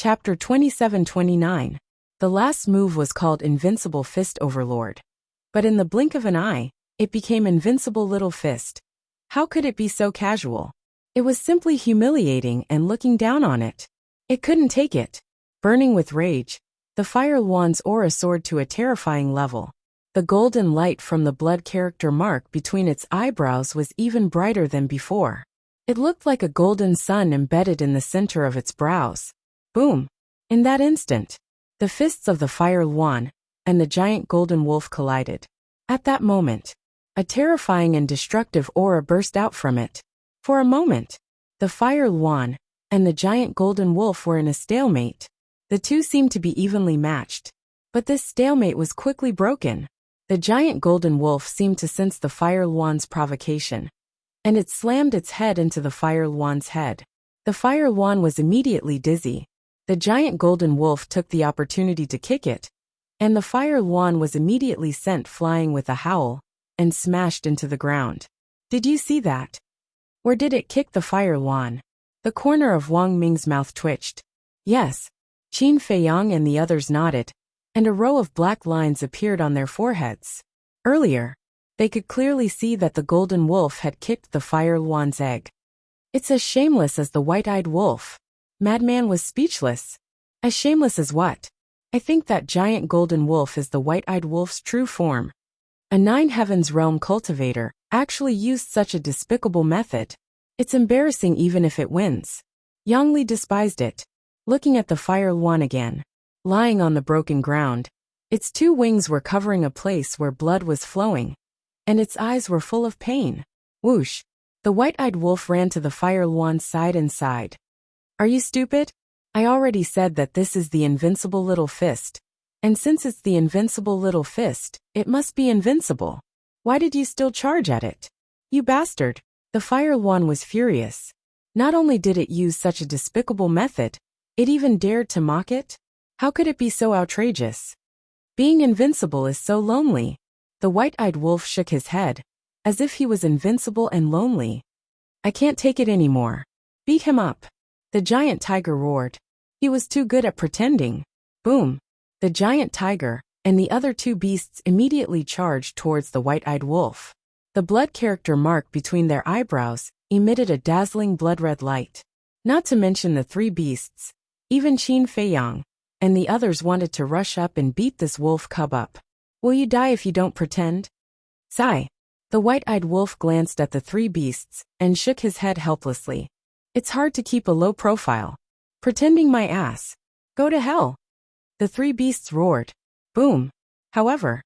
Chapter 27-29. The last move was called Invincible Fist Overlord. But in the blink of an eye, it became Invincible Little Fist. How could it be so casual? It was simply humiliating and looking down on it. It couldn't take it. Burning with rage, the Fire Wand's aura soared to a terrifying level. The golden light from the blood character mark between its eyebrows was even brighter than before. It looked like a golden sun embedded in the center of its brows. Boom! In that instant, the fists of the Fire Wand and the giant golden wolf collided. At that moment, a terrifying and destructive aura burst out from it. For a moment, the Fire Wand and the giant golden wolf were in a stalemate. The two seemed to be evenly matched. But this stalemate was quickly broken. The giant golden wolf seemed to sense the Fire Wand's provocation, and it slammed its head into the Fire Wand's head. The Fire Wand was immediately dizzy. The giant golden wolf took the opportunity to kick it, and the Fire Wand was immediately sent flying with a howl and smashed into the ground. Did you see that? Where did it kick the Fire Wand? The corner of Wang Ming's mouth twitched. Yes. Qin Feiyang and the others nodded, and a row of black lines appeared on their foreheads. Earlier, they could clearly see that the golden wolf had kicked the Fire Wand's egg. It's as shameless as the white-eyed wolf. Madman was speechless. As shameless as what? I think that giant golden wolf is the white-eyed wolf's true form. A Nine Heavens realm cultivator actually used such a despicable method. It's embarrassing even if it wins. Yang Li despised it. Looking at the Fire Wand again, lying on the broken ground, its two wings were covering a place where blood was flowing, and its eyes were full of pain. Whoosh! The white-eyed wolf ran to the Fire Wand's side and sighed. Are you stupid? I already said that this is the Invincible Little Fist. And since it's the Invincible Little Fist, it must be invincible. Why did you still charge at it? You bastard! The Fire Wand was furious. Not only did it use such a despicable method, it even dared to mock it? How could it be so outrageous? Being invincible is so lonely. The white-eyed wolf shook his head, as if he was invincible and lonely. I can't take it anymore. Beat him up. The giant tiger roared. He was too good at pretending. Boom! The giant tiger and the other two beasts immediately charged towards the white-eyed wolf. The blood character mark between their eyebrows emitted a dazzling blood-red light. Not to mention the three beasts, even Qin Feiyang and the others wanted to rush up and beat this wolf cub up. Will you die if you don't pretend? Sigh. The white-eyed wolf glanced at the three beasts and shook his head helplessly. It's hard to keep a low profile. Pretending my ass. Go to hell. The three beasts roared. Boom. However,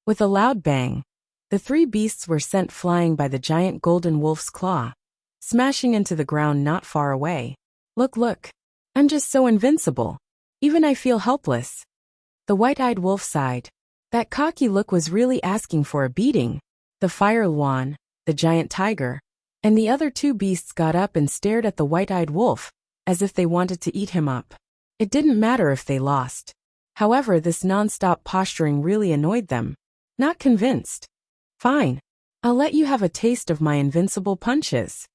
with a loud bang, the three beasts were sent flying by the giant golden wolf's claw, smashing into the ground not far away. Look. I'm just so invincible. Even I feel helpless. The white-eyed wolf sighed. That cocky look was really asking for a beating. The Fire Wand, the giant tiger, and the other two beasts got up and stared at the white-eyed wolf, as if they wanted to eat him up. It didn't matter if they lost. However, this non-stop posturing really annoyed them. Not convinced. Fine. I'll let you have a taste of my invincible punches.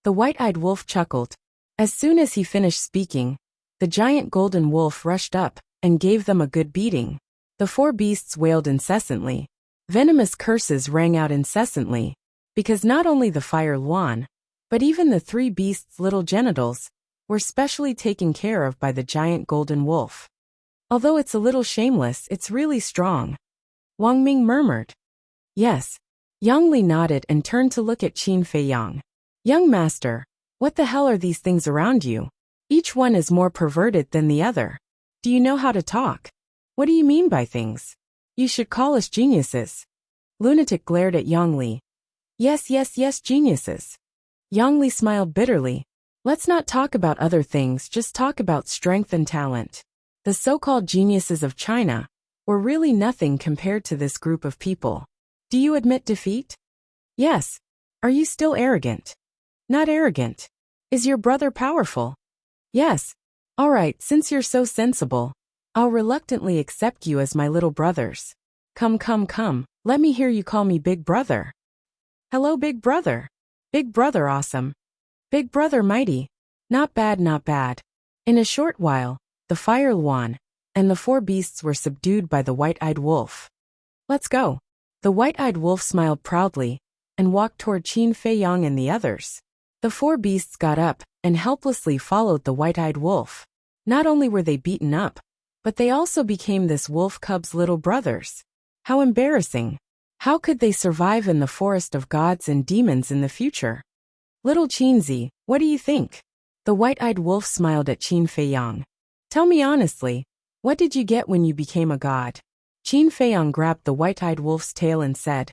The white-eyed wolf chuckled. As soon as he finished speaking, the giant golden wolf rushed up and gave them a good beating. The four beasts wailed incessantly. Venomous curses rang out incessantly, because not only the Fire Wand, but even the three beasts' little genitals were specially taken care of by the giant golden wolf. Although it's a little shameless, it's really strong. Wang Ming murmured. Yes. Yang Li nodded and turned to look at Qin Feiyang. Young master, what the hell are these things around you? Each one is more perverted than the other. Do you know how to talk? What do you mean by things? You should call us geniuses. Lunatic glared at Yang Li. Yes, geniuses. Yang Li smiled bitterly. Let's not talk about other things, just talk about strength and talent. The so-called geniuses of China were really nothing compared to this group of people. Do you admit defeat? Yes. Are you still arrogant? Not arrogant. Is your brother powerful? Yes. All right, since you're so sensible, I'll reluctantly accept you as my little brothers. Come, let me hear you call me Big Brother. Hello, Big Brother. Big Brother awesome. Big Brother mighty. Not bad. In a short while, the fire Luan, and the four beasts were subdued by the white-eyed wolf. Let's go. The white-eyed wolf smiled proudly and walked toward Qin Fei Yang and the others. The four beasts got up and helplessly followed the white-eyed wolf. Not only were they beaten up, but they also became this wolf cub's little brothers. How embarrassing. How could they survive in the forest of gods and demons in the future? Little Qinzi, what do you think? The white-eyed wolf smiled at Qin Fei Yang. Tell me honestly, what did you get when you became a god? Qin Fei Yang grabbed the white-eyed wolf's tail and said,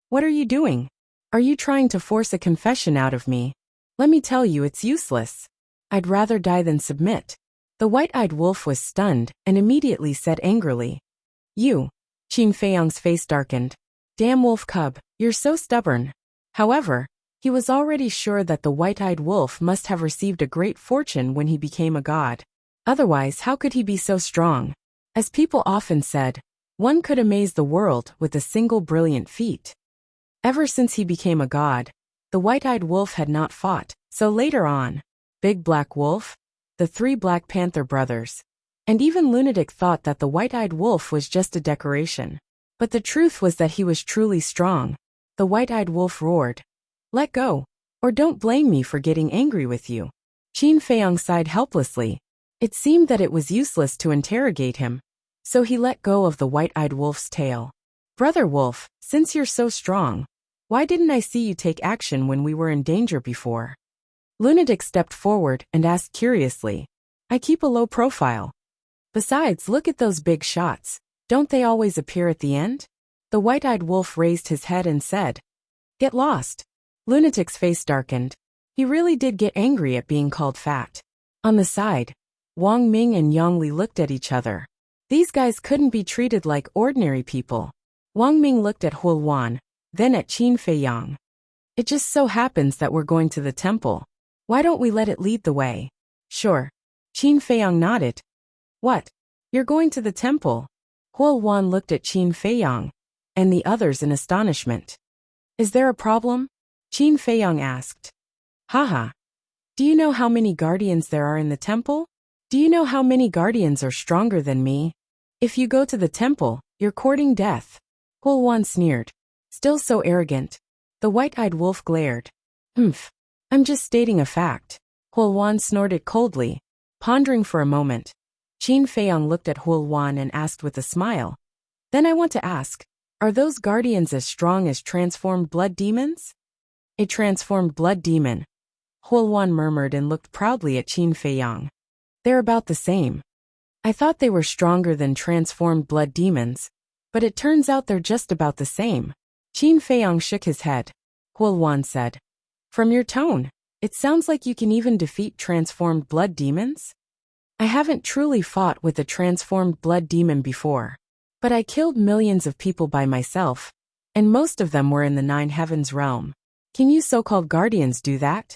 What are you doing? Are you trying to force a confession out of me? Let me tell you it's useless. I'd rather die than submit. The white-eyed wolf was stunned and immediately said angrily, You. Qin Fei Yang's face darkened. Damn wolf cub, you're so stubborn. However, he was already sure that the white-eyed wolf must have received a great fortune when he became a god. Otherwise, how could he be so strong? As people often said, one could amaze the world with a single brilliant feat. Ever since he became a god, the white-eyed wolf had not fought, so later on, Big Black Wolf, the three Black Panther brothers, and even Lunatic thought that the white-eyed wolf was just a decoration. But the truth was that he was truly strong. The white-eyed wolf roared, Let go, or don't blame me for getting angry with you. Qin Fei Yang sighed helplessly. It seemed that it was useless to interrogate him, so he let go of the white-eyed wolf's tail. Brother Wolf, since you're so strong, why didn't I see you take action when we were in danger before? Lunatic stepped forward and asked curiously, I keep a low profile. Besides, look at those big shots. Don't they always appear at the end? The white-eyed wolf raised his head and said, Get lost. Lunatic's face darkened. He really did get angry at being called fat. On the side, Wang Ming and Yang Li looked at each other. These guys couldn't be treated like ordinary people. Wang Ming looked at Huo Luan, then at Qin Fei Yang. It just so happens that we're going to the temple. Why don't we let it lead the way? Sure. Qin Fei Yang nodded. What? You're going to the temple? Huo Luan looked at Qin Fei Yang and the others in astonishment. Is there a problem? Qin Fei Yang asked. Haha. Do you know how many guardians there are in the temple? Do you know how many guardians are stronger than me? If you go to the temple, you're courting death. Huo Luan sneered. Still so arrogant. The white-eyed wolf glared. I'm just stating a fact. Huo Luan snorted coldly, pondering for a moment. Qin Fei Yang looked at Huo Luan and asked with a smile. Then I want to ask, are those guardians as strong as transformed blood demons? A transformed blood demon. Huo Luan murmured and looked proudly at Qin Fei Yang. They're about the same. I thought they were stronger than transformed blood demons, but it turns out they're just about the same. Qin Fei Yang shook his head. Huo Luan said, From your tone, it sounds like you can even defeat transformed blood demons? I haven't truly fought with a transformed blood demon before, but I killed millions of people by myself, and most of them were in the Nine Heavens realm. Can you so-called guardians do that?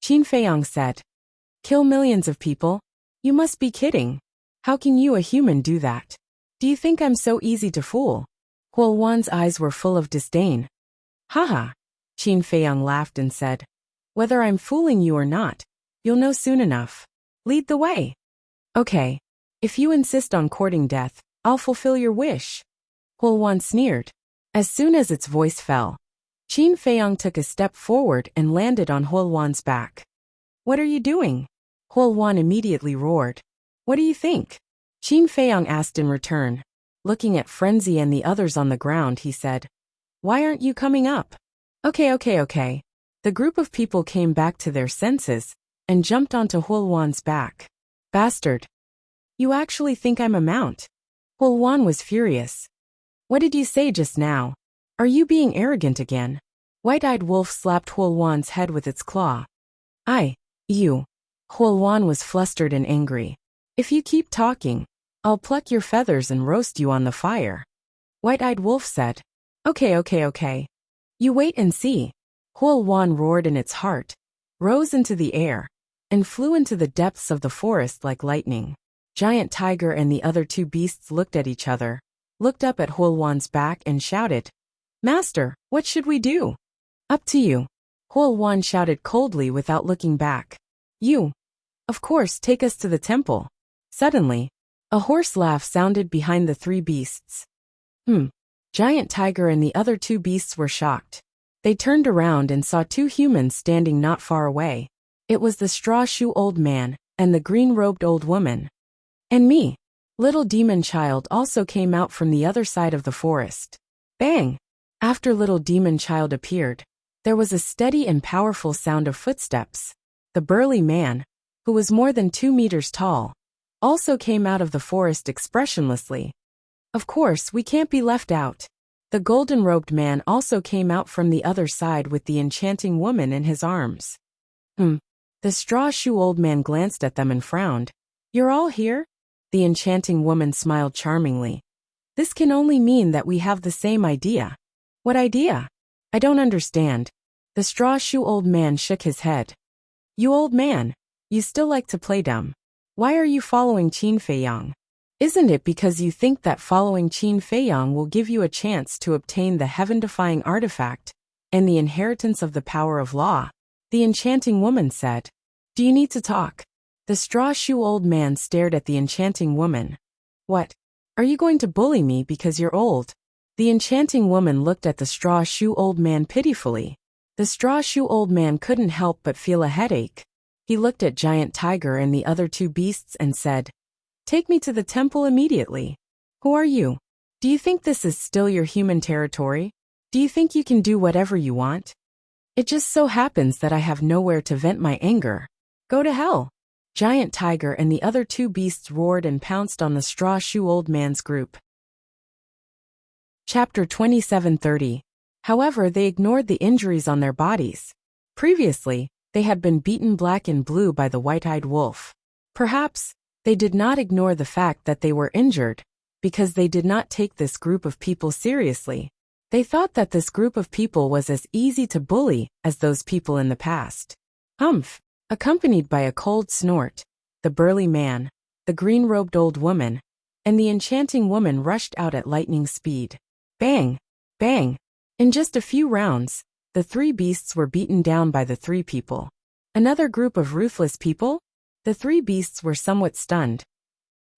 Qin Fei Yang said. Kill millions of people? You must be kidding. How can you, a human, do that? Do you think I'm so easy to fool? Huo Luan's eyes were full of disdain. Haha. Qin Fei Yang laughed and said, Whether I'm fooling you or not, you'll know soon enough. Lead the way. Okay. If you insist on courting death, I'll fulfill your wish. Huo Luan sneered. As soon as its voice fell, Qin Fei Yang took a step forward and landed on Huo Luan's back. What are you doing? Huo Luan immediately roared. What do you think? Qin Fei Yang asked in return. Looking at Frenzy and the others on the ground, he said, Why aren't you coming up? Okay. The group of people came back to their senses and jumped onto Huo Luan's back. Bastard. You actually think I'm a mount? Huo Luan was furious. What did you say just now? Are you being arrogant again? White-eyed wolf slapped Huo Luan's head with its claw. You. Huo Luan was flustered and angry. If you keep talking, I'll pluck your feathers and roast you on the fire. White-eyed wolf said. Okay. You wait and see. Huo Luan roared in its heart, rose into the air, and flew into the depths of the forest like lightning. Giant Tiger and the other two beasts looked at each other, looked up at Huo Luan's back and shouted, Master, what should we do? Up to you. Huo Luan shouted coldly without looking back. You. Of course, take us to the temple. Suddenly, a hoarse laugh sounded behind the three beasts. Giant Tiger and the other two beasts were shocked. They turned around and saw two humans standing not far away. It was the straw shoe old man and the green-robed old woman. And me. Little demon child also came out from the other side of the forest. Bang! After little demon child appeared, there was a steady and powerful sound of footsteps. The burly man, who was more than 2 meters tall, also came out of the forest expressionlessly. Of course, we can't be left out. The golden-robed man also came out from the other side with the enchanting woman in his arms. The straw shoe old man glanced at them and frowned. You're all here? The enchanting woman smiled charmingly. This can only mean that we have the same idea. What idea? I don't understand. The straw shoe old man shook his head. You old man, you still like to play dumb. Why are you following Qin Feiyang? Isn't it because you think that following Qin Feiyang will give you a chance to obtain the heaven-defying artifact and the inheritance of the power of law? The enchanting woman said. Do you need to talk? The straw shoe old man stared at the enchanting woman. What? Are you going to bully me because you're old? The enchanting woman looked at the straw shoe old man pitifully. The straw shoe old man couldn't help but feel a headache. He looked at Giant Tiger and the other two beasts and said, Take me to the temple immediately. Who are you? Do you think this is still your human territory? Do you think you can do whatever you want? It just so happens that I have nowhere to vent my anger. Go to hell. Giant Tiger and the other two beasts roared and pounced on the straw shoe old man's group. Chapter 27:30. However, they ignored the injuries on their bodies. Previously, they had been beaten black and blue by the white-eyed wolf. Perhaps, they did not ignore the fact that they were injured, because they did not take this group of people seriously. They thought that this group of people was as easy to bully as those people in the past. Humph! Accompanied by a cold snort, the burly man, the green-robed old woman, and the enchanting woman rushed out at lightning speed. Bang! Bang! In just a few rounds, the three beasts were beaten down by the three people. Another group of ruthless people? The three beasts were somewhat stunned.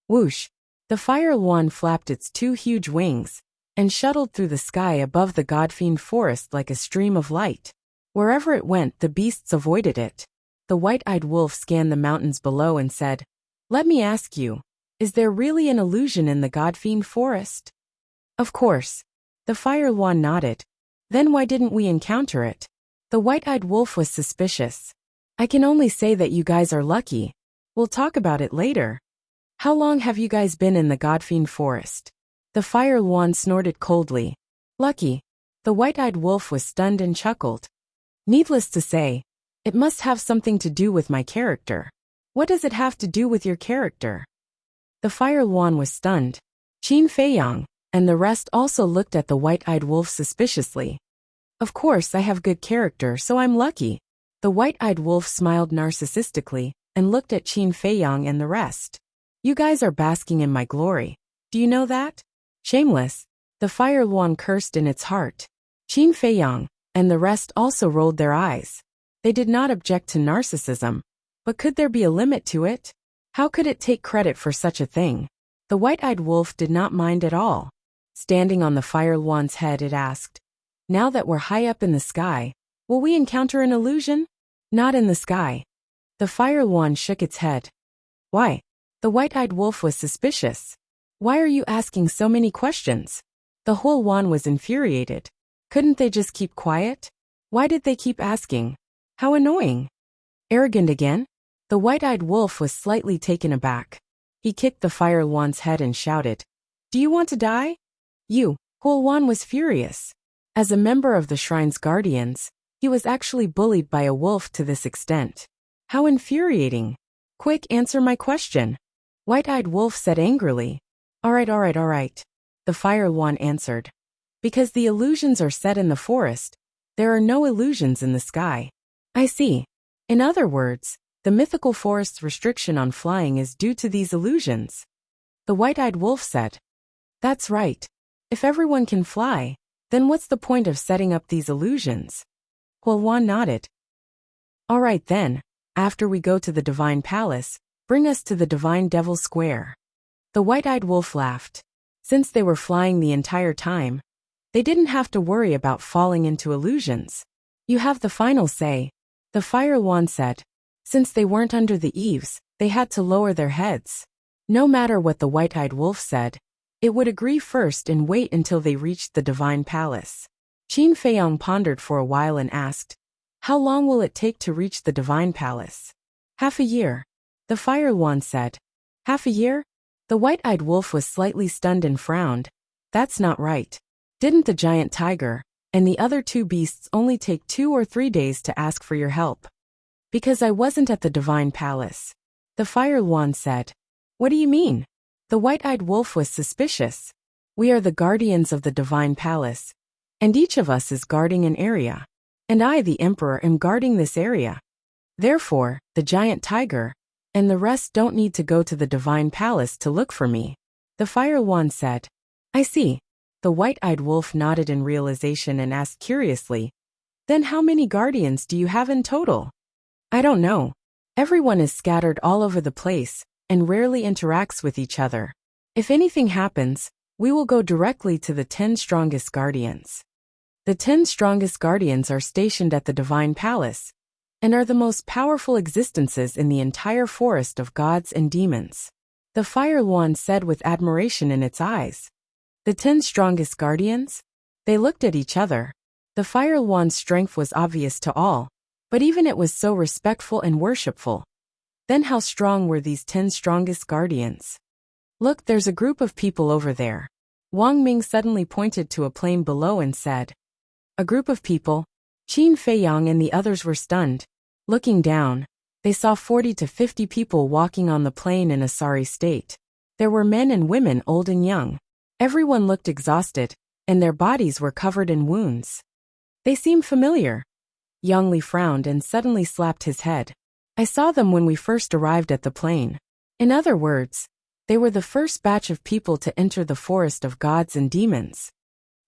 Whoosh! The fire wand flapped its two huge wings and shuttled through the sky above the godfiend forest like a stream of light. Wherever it went, the beasts avoided it. The white-eyed wolf scanned the mountains below and said, Let me ask you, is there really an illusion in the godfiend forest? Of course. The fire wand nodded. Then why didn't we encounter it? The white-eyed wolf was suspicious. I can only say that you guys are lucky. We'll talk about it later. How long have you guys been in the godfiend forest? The fire wand snorted coldly. Lucky. The white-eyed wolf was stunned and chuckled. Needless to say, it must have something to do with my character. What does it have to do with your character? The fire wand was stunned. Qin Feiyang and the rest also looked at the white-eyed wolf suspiciously. Of course I have good character, so I'm lucky. The white-eyed wolf smiled narcissistically and looked at Qin Feiyang and the rest. You guys are basking in my glory. Do you know that? Shameless. The fire wand cursed in its heart. Qin Feiyang and the rest also rolled their eyes. They did not object to narcissism, but could there be a limit to it? How could it take credit for such a thing? The white-eyed wolf did not mind at all. Standing on the fire wand's head, it asked, Now that we're high up in the sky, will we encounter an illusion? Not in the sky. The fire wand shook its head. Why? The white-eyed wolf was suspicious. Why are you asking so many questions? The whole wand was infuriated. Couldn't they just keep quiet? Why did they keep asking? How annoying. Arrogant again? The white-eyed wolf was slightly taken aback. He kicked the fire wand's head and shouted, Do you want to die? You. Whole wand was furious. As a member of the shrine's guardians, he was actually bullied by a wolf to this extent. How infuriating. Quick, answer my question. White-eyed wolf said angrily. All right. The fire wand answered. Because the illusions are set in the forest, there are no illusions in the sky. I see. In other words, the mythical forest's restriction on flying is due to these illusions. The white-eyed wolf said. That's right. If everyone can fly, then what's the point of setting up these illusions? Huolwan nodded. All right then, after we go to the divine palace, Bring us to the divine Devil's Square. The white-eyed wolf laughed. Since they were flying the entire time, they didn't have to worry about falling into illusions. You have the final say, the fire wand said. Since they weren't under the eaves, they had to lower their heads. No matter what the white-eyed wolf said, it would agree first and wait until they reached the divine palace. Qin Feiyang pondered for a while and asked, how long will it take to reach the divine palace? Half a year, the fire wand said. Half a year? The white-eyed wolf was slightly stunned and frowned. That's not right. Didn't the giant tiger and the other two beasts only take 2 or 3 days to ask for your help? Because I wasn't at the divine palace, the fire wand said. What do you mean? The white-eyed wolf was suspicious. We are the guardians of the divine palace, and each of us is guarding an area. And I, the emperor, am guarding this area. Therefore, the giant tiger and the rest don't need to go to the divine palace to look for me, the fire wand said. I see. The white-eyed wolf nodded in realization and asked curiously, then how many guardians do you have in total? I don't know. Everyone is scattered all over the place and rarely interacts with each other. If anything happens, we will go directly to the 10 strongest guardians. The 10 strongest guardians are stationed at the divine palace and are the most powerful existences in the entire forest of gods and demons, the fire wand said with admiration in its eyes. The 10 strongest guardians? They looked at each other. The fire wand's strength was obvious to all, but even it was so respectful and worshipful. Then how strong were these 10 strongest guardians? Look, there's a group of people over there. Wang Ming suddenly pointed to a plain below and said. A group of people? Qin Feiyang and the others were stunned. Looking down, they saw 40 to 50 people walking on the plain in a sorry state. There were men and women, old and young. Everyone looked exhausted, and their bodies were covered in wounds. They seemed familiar. Yang Li frowned and suddenly slapped his head. I saw them when we first arrived at the plain. In other words, they were the first batch of people to enter the forest of gods and demons.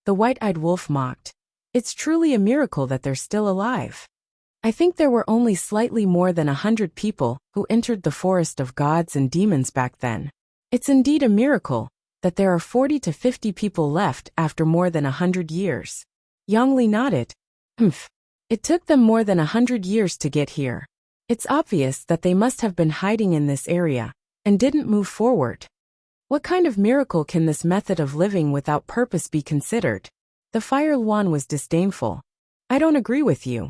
The white-eyed wolf mocked. It's truly a miracle that they're still alive. I think there were only slightly more than 100 people who entered the forest of gods and demons back then. It's indeed a miracle that there are 40 to 50 people left after more than 100 years. Yang Li nodded. It took them more than 100 years to get here. It's obvious that they must have been hiding in this area and didn't move forward. What kind of miracle can this method of living without purpose be considered? The fire wand was disdainful. I don't agree with you.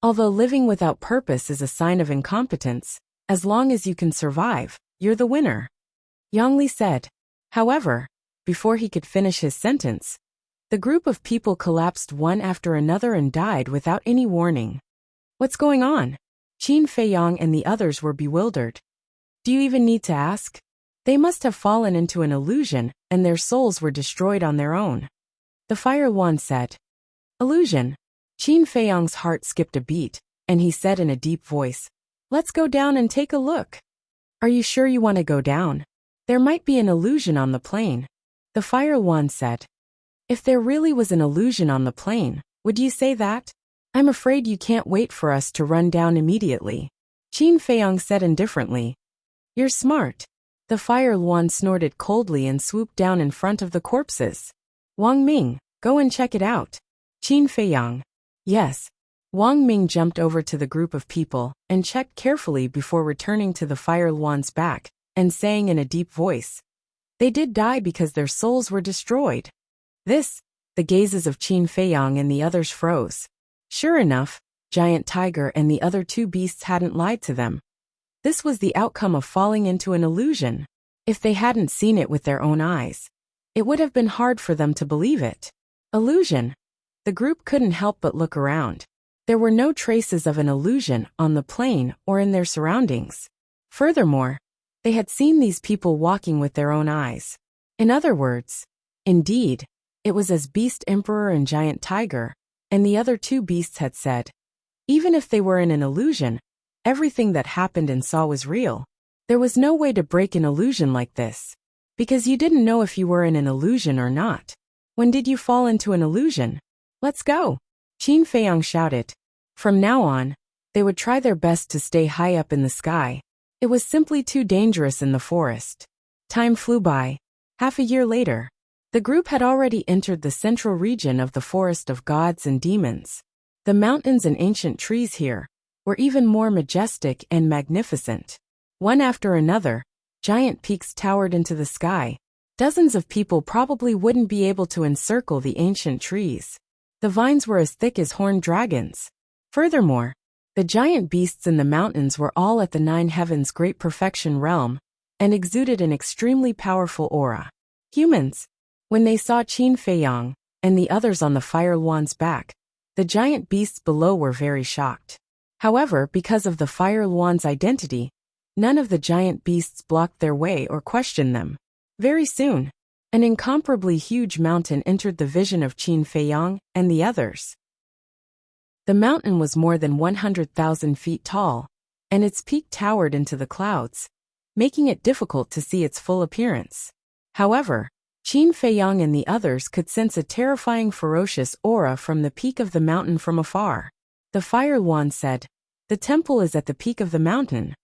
Although living without purpose is a sign of incompetence, as long as you can survive, you're the winner, Yang Li said. However, before he could finish his sentence, the group of people collapsed one after another and died without any warning. What's going on? Qin Feiyang and the others were bewildered. Do you even need to ask? They must have fallen into an illusion and their souls were destroyed on their own, the fire wand said. Illusion? Qin Feiyang's heart skipped a beat, and he said in a deep voice, let's go down and take a look. Are you sure you want to go down? There might be an illusion on the plain, the fire wand said. If there really was an illusion on the plain, would you say that? I'm afraid you can't wait for us to run down immediately, Qin Feiyang said indifferently. You're smart. The fire wand snorted coldly and swooped down in front of the corpses. Wang Ming, go and check it out. Qin Feiyang. Yes. Wang Ming jumped over to the group of people and checked carefully before returning to the fire wand's back and saying in a deep voice, they did die because their souls were destroyed. The gazes of Qin Feiyang and the others froze. Sure enough, Giant Tiger and the other two beasts hadn't lied to them. This was the outcome of falling into an illusion. If they hadn't seen it with their own eyes, it would have been hard for them to believe it. Illusion. The group couldn't help but look around. There were no traces of an illusion on the plain or in their surroundings. Furthermore, they had seen these people walking with their own eyes. In other words, indeed, it was as Beast Emperor and Giant Tiger and the other two beasts had said. Even if they were in an illusion, everything that happened and saw was real. There was no way to break an illusion like this, because you didn't know if you were in an illusion or not. When did you fall into an illusion? Let's go, Qin Feiyang shouted. From now on, they would try their best to stay high up in the sky It was simply too dangerous in the forest. Time flew by. Half a year later, the group had already entered the central region of the forest of gods and demons. The mountains and ancient trees here were even more majestic and magnificent. One after another, giant peaks towered into the sky. Dozens of people probably wouldn't be able to encircle the ancient trees. The vines were as thick as horned dragons. Furthermore, the giant beasts in the mountains were all at the nine heavens' great perfection realm and exuded an extremely powerful aura. Humans, when they saw Qin Feiyang and the others on the fire Luan's back, the giant beasts below were very shocked. However, because of the fire Luan's identity, none of the giant beasts blocked their way or questioned them. Very soon, an incomparably huge mountain entered the vision of Qin Feiyang and the others. The mountain was more than 100,000 feet tall, and its peak towered into the clouds, making it difficult to see its full appearance. However, Qin Feiyang and the others could sense a terrifying ferocious aura from the peak of the mountain from afar. The Fire Luan said, "The temple is at the peak of the mountain."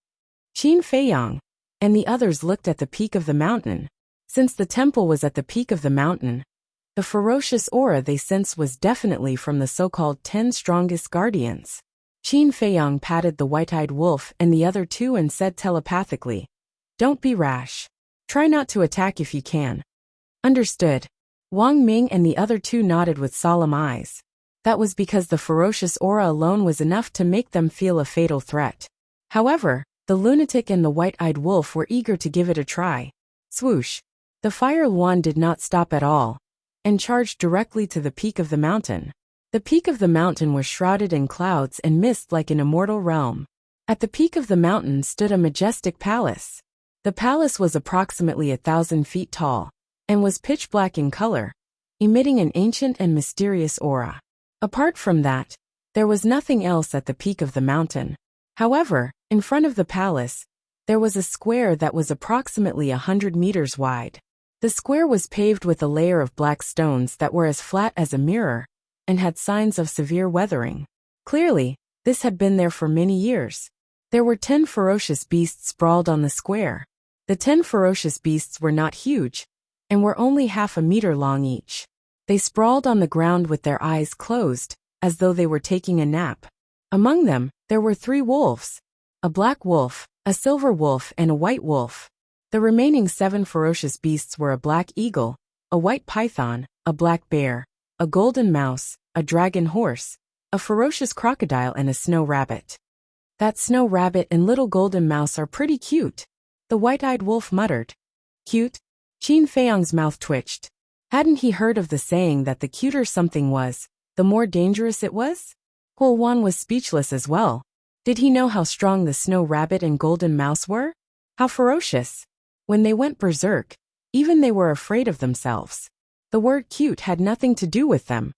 Qin Feiyang and the others looked at the peak of the mountain. Since the temple was at the peak of the mountain, the ferocious aura they sensed was definitely from the so-called 10 strongest guardians. Qin Feiyang patted the white-eyed wolf and the other two and said telepathically, "Don't be rash. Try not to attack if you can." Understood. Wang Ming and the other two nodded with solemn eyes. That was because the ferocious aura alone was enough to make them feel a fatal threat. However, the lunatic and the white-eyed wolf were eager to give it a try. Swoosh! The Fire Luan did not stop at all, and charged directly to the peak of the mountain. The peak of the mountain was shrouded in clouds and mist like an immortal realm. At the peak of the mountain stood a majestic palace. The palace was approximately 1,000 feet tall, and was pitch black in color, emitting an ancient and mysterious aura. Apart from that, there was nothing else at the peak of the mountain. However, in front of the palace, there was a square that was approximately 100 meters wide. The square was paved with a layer of black stones that were as flat as a mirror, and had signs of severe weathering. Clearly, this had been there for many years. There were 10 ferocious beasts sprawled on the square. The 10 ferocious beasts were not huge, and were only half a meter long each. They sprawled on the ground with their eyes closed, as though they were taking a nap. Among them, there were 3 wolves: a black wolf, a silver wolf, and a white wolf. The remaining 7 ferocious beasts were a black eagle, a white python, a black bear, a golden mouse, a dragon horse, a ferocious crocodile, and a snow rabbit. "That snow rabbit and little golden mouse are pretty cute," the white-eyed wolf muttered. "Cute?" Qin Feiyang's mouth twitched. Hadn't he heard of the saying that the cuter something was, the more dangerous it was? Huo Wan was speechless as well. Did he know how strong the snow rabbit and golden mouse were? How ferocious? When they went berserk, even they were afraid of themselves. The word cute had nothing to do with them.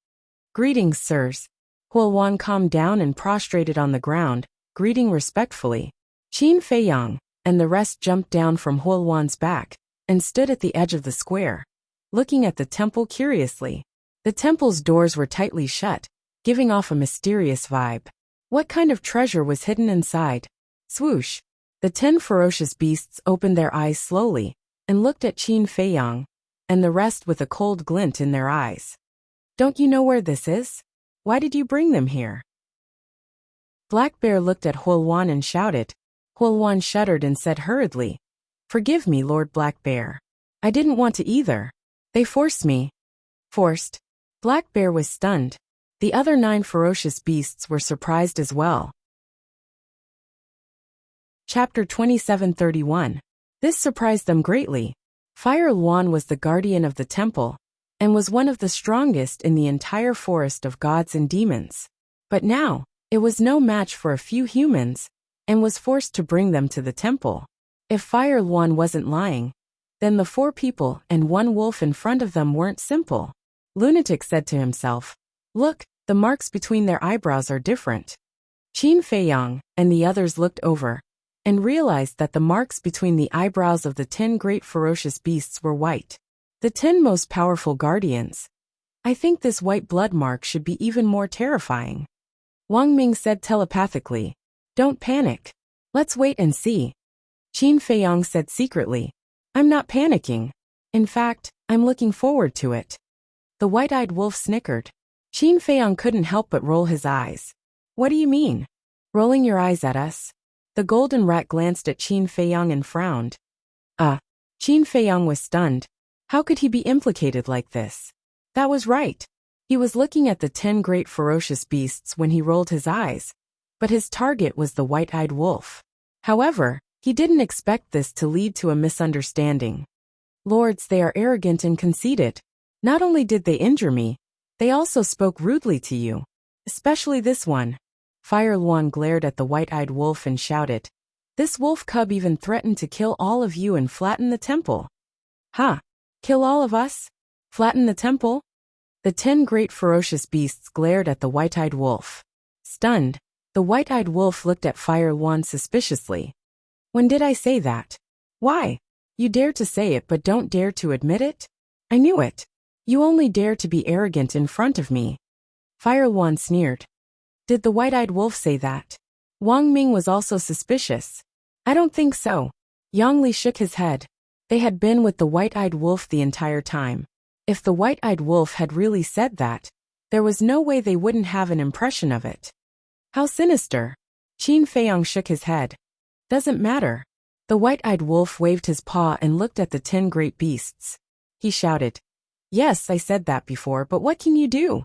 "Greetings, sirs." Huo Wan calmed down and prostrated on the ground, greeting respectfully. Qin Feiyang and the rest jumped down from Huo Wan's back and stood at the edge of the square, looking at the temple curiously. The temple's doors were tightly shut, giving off a mysterious vibe. What kind of treasure was hidden inside? Swoosh! The 10 ferocious beasts opened their eyes slowly and looked at Qin Feiyang and the rest with a cold glint in their eyes. "Don't you know where this is? Why did you bring them here?" Black Bear looked at Huo Wan and shouted. Huo Wan shuddered and said hurriedly, "Forgive me, Lord Black Bear. I didn't want to either. They forced me." Forced? Black Bear was stunned. The other 9 ferocious beasts were surprised as well. Chapter 2731. This surprised them greatly. Fire Luan was the guardian of the temple, and was one of the strongest in the entire forest of gods and demons. But now, it was no match for a few humans, and was forced to bring them to the temple. If Fire Luan wasn't lying, then the 4 people and 1 wolf in front of them weren't simple. Lunatic said to himself, "Look, the marks between their eyebrows are different." Qin Feiyang and the others looked over, and realized that the marks between the eyebrows of the 10 great ferocious beasts were white. The 10 most powerful guardians. "I think this white blood mark should be even more terrifying." Wang Ming said telepathically, "Don't panic. Let's wait and see." Qin Feiyang said secretly. I'm not panicking. In fact, I'm looking forward to it. The white-eyed wolf snickered. Qin Feiyang couldn't help but roll his eyes. What do you mean? Rolling your eyes at us? The golden rat glanced at Qin Feiyang and frowned. Qin Feiyang was stunned. How could he be implicated like this? That was right. He was looking at the 10 great ferocious beasts when he rolled his eyes. But his target was the white-eyed wolf. However, he didn't expect this to lead to a misunderstanding. Lords, they are arrogant and conceited. Not only did they injure me, they also spoke rudely to you. Especially this one. Fire Luan glared at the white-eyed wolf and shouted. This wolf cub even threatened to kill all of you and flatten the temple. Ha! Kill all of us? Flatten the temple? The 10 great ferocious beasts glared at the white-eyed wolf. Stunned, the white-eyed wolf looked at Fire Luan suspiciously. When did I say that? Why? You dare to say it but don't dare to admit it? I knew it. You only dare to be arrogant in front of me. Fire Luan sneered. Did the white-eyed wolf say that? Wang Ming was also suspicious. I don't think so. Yang Li shook his head. They had been with the white-eyed wolf the entire time. If the white-eyed wolf had really said that, there was no way they wouldn't have an impression of it. How sinister. Qin Feiyang shook his head. Doesn't matter. The white-eyed wolf waved his paw and looked at the 10 great beasts. He shouted. Yes, I said that before, but what can you do?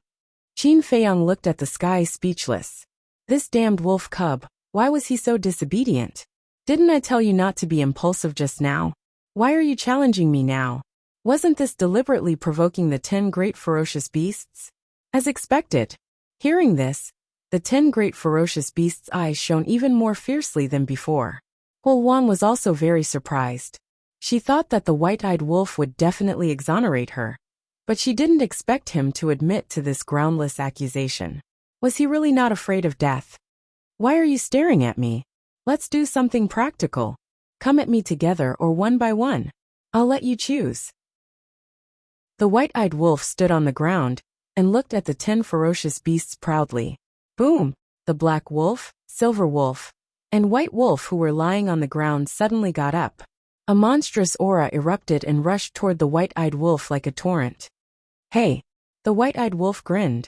Qin Feiyang looked at the sky speechless. This damned wolf cub, why was he so disobedient? Didn't I tell you not to be impulsive just now? Why are you challenging me now? Wasn't this deliberately provoking the 10 great ferocious beasts? As expected. Hearing this, the 10 great ferocious beasts' eyes shone even more fiercely than before. Huo Wan was also very surprised. She thought that the white-eyed wolf would definitely exonerate her. But she didn't expect him to admit to this groundless accusation. Was he really not afraid of death? Why are you staring at me? Let's do something practical. Come at me together or one by one. I'll let you choose. The white-eyed wolf stood on the ground and looked at the 10 ferocious beasts proudly. Boom! The black wolf, silver wolf, and white wolf who were lying on the ground suddenly got up. A monstrous aura erupted and rushed toward the white-eyed wolf like a torrent. Hey! The white-eyed wolf grinned.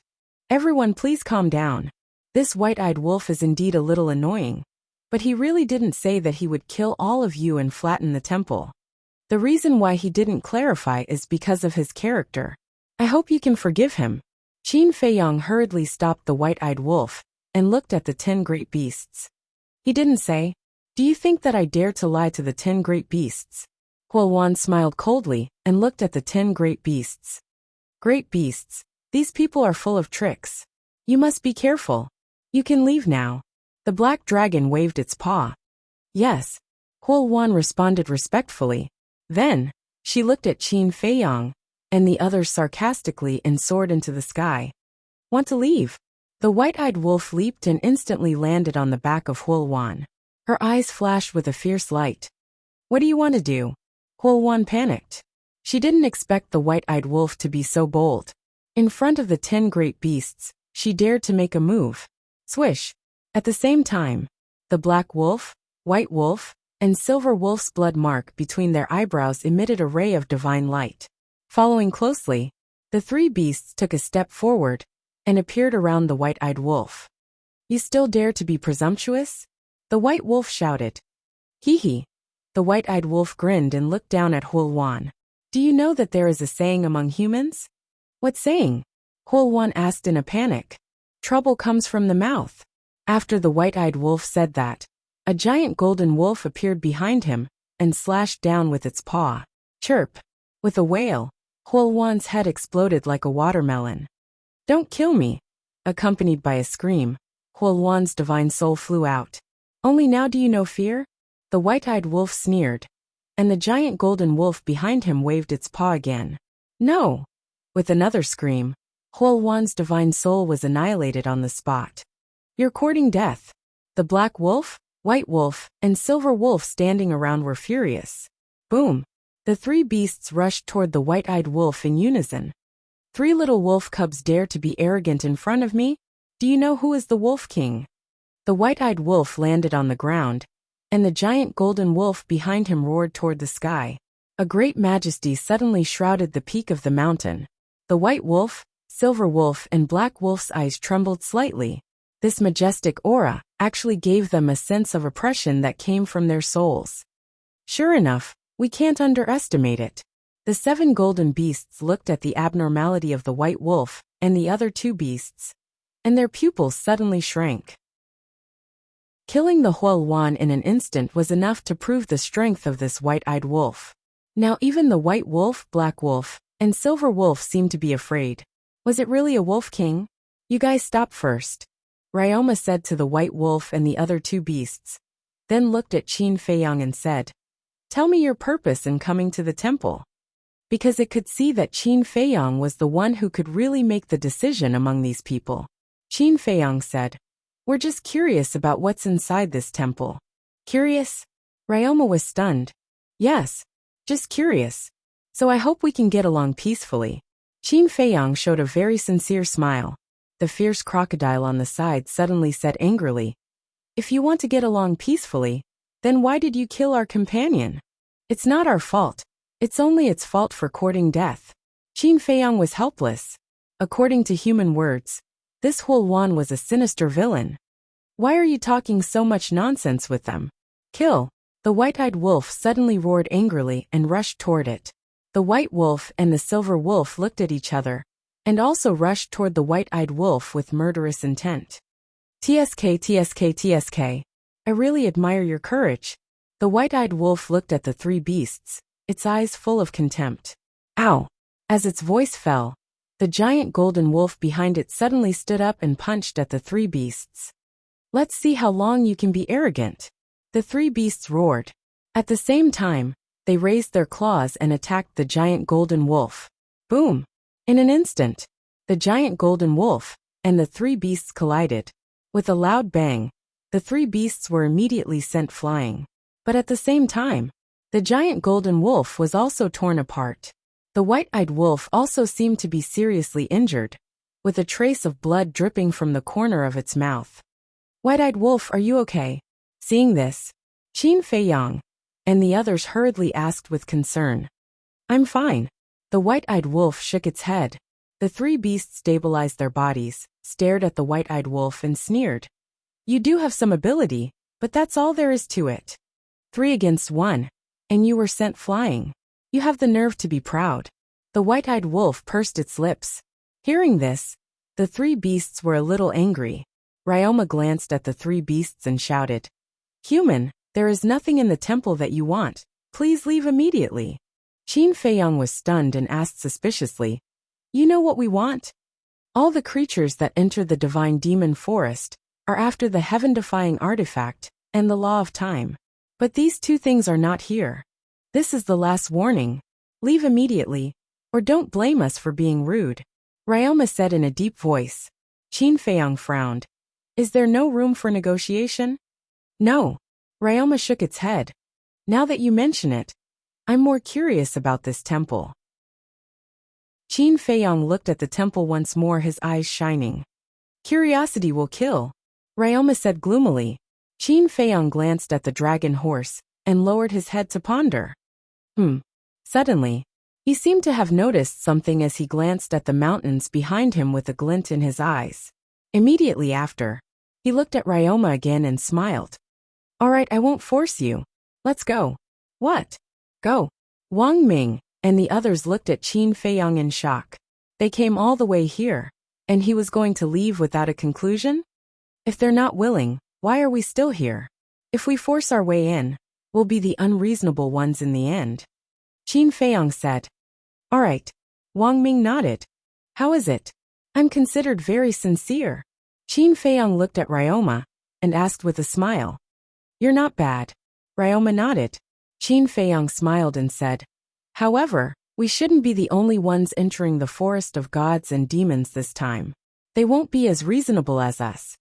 Everyone please calm down. This white-eyed wolf is indeed a little annoying. But he really didn't say that he would kill all of you and flatten the temple. The reason why he didn't clarify is because of his character. I hope you can forgive him. Qin Feiyang hurriedly stopped the white-eyed wolf and looked at the 10 great beasts. He didn't say, Do you think that I dare to lie to the 10 great beasts? Huo Wan smiled coldly and looked at the 10 great beasts. Great beasts, these people are full of tricks. You must be careful. You can leave now. The black dragon waved its paw. Yes. Huo Wan responded respectfully. Then, she looked at Qin Feiyang and the others sarcastically and soared into the sky. Want to leave? The white-eyed wolf leaped and instantly landed on the back of Huo Wan. Her eyes flashed with a fierce light. What do you want to do? Huo Wan panicked. She didn't expect the white-eyed wolf to be so bold. In front of the 10 great beasts, she dared to make a move. Swish! At the same time, the black wolf, white wolf, and silver wolf's blood mark between their eyebrows emitted a ray of divine light. Following closely, the 3 beasts took a step forward and appeared around the white-eyed wolf. You still dare to be presumptuous? The white wolf shouted. Hee hee. The white-eyed wolf grinned and looked down at Huo Wan. Do you know that there is a saying among humans? What saying? Huo Wan asked in a panic. Trouble comes from the mouth. After the white-eyed wolf said that, a giant golden wolf appeared behind him and slashed down with its paw. Chirp! With a wail, Huo Wan's head exploded like a watermelon. Don't kill me! Accompanied by a scream, Huo Wan's divine soul flew out. Only now do you know fear? The white-eyed wolf sneered, and the giant golden wolf behind him waved its paw again. No! With another scream, Huo Wan's divine soul was annihilated on the spot. You're courting death. The black wolf, white wolf, and silver wolf standing around were furious. Boom! The 3 beasts rushed toward the white-eyed wolf in unison. 3 little wolf cubs dare to be arrogant in front of me? Do you know who is the Wolf King? The white-eyed wolf landed on the ground and the giant golden wolf behind him roared toward the sky. A great majesty suddenly shrouded the peak of the mountain. The white wolf, silver wolf, and black wolf's eyes trembled slightly. This majestic aura actually gave them a sense of oppression that came from their souls. Sure enough, we can't underestimate it. The 7 golden beasts looked at the abnormality of the white wolf and the other 2 beasts, and their pupils suddenly shrank. Killing the Huoluan in an instant was enough to prove the strength of this white-eyed wolf. Now even the white wolf, black wolf, and silver wolf seemed to be afraid. Was it really a wolf king? You guys stop first, Ryoma said to the white wolf and the other 2 beasts, then looked at Qin Feiyang and said, "Tell me your purpose in coming to the temple." Because it could see that Qin Feiyang was the one who could really make the decision among these people. Qin Feiyang said, "We're just curious about what's inside this temple." Curious? Ryoma was stunned. Yes, just curious. So I hope we can get along peacefully. Qin Feiyang showed a very sincere smile. The fierce crocodile on the side suddenly said angrily, "If you want to get along peacefully, then why did you kill our companion? It's not our fault. It's only its fault for courting death." Qin Feiyang was helpless. According to human words, this Huoluan was a sinister villain. Why are you talking so much nonsense with them? Kill. The white-eyed wolf suddenly roared angrily and rushed toward it. The white wolf and the silver wolf looked at each other, and also rushed toward the white-eyed wolf with murderous intent. "TSK, TSK, TSK. I really admire your courage." The white-eyed wolf looked at the 3 beasts, its eyes full of contempt. Ow! As its voice fell, the giant golden wolf behind it suddenly stood up and punched at the 3 beasts. "Let's see how long you can be arrogant." The 3 beasts roared. At the same time, they raised their claws and attacked the giant golden wolf. Boom! In an instant, the giant golden wolf and the 3 beasts collided. With a loud bang, the 3 beasts were immediately sent flying. But at the same time, the giant golden wolf was also torn apart. The white-eyed wolf also seemed to be seriously injured, with a trace of blood dripping from the corner of its mouth. "White-eyed wolf, are you okay?" Seeing this, Qin Feiyang and the others hurriedly asked with concern. "I'm fine." The white-eyed wolf shook its head. The 3 beasts stabilized their bodies, stared at the white-eyed wolf and sneered. "You do have some ability, but that's all there is to it. 3 against 1, and you were sent flying. You have the nerve to be proud." The white-eyed wolf pursed its lips. Hearing this, the 3 beasts were a little angry. Ryoma glanced at the 3 beasts and shouted, "Human, there is nothing in the temple that you want. Please leave immediately." Qin Feiyang was stunned and asked suspiciously, "You know what we want?" All the creatures that entered the divine demon forest are after the heaven-defying artifact and the law of time. But these 2 things are not here. This is the last warning. Leave immediately, or don't blame us for being rude," Ryoma said in a deep voice. Qin Feiyang frowned. "Is there no room for negotiation?" "No." Ryoma shook its head. "Now that you mention it, I'm more curious about this temple." Qin Feiyang looked at the temple once more, his eyes shining. "Curiosity will kill," Ryoma said gloomily. Qin Feiyang glanced at the dragon horse and lowered his head to ponder. Suddenly, he seemed to have noticed something as he glanced at the mountains behind him with a glint in his eyes. Immediately after, he looked at Ryoma again and smiled. "All right, I won't force you. Let's go." "What?" "Go." Wang Ming and the others looked at Qin Feiyang in shock. They came all the way here, and he was going to leave without a conclusion? If they're not willing, why are we still here? If we force our way in, we'll be the unreasonable ones in the end. Qin Feiyang said. "All right." Wang Ming nodded. "How is it? I'm considered very sincere." Qin Feiyang looked at Ryoma and asked with a smile. "You're not bad." Ryoma nodded. Qin Feiyang smiled and said, "However, we shouldn't be the only ones entering the forest of gods and demons this time. They won't be as reasonable as us."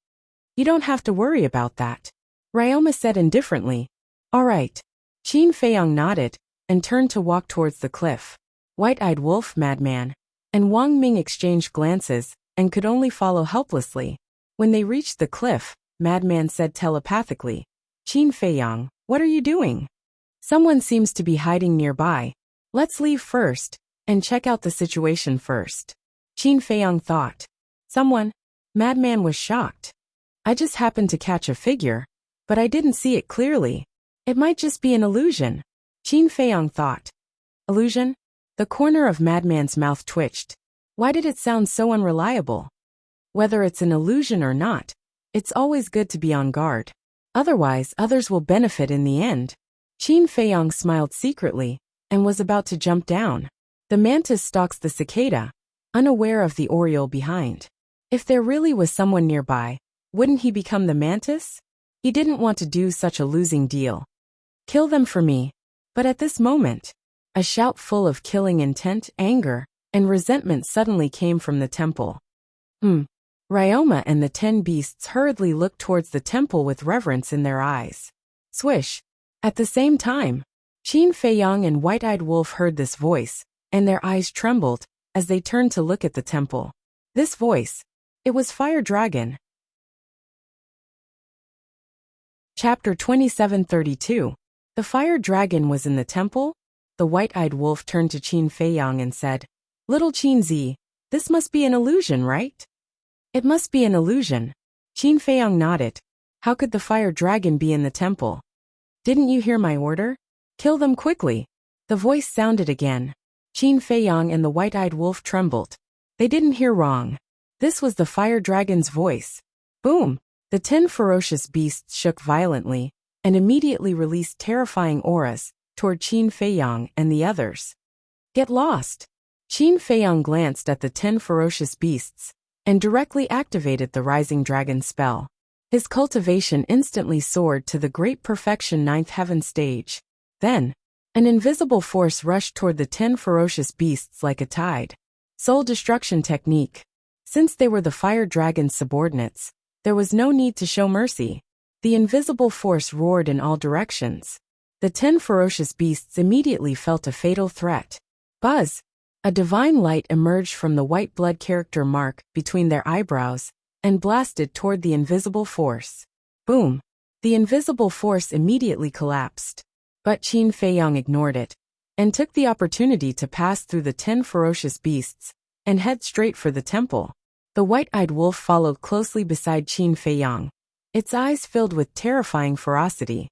"You don't have to worry about that," Ryoma said indifferently. "All right." Qin Feiyang nodded and turned to walk towards the cliff. White-eyed wolf, madman, and Wang Ming exchanged glances and could only follow helplessly. When they reached the cliff, Madman said telepathically, "Qin Feiyang, What are you doing? Someone seems to be hiding nearby. Let's leave first and check out the situation first. Qin Feiyang thought. Someone? Madman was shocked. I just happened to catch a figure, but I didn't see it clearly. It might just be an illusion. Qin Feiyang thought. Illusion? The corner of Madman's mouth twitched. Why did it sound so unreliable? Whether it's an illusion or not, it's always good to be on guard. Otherwise, others will benefit in the end. Qin Feiyang smiled secretly and was about to jump down. The mantis stalks the cicada, unaware of the oriole behind. If there really was someone nearby, wouldn't he become the mantis? He didn't want to do such a losing deal. Kill them for me. But at this moment, a shout full of killing intent, anger, and resentment suddenly came from the temple. Ryoma and the 10 beasts hurriedly looked towards the temple with reverence in their eyes. Swish! At the same time, Qin Feiyang and White-Eyed Wolf heard this voice, and their eyes trembled as they turned to look at the temple. This voice, it was Fire Dragon. Chapter 2732. The Fire Dragon was in the temple? The White-Eyed Wolf turned to Qin Feiyang and said, Little Qin Zi, this must be an illusion, right? It must be an illusion. Qin Feiyang nodded. How could the Fire Dragon be in the temple? Didn't you hear my order? Kill them quickly. The voice sounded again. Qin Feiyang and the White-Eyed Wolf trembled. They didn't hear wrong. This was the Fire Dragon's voice. Boom! The 10 ferocious beasts shook violently and immediately released terrifying auras toward Qin Feiyang and the others. Get lost! Qin Feiyang glanced at the 10 ferocious beasts and directly activated the Rising Dragon spell. His cultivation instantly soared to the Great Perfection 9th Heaven stage. Then, an invisible force rushed toward the 10 ferocious beasts like a tide. Soul Destruction Technique. Since they were the Fire Dragon's subordinates, there was no need to show mercy. The invisible force roared in all directions. The 10 ferocious beasts immediately felt a fatal threat. Buzz! A divine light emerged from the white blood character mark between their eyebrows and blasted toward the invisible force. Boom! The invisible force immediately collapsed. But Qin Feiyang ignored it and took the opportunity to pass through the 10 ferocious beasts and head straight for the temple. The White-Eyed Wolf followed closely beside Qin Feiyang, its eyes filled with terrifying ferocity.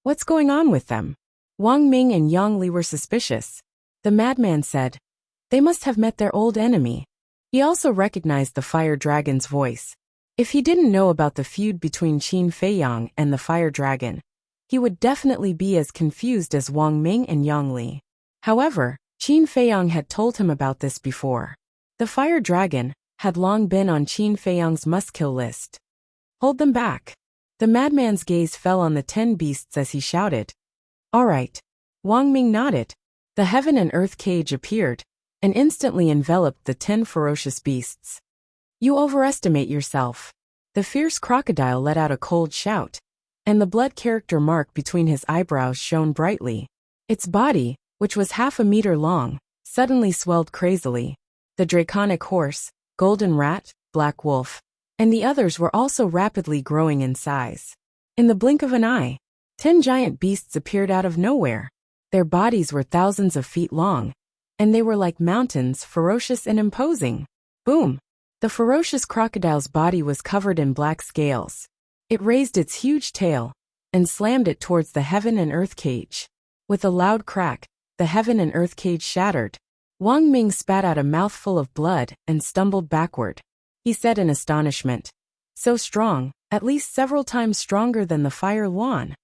What's going on with them? Wang Ming and Yang Li were suspicious. The madman said, They must have met their old enemy. He also recognized the Fire Dragon's voice. If he didn't know about the feud between Qin Feiyang and the Fire Dragon, he would definitely be as confused as Wang Ming and Yang Li. However, Qin Feiyang had told him about this before. The Fire Dragon had long been on Qin Feiyang's must-kill list. Hold them back. The madman's gaze fell on the 10 beasts as he shouted. All right. Wang Ming nodded. The heaven and earth cage appeared and instantly enveloped the 10 ferocious beasts. You overestimate yourself. The fierce crocodile let out a cold shout, and the blood character mark between his eyebrows shone brightly. Its body, which was half a meter long, suddenly swelled crazily. The draconic horse, golden rat, black wolf, and the others were also rapidly growing in size. In the blink of an eye, 10 giant beasts appeared out of nowhere. Their bodies were thousands of feet long, and they were like mountains, ferocious and imposing. Boom! The ferocious crocodile's body was covered in black scales. It raised its huge tail and slammed it towards the heaven and earth cage. With a loud crack, the heaven and earth cage shattered. Wang Ming spat out a mouthful of blood and stumbled backward. He said in astonishment, So strong, at least several times stronger than the Fire Luan.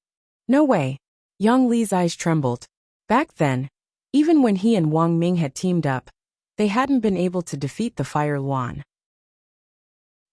No way. Yang Li's eyes trembled. Back then, even when he and Wang Ming had teamed up, they hadn't been able to defeat the Fire Luan.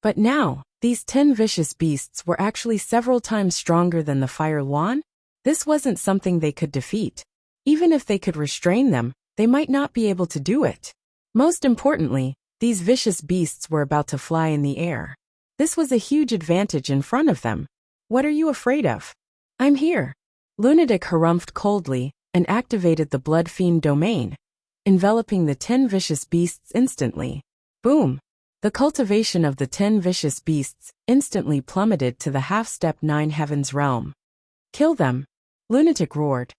But now, these 10 vicious beasts were actually several times stronger than the Fire Luan? This wasn't something they could defeat. Even if they could restrain them, they might not be able to do it. Most importantly, these vicious beasts were about to fly in the air. This was a huge advantage in front of them. What are you afraid of? I'm here. Lunatic harumphed coldly and activated the Blood Fiend domain, enveloping the 10 vicious beasts instantly. Boom! The cultivation of the 10 vicious beasts instantly plummeted to the half-step 9 heavens realm. Kill them. Lunatic roared.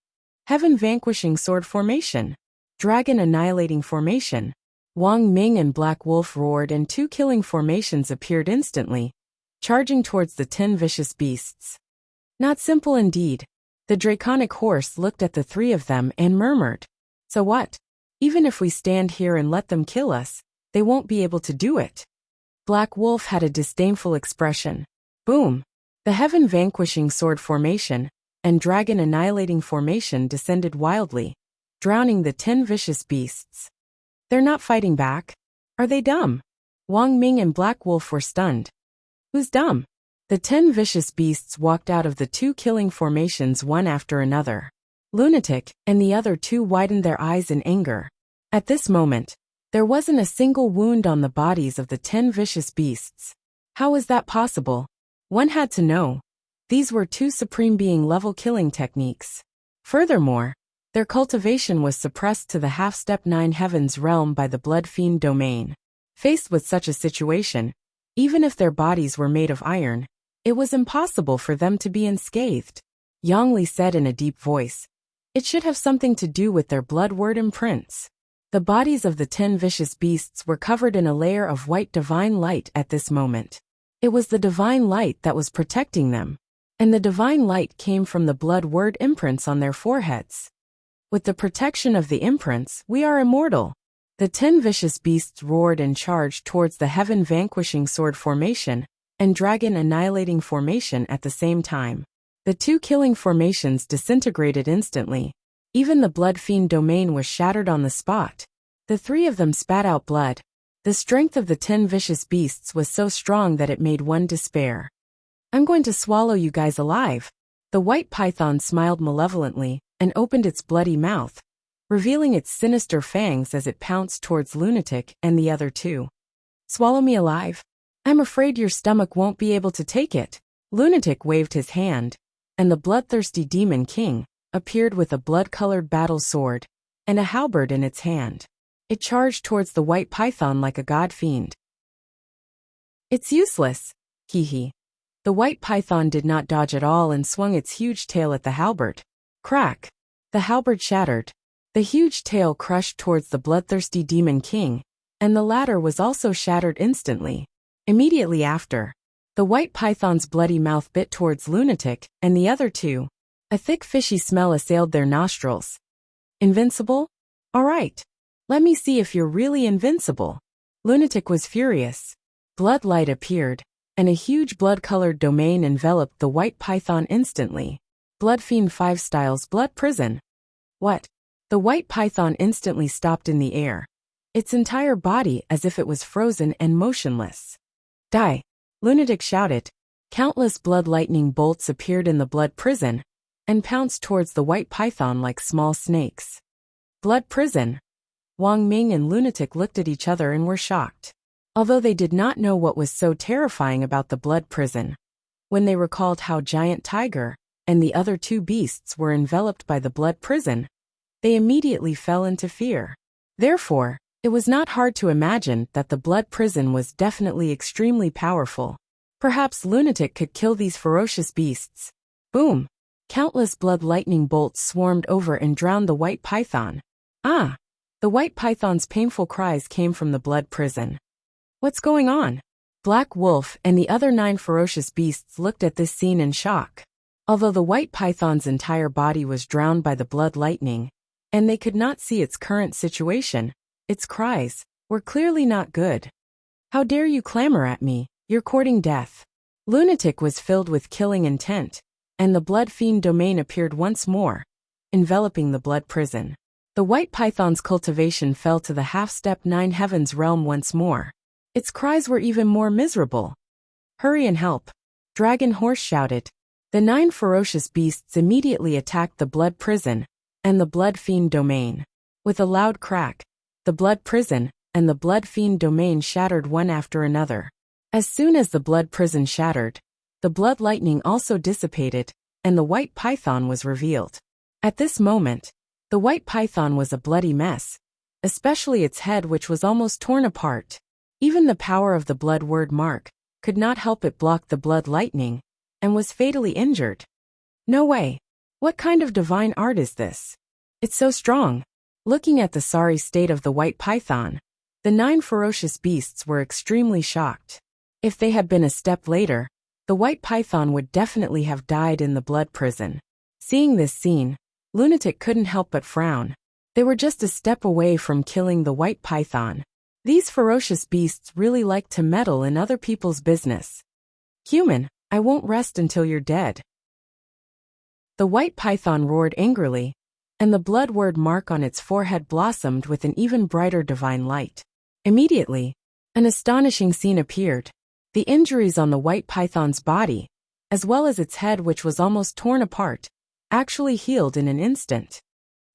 Heaven vanquishing sword formation. Dragon annihilating formation. Wang Ming and Black Wolf roared and 2 killing formations appeared instantly, charging towards the 10 vicious beasts. Not simple indeed. The draconic horse looked at the 3 of them and murmured. So what? Even if we stand here and let them kill us, they won't be able to do it. Black Wolf had a disdainful expression. Boom! The heaven vanquishing sword formation and dragon annihilating formation descended wildly, drowning the 10 vicious beasts. They're not fighting back. Are they dumb? Wang Ming and Black Wolf were stunned. Who's dumb? The 10 vicious beasts walked out of the 2 killing formations one after another. Lunatic and the other 2 widened their eyes in anger. At this moment, there wasn't a single wound on the bodies of the 10 vicious beasts. How was that possible? One had to know. These were 2 Supreme Being level killing techniques. Furthermore, their cultivation was suppressed to the half-step 9 heavens realm by the Blood Fiend domain. Faced with such a situation, even if their bodies were made of iron, it was impossible for them to be unscathed. Yongli said in a deep voice. It should have something to do with their blood word imprints. The bodies of the 10 vicious beasts were covered in a layer of white divine light at this moment. It was the divine light that was protecting them, and the divine light came from the blood word imprints on their foreheads. With the protection of the imprints, we are immortal. The 10 vicious beasts roared and charged towards the heaven vanquishing sword formation and dragon annihilating formation at the same time. The 2 killing formations disintegrated instantly. Even the Blood Fiend domain was shattered on the spot. The 3 of them spat out blood. The strength of the 10 vicious beasts was so strong that it made one despair. I'm going to swallow you guys alive. The white python smiled malevolently and opened its bloody mouth, revealing its sinister fangs as it pounced towards Lunatic and the other 2. Swallow me alive? I'm afraid your stomach won't be able to take it. Lunatic waved his hand, and the bloodthirsty Demon King appeared with a blood-colored battle sword and a halberd in its hand. It charged towards the white python like a god fiend. It's useless, hee. The white python did not dodge at all and swung its huge tail at the halberd. Crack! The halberd shattered. The huge tail crushed towards the bloodthirsty Demon King, and the latter was also shattered instantly. Immediately after, the white python's bloody mouth bit towards Lunatic and the other 2. A thick fishy smell assailed their nostrils. Invincible? All right. Let me see if you're really invincible. Lunatic was furious. Blood light appeared, and a huge blood-colored domain enveloped the white python instantly. Blood Fiend 5 styles blood prison. What? The white python instantly stopped in the air, its entire body as if it was frozen and motionless. Die! Lunatic shouted. Countless blood lightning bolts appeared in the blood prison and pounced towards the white python like small snakes. Blood prison. Wang Ming and Lunatic looked at each other and were shocked, although they did not know what was so terrifying about the blood prison. When they recalled how Giant Tiger and the other 2 beasts were enveloped by the blood prison, they immediately fell into fear. Therefore, it was not hard to imagine that the blood prison was definitely extremely powerful. Perhaps Lunatic could kill these ferocious beasts. Boom! Countless blood lightning bolts swarmed over and drowned the white python. Ah! The white python's painful cries came from the blood prison. What's going on? Black Wolf and the other 9 ferocious beasts looked at this scene in shock. Although the white python's entire body was drowned by the blood lightning, and they could not see its current situation, its cries were clearly not good. How dare you clamor at me? You're courting death. Lunatic was filled with killing intent, and the Blood Fiend domain appeared once more, enveloping the blood prison. The white python's cultivation fell to the half-step 9 heavens realm once more. Its cries were even more miserable. Hurry and help! Dragon Horse shouted. The 9 ferocious beasts immediately attacked the blood prison and the Blood Fiend domain. With a loud crack, the blood prison and the Blood Fiend domain shattered one after another. As soon as the blood prison shattered, the blood lightning also dissipated, and the white python was revealed. At this moment, the white python was a bloody mess, especially its head, which was almost torn apart. Even the power of the blood word mark could not help it block the blood lightning, and was fatally injured. No way! What kind of divine art is this? It's so strong. Looking at the sorry state of the white python, the 9 ferocious beasts were extremely shocked. If they had been a step later, the white python would definitely have died in the blood prison. Seeing this scene, Lunatic couldn't help but frown. They were just a step away from killing the white python. These ferocious beasts really like to meddle in other people's business. Human, I won't rest until you're dead. The white python roared angrily, and the blood word mark on its forehead blossomed with an even brighter divine light. Immediately, an astonishing scene appeared. The injuries on the white python's body, as well as its head which was almost torn apart, actually healed in an instant.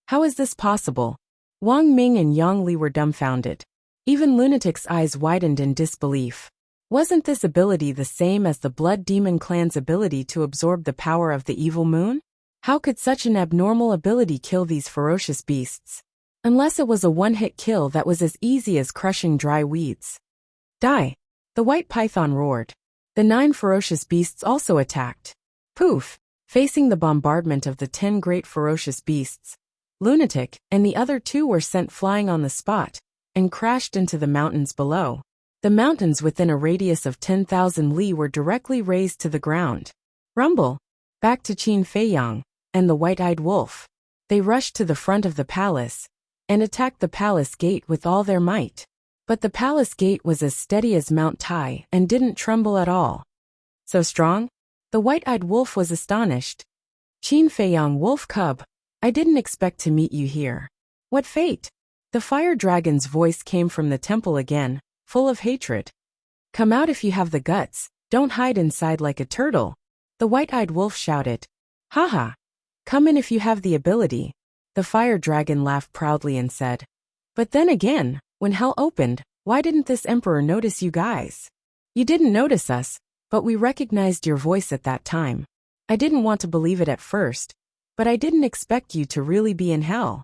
How is this possible? Wang Ming and Yang Li were dumbfounded. Even Lunatic's eyes widened in disbelief. Wasn't this ability the same as the Blood Demon clan's ability to absorb the power of the evil moon? How could such an abnormal ability kill these ferocious beasts? Unless it was a one-hit kill that was as easy as crushing dry weeds. Die! The white python roared. The 9 ferocious beasts also attacked. Poof! Facing the bombardment of the 10 great ferocious beasts, Lunatic and the other 2 were sent flying on the spot and crashed into the mountains below. The mountains within a radius of 10,000 li were directly razed to the ground. Rumble! Back to Qin Feiyang and the white-eyed wolf. They rushed to the front of the palace and attacked the palace gate with all their might. But the palace gate was as steady as Mount Tai and didn't tremble at all. So strong? The white-eyed wolf was astonished. Qin Feiyang wolf cub, I didn't expect to meet you here. What fate? The fire dragon's voice came from the temple again, full of hatred. Come out if you have the guts, don't hide inside like a turtle. The white-eyed wolf shouted. Haha. Come in if you have the ability. The fire dragon laughed proudly and said. But then again, when hell opened, why didn't this emperor notice you guys? You didn't notice us, but we recognized your voice at that time. I didn't want to believe it at first, but I didn't expect you to really be in hell.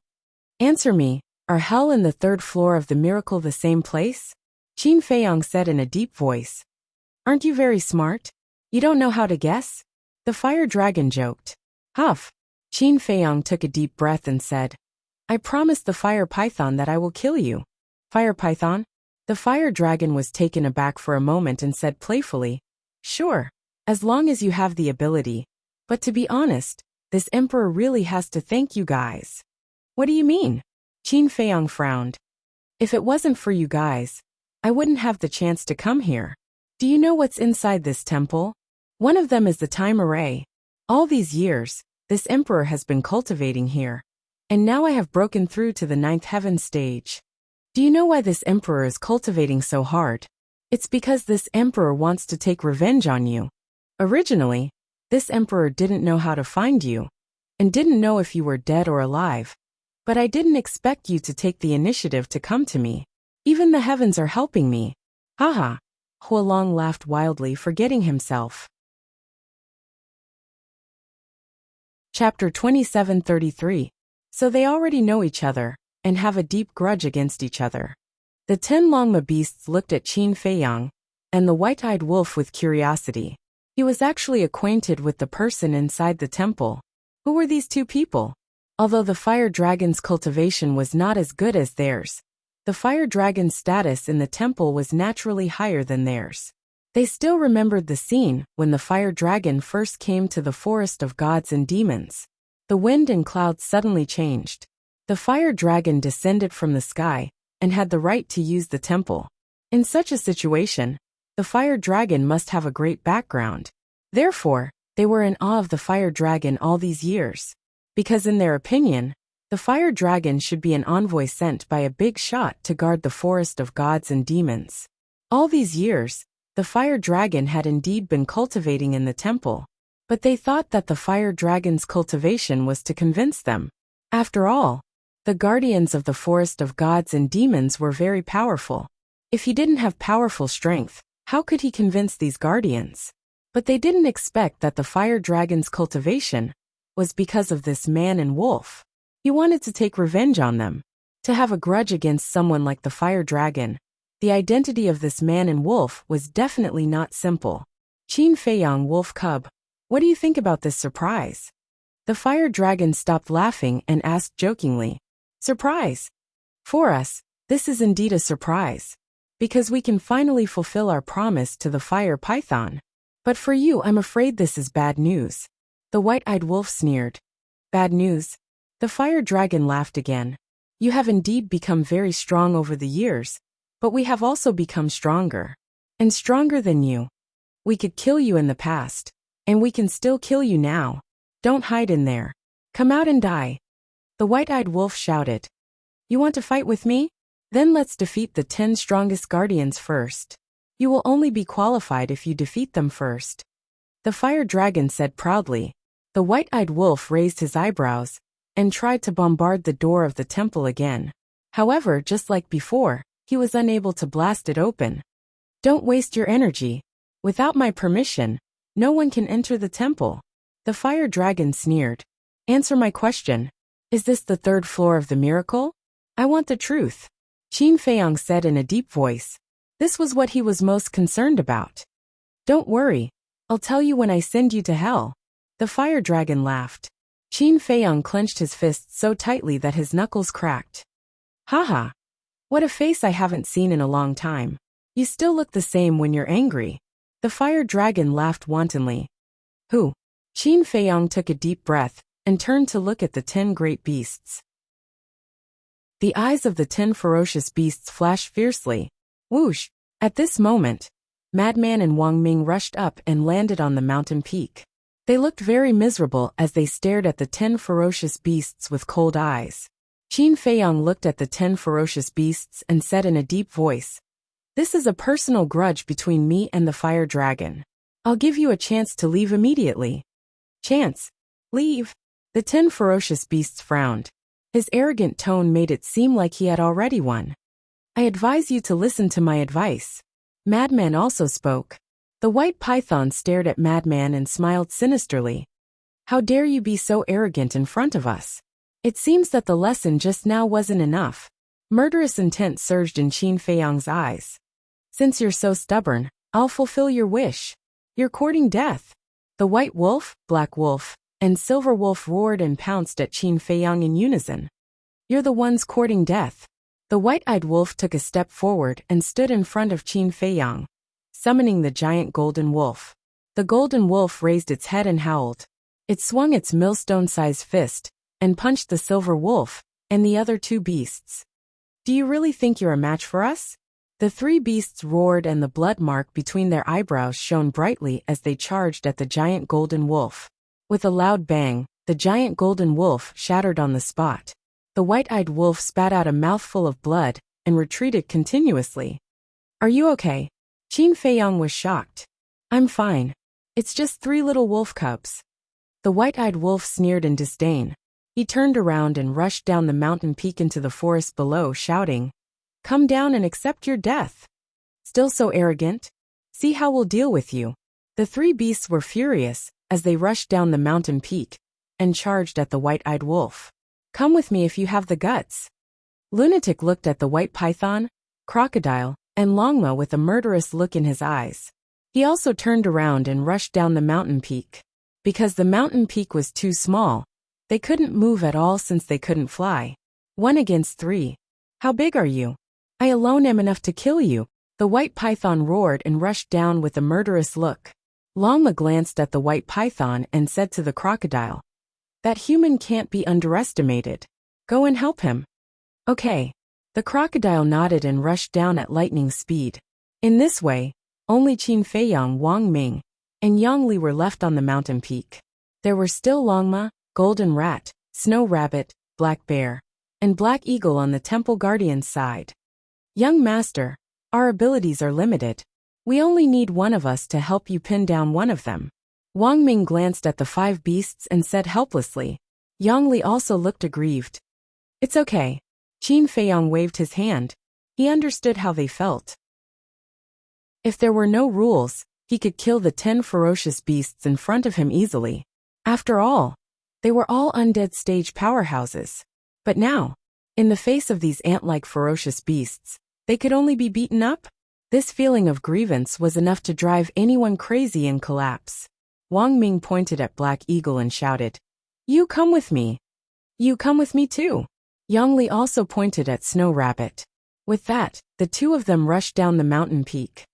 Answer me, are hell and the 3rd floor of the miracle the same place? Qin Feiyang said in a deep voice. Aren't you very smart? You don't know how to guess? The fire dragon joked. Huff. Qin Feiyang took a deep breath and said, I promised the fire python that I will kill you. Fire python? The fire dragon was taken aback for a moment and said playfully, Sure, as long as you have the ability. But to be honest, this emperor really has to thank you guys. What do you mean? Qin Feiyang frowned. If it wasn't for you guys, I wouldn't have the chance to come here. Do you know what's inside this temple? One of them is the time array. All these years, this emperor has been cultivating here. And now I have broken through to the 9th heaven stage. Do you know why this emperor is cultivating so hard? It's because this emperor wants to take revenge on you. Originally, this emperor didn't know how to find you, and didn't know if you were dead or alive. But I didn't expect you to take the initiative to come to me. Even the heavens are helping me. Haha. Hualong laughed wildly, forgetting himself. Chapter 2733. So they already know each other, and have a deep grudge against each other. The 10 Longma beasts looked at Qin Feiyang and the white-eyed wolf with curiosity. He was actually acquainted with the person inside the temple. Who were these 2 people? Although the fire dragon's cultivation was not as good as theirs, the fire dragon's status in the temple was naturally higher than theirs. They still remembered the scene when the fire dragon first came to the forest of gods and demons. The wind and clouds suddenly changed. The fire dragon descended from the sky and had the right to use the temple. In such a situation, the fire dragon must have a great background. Therefore, they were in awe of the fire dragon all these years. Because in their opinion, the fire dragon should be an envoy sent by a big shot to guard the forest of gods and demons. All these years, the fire dragon had indeed been cultivating in the temple, but they thought that the fire dragon's cultivation was to convince them. After all, the guardians of the forest of gods and demons were very powerful. If he didn't have powerful strength, how could he convince these guardians? But they didn't expect that the fire dragon's cultivation was because of this man and wolf. He wanted to take revenge on them. To have a grudge against someone like the fire dragon, the identity of this man and wolf was definitely not simple. Qin Feiyang wolf cub, what do you think about this surprise? The fire dragon stopped laughing and asked jokingly, "Surprise! For us, this is indeed a surprise. Because we can finally fulfill our promise to the fire python. But for you, I'm afraid this is bad news." The white-eyed wolf sneered. "Bad news?" The fire dragon laughed again. "You have indeed become very strong over the years, but we have also become stronger. And stronger than you. We could kill you in the past, and we can still kill you now. Don't hide in there. Come out and die." The white-eyed wolf shouted. "You want to fight with me? Then let's defeat the 10 strongest guardians first. You will only be qualified if you defeat them first." The fire dragon said proudly. The white-eyed wolf raised his eyebrows and tried to bombard the door of the temple again. However, just like before, he was unable to blast it open. "Don't waste your energy. Without my permission, no one can enter the temple." The fire dragon sneered. "Answer my question. Is this the 3rd floor of the miracle? I want the truth." Qin Feiyang said in a deep voice. This was what he was most concerned about. "Don't worry. I'll tell you when I send you to hell." The fire dragon laughed. Qin Feiyang clenched his fists so tightly that his knuckles cracked. "Haha. What a face I haven't seen in a long time. You still look the same when you're angry." The fire dragon laughed wantonly. "Who?" Qin Feiyang took a deep breath and turned to look at the 10 great beasts. The eyes of the 10 ferocious beasts flashed fiercely. Whoosh! At this moment, Madman and Wang Ming rushed up and landed on the mountain peak. They looked very miserable as they stared at the 10 ferocious beasts with cold eyes. Qin Feiyang looked at the 10 ferocious beasts and said in a deep voice, "This is a personal grudge between me and the fire dragon. I'll give you a chance to leave immediately." "Chance? Leave?" The 10 ferocious beasts frowned. His arrogant tone made it seem like he had already won. "I advise you to listen to my advice." Madman also spoke. The white python stared at Madman and smiled sinisterly. "How dare you be so arrogant in front of us? It seems that the lesson just now wasn't enough." Murderous intent surged in Qin Feiyang's eyes. "Since you're so stubborn, I'll fulfill your wish. You're courting death." The white wolf, black wolf, and silver wolf roared and pounced at Qin Feiyang in unison. "You're the ones courting death." The white-eyed wolf took a step forward and stood in front of Qin Feiyang, summoning the giant golden wolf. The golden wolf raised its head and howled. It swung its millstone-sized fist and punched the silver wolf and the other 2 beasts. "Do you really think you're a match for us?" The 3 beasts roared and the blood mark between their eyebrows shone brightly as they charged at the giant golden wolf. With a loud bang, the giant golden wolf shattered on the spot. The white-eyed wolf spat out a mouthful of blood and retreated continuously. "Are you okay?" Qin Feiyang was shocked. "I'm fine. It's just 3 little wolf cubs." The white-eyed wolf sneered in disdain. He turned around and rushed down the mountain peak into the forest below, shouting, "Come down and accept your death. Still so arrogant? See how we'll deal with you." The 3 beasts were furious as they rushed down the mountain peak and charged at the white-eyed wolf. "Come with me if you have the guts." Lunatic looked at the white python, crocodile, and Longma with a murderous look in his eyes. He also turned around and rushed down the mountain peak. Because the mountain peak was too small, they couldn't move at all since they couldn't fly. 1 against 3. How big are you? I alone am enough to kill you. The white python roared and rushed down with a murderous look. Longma glanced at the white python and said to the crocodile, "That human can't be underestimated. Go and help him." "Okay." The crocodile nodded and rushed down at lightning speed. In this way, only Qin Feiyang, Wang Ming, and Yang Li were left on the mountain peak. There were still Longma, Golden Rat, Snow Rabbit, Black Bear, and Black Eagle on the Temple Guardian's side. "Young Master, our abilities are limited. We only need one of us to help you pin down one of them." Wang Ming glanced at the 5 beasts and said helplessly. Yang Li also looked aggrieved. "It's okay." Qin Feiyang waved his hand. He understood how they felt. If there were no rules, he could kill the 10 ferocious beasts in front of him easily. After all, they were all undead stage powerhouses. But now, in the face of these ant-like ferocious beasts, they could only be beaten up? This feeling of grievance was enough to drive anyone crazy and collapse. Wang Ming pointed at Black Eagle and shouted, You come with me. You come with me too. Yongli also pointed at Snow Rabbit. With that, the two of them rushed down the mountain peak.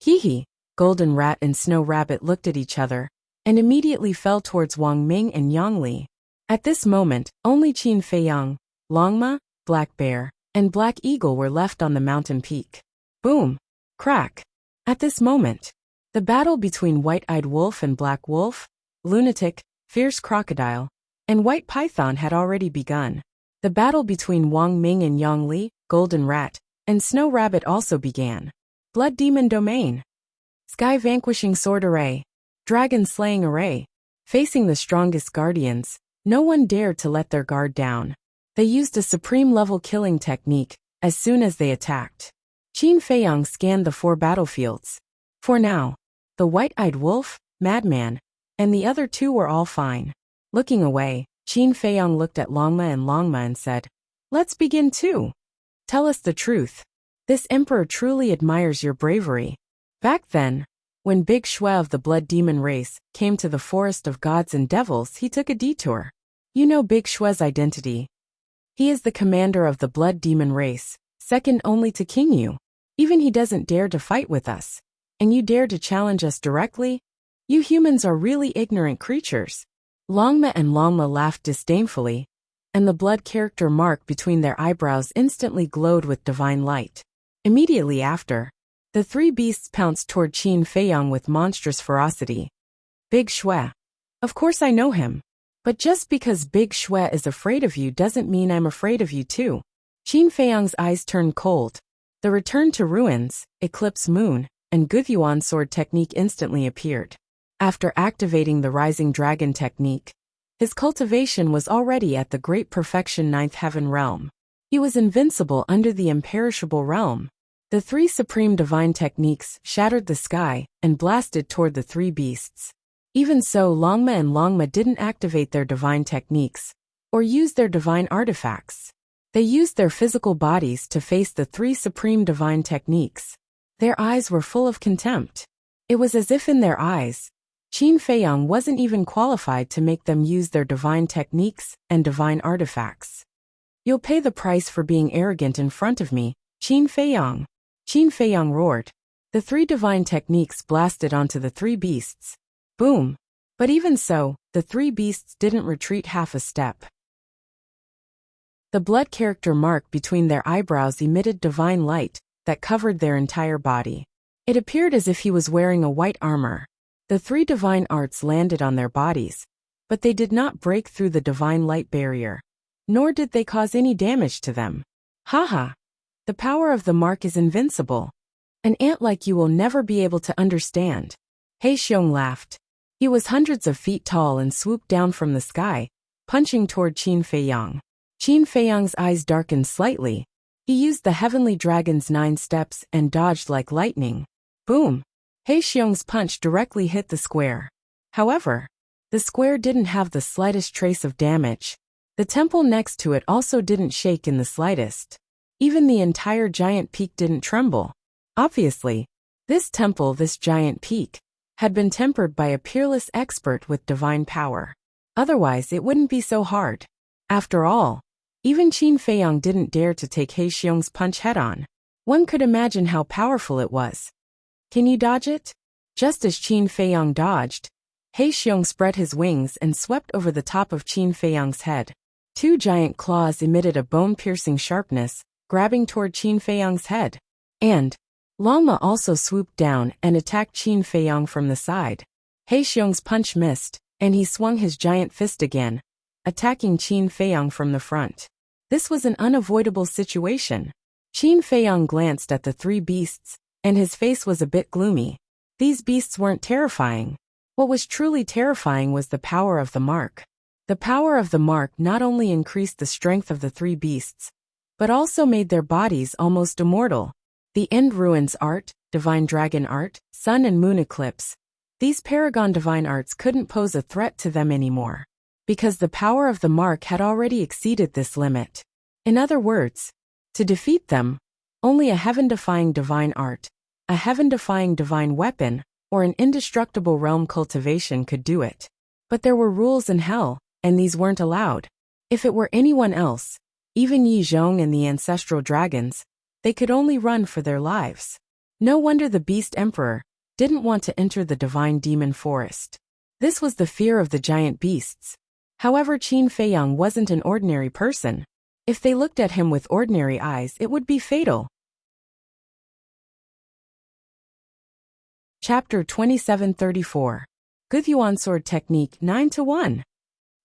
Hee hee, Golden Rat and Snow Rabbit looked at each other, and immediately fell towards Wang Ming and Yongli. At this moment, only Qin Feiyang, Longma, Black Bear, and Black Eagle were left on the mountain peak. Boom! Crack! At this moment, the battle between White-Eyed Wolf and Black Wolf, Lunatic, Fierce Crocodile, and White Python had already begun. The battle between Wang Ming and Yongli, Golden Rat, and Snow Rabbit also began. Blood Demon Domain. Sky Vanquishing Sword Array. Dragon Slaying Array. Facing the strongest guardians, no one dared to let their guard down. They used a supreme level killing technique as soon as they attacked. Qin Feiyang scanned the 4 battlefields. For now, the White-Eyed Wolf, Madman, and the other 2 were all fine. Looking away, Qin Feiyang looked at Longma and said, "Let's begin too. Tell us the truth. This emperor truly admires your bravery." Back then, when Big Shui of the Blood Demon race came to the Forest of Gods and Devils, he took a detour. You know Big Shui's identity. He is the commander of the Blood Demon race, second only to King Yu. Even he doesn't dare to fight with us. And you dare to challenge us directly? You humans are really ignorant creatures. Longma and Longma laughed disdainfully, and the blood character mark between their eyebrows instantly glowed with divine light. Immediately after, the 3 beasts pounced toward Qin Feiyang with monstrous ferocity. Big Shui. Of course I know him. But just because Big Shui is afraid of you doesn't mean I'm afraid of you too. Qin Feiyang's eyes turned cold. The Return to Ruins, Eclipse Moon, and Guthyuan sword technique instantly appeared. After activating the Rising Dragon technique, his cultivation was already at the Great Perfection 9th Heaven realm. He was invincible under the Imperishable realm. The 3 supreme divine techniques shattered the sky and blasted toward the 3 beasts. Even so, Longma didn't activate their divine techniques or use their divine artifacts. They used their physical bodies to face the 3 supreme divine techniques. Their eyes were full of contempt. It was as if in their eyes, Qin Feiyang wasn't even qualified to make them use their divine techniques and divine artifacts. You'll pay the price for being arrogant in front of me, Qin Feiyang. Qin Feiyang roared. The 3 divine techniques blasted onto the 3 beasts. Boom! But even so, the 3 beasts didn't retreat half a step. The blood character mark between their eyebrows emitted divine light that covered their entire body. It appeared as if he was wearing a white armor. The 3 divine arts landed on their bodies, but they did not break through the divine light barrier, nor did they cause any damage to them. Haha! The power of the mark is invincible. An ant like you will never be able to understand. He Xiong laughed. He was hundreds of feet tall and swooped down from the sky, punching toward Qin Feiyang. Qin Feiyang's eyes darkened slightly. He used the Heavenly Dragon's 9 steps and dodged like lightning. Boom! He Xiong's punch directly hit the square. However, the square didn't have the slightest trace of damage. The temple next to it also didn't shake in the slightest. Even the entire giant peak didn't tremble. Obviously, this temple, this giant peak, had been tempered by a peerless expert with divine power. Otherwise, it wouldn't be so hard. After all, even Qin Feiyang didn't dare to take He Xiong's punch head-on. One could imagine how powerful it was. Can you dodge it? Just as Qin Feiyang dodged, He Xiong spread his wings and swept over the top of Qin Feiyang's head. 2 giant claws emitted a bone-piercing sharpness, grabbing toward Qin Feiyang's head. And Longma also swooped down and attacked Qin Feiyang from the side. He Xiong's punch missed, and he swung his giant fist again, attacking Qin Feiyang from the front. This was an unavoidable situation. Qin Feiyang glanced at the 3 beasts, and his face was a bit gloomy. These beasts weren't terrifying. What was truly terrifying was the power of the mark. The power of the mark not only increased the strength of the 3 beasts, but also made their bodies almost immortal. The End Ruins art, Divine Dragon art, Sun and Moon Eclipse, these Paragon Divine arts couldn't pose a threat to them anymore, because the power of the mark had already exceeded this limit. In other words, to defeat them, only a heaven-defying divine art, a heaven-defying divine weapon, or an indestructible realm cultivation could do it. But there were rules in hell, and these weren't allowed. If it were anyone else, even Yi Zhong and the ancestral dragons, they could only run for their lives. No wonder the Beast Emperor didn't want to enter the divine demon forest. This was the fear of the giant beasts. However, Qin Feiyang wasn't an ordinary person. If they looked at him with ordinary eyes, it would be fatal. Chapter 2734. Guthyuan Sword Technique 9-1.